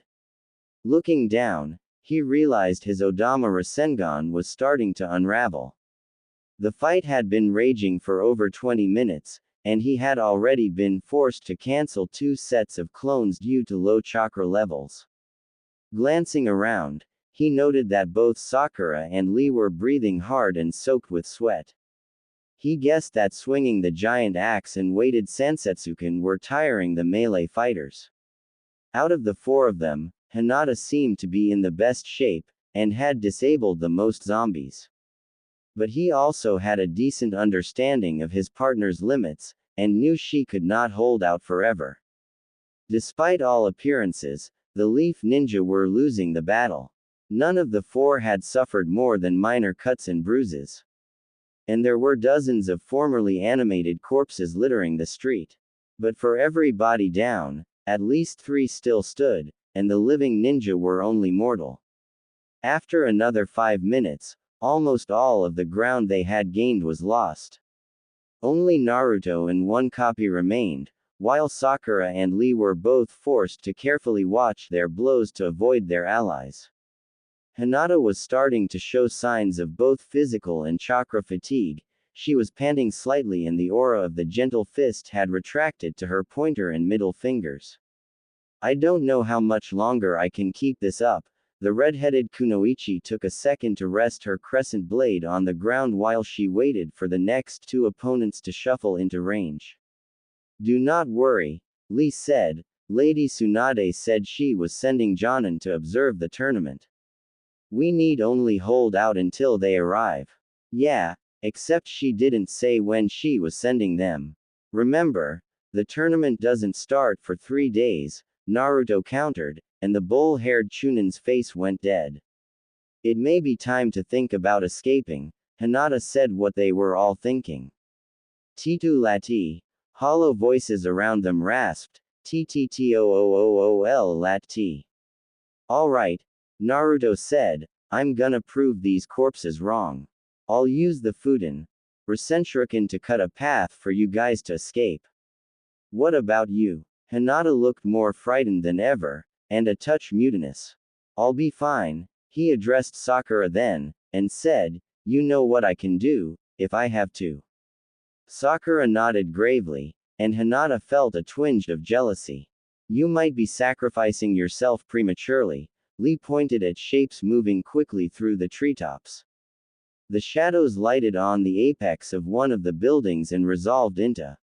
Looking down, he realized his Odama Rasengan was starting to unravel. The fight had been raging for over 20 minutes, and he had already been forced to cancel 2 sets of clones due to low chakra levels. Glancing around, he noted that both Sakura and Lee were breathing hard and soaked with sweat. He guessed that swinging the giant axe and weighted sansetsuken were tiring the melee fighters. Out of the 4 of them, Hinata seemed to be in the best shape, and had disabled the most zombies. But he also had a decent understanding of his partner's limits, and knew she could not hold out forever. Despite all appearances, the Leaf Ninja were losing the battle. None of the four had suffered more than minor cuts and bruises. And there were dozens of formerly animated corpses littering the street. But for every body down, at least 3 still stood, and the living ninja were only mortal. After another 5 minutes, almost all of the ground they had gained was lost. Only Naruto and one copy remained, while Sakura and Lee were both forced to carefully watch their blows to avoid their allies. Hinata was starting to show signs of both physical and chakra fatigue. She was panting slightly and the aura of the gentle fist had retracted to her pointer and middle fingers. I don't know how much longer I can keep this up. The red-headed Kunoichi took a second to rest her crescent blade on the ground while she waited for the next 2 opponents to shuffle into range. Do not worry, Lee said. Lady Tsunade said she was sending Jonin to observe the tournament. We need only hold out until they arrive. Yeah, except she didn't say when she was sending them. Remember, the tournament doesn't start for 3 days, Naruto countered, and the bull-haired Chunin's face went dead. It may be time to think about escaping, Hinata said what they were all thinking. Titu lati. Hollow voices around them rasped, Tttool lat t. Alright, Naruto said, I'm gonna prove these corpses wrong. I'll use the Fuden Rasenshuriken to cut a path for you guys to escape. What about you? Hinata looked more frightened than ever, and a touch mutinous. I'll be fine, he addressed Sakura then, and said, you know what I can do, if I have to. Sakura nodded gravely, and Hinata felt a twinge of jealousy. You might be sacrificing yourself prematurely. Lee pointed at shapes moving quickly through the treetops. The shadows lighted on the apex of one of the buildings and resolved into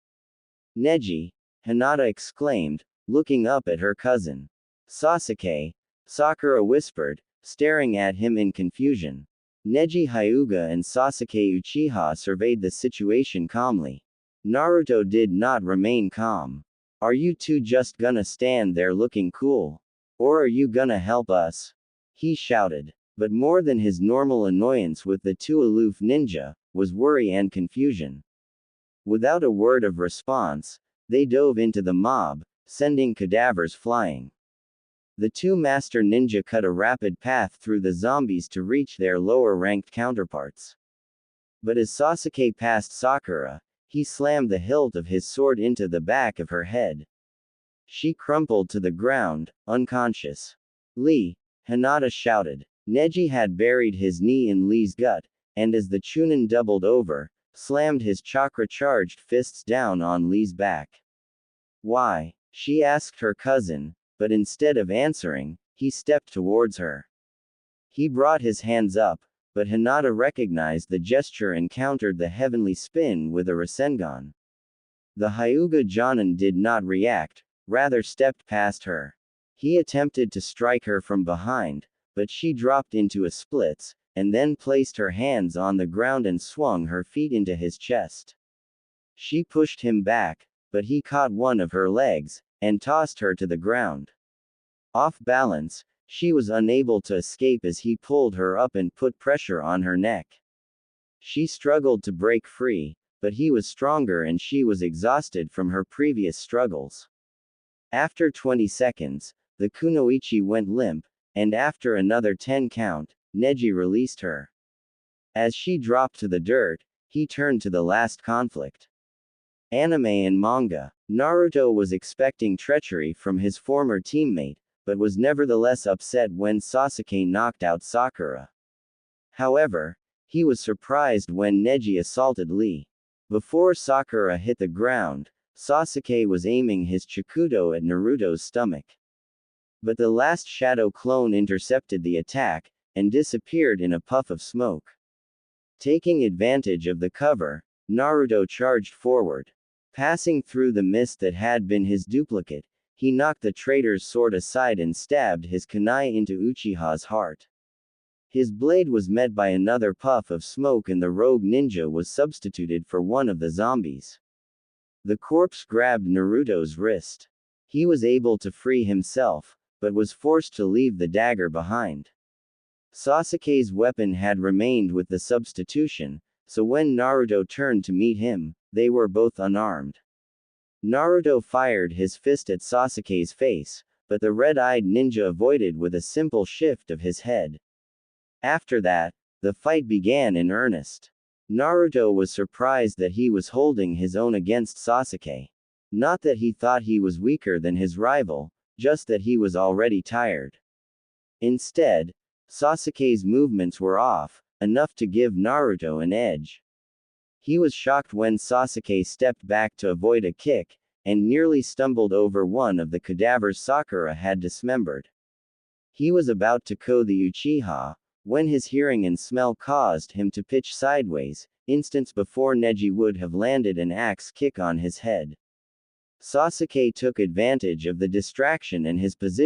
Neji, Hinata exclaimed, looking up at her cousin. Sasuke, Sakura whispered, staring at him in confusion. Neji Hyuga and Sasuke Uchiha surveyed the situation calmly. Naruto did not remain calm. Are you two just gonna stand there looking cool? Or are you gonna help us? He shouted. But more than his normal annoyance with the 2 aloof ninja, was worry and confusion. Without a word of response, they dove into the mob, sending cadavers flying. The 2 master ninja cut a rapid path through the zombies to reach their lower-ranked counterparts. But as Sasuke passed Sakura, he slammed the hilt of his sword into the back of her head. She crumpled to the ground, unconscious. Lee, Hinata shouted. Neji had buried his knee in Lee's gut, and as the Chunin doubled over, slammed his chakra-charged fists down on Lee's back. Why? She asked her cousin, but instead of answering, he stepped towards her. He brought his hands up, but Hinata recognized the gesture and countered the heavenly spin with a Rasengan. The Hyuga Jonin did not react, rather stepped past her. He attempted to strike her from behind, but she dropped into a splits, and then placed her hands on the ground and swung her feet into his chest. She pushed him back, but he caught one of her legs, and tossed her to the ground. Off balance, she was unable to escape as he pulled her up and put pressure on her neck. She struggled to break free, but he was stronger and she was exhausted from her previous struggles. After 20 seconds, the Kunoichi went limp, and after another 10 count, Neji released her. As she dropped to the dirt, he turned to the last conflict. Anime and manga. Naruto was expecting treachery from his former teammate, but was nevertheless upset when Sasuke knocked out Sakura. However, he was surprised when Neji assaulted Lee. Before Sakura hit the ground, Sasuke was aiming his Chikudo at Naruto's stomach. But the last shadow clone intercepted the attack, and disappeared in a puff of smoke. Taking advantage of the cover, Naruto charged forward. Passing through the mist that had been his duplicate, he knocked the traitor's sword aside and stabbed his kunai into Uchiha's heart. His blade was met by another puff of smoke and the rogue ninja was substituted for one of the zombies. The corpse grabbed Naruto's wrist. He was able to free himself, but was forced to leave the dagger behind. Sasuke's weapon had remained with the substitution, so when Naruto turned to meet him, they were both unarmed. Naruto fired his fist at Sasuke's face, but the red-eyed ninja avoided with a simple shift of his head. After that, the fight began in earnest. Naruto was surprised that he was holding his own against Sasuke. Not that he thought he was weaker than his rival, just that he was already tired. Instead, Sasuke's movements were off, enough to give Naruto an edge. He was shocked when Sasuke stepped back to avoid a kick, and nearly stumbled over one of the cadavers Sakura had dismembered. He was about to KO the Uchiha, when his hearing and smell caused him to pitch sideways, instants before Neji would have landed an axe kick on his head. Sasuke took advantage of the distraction and his position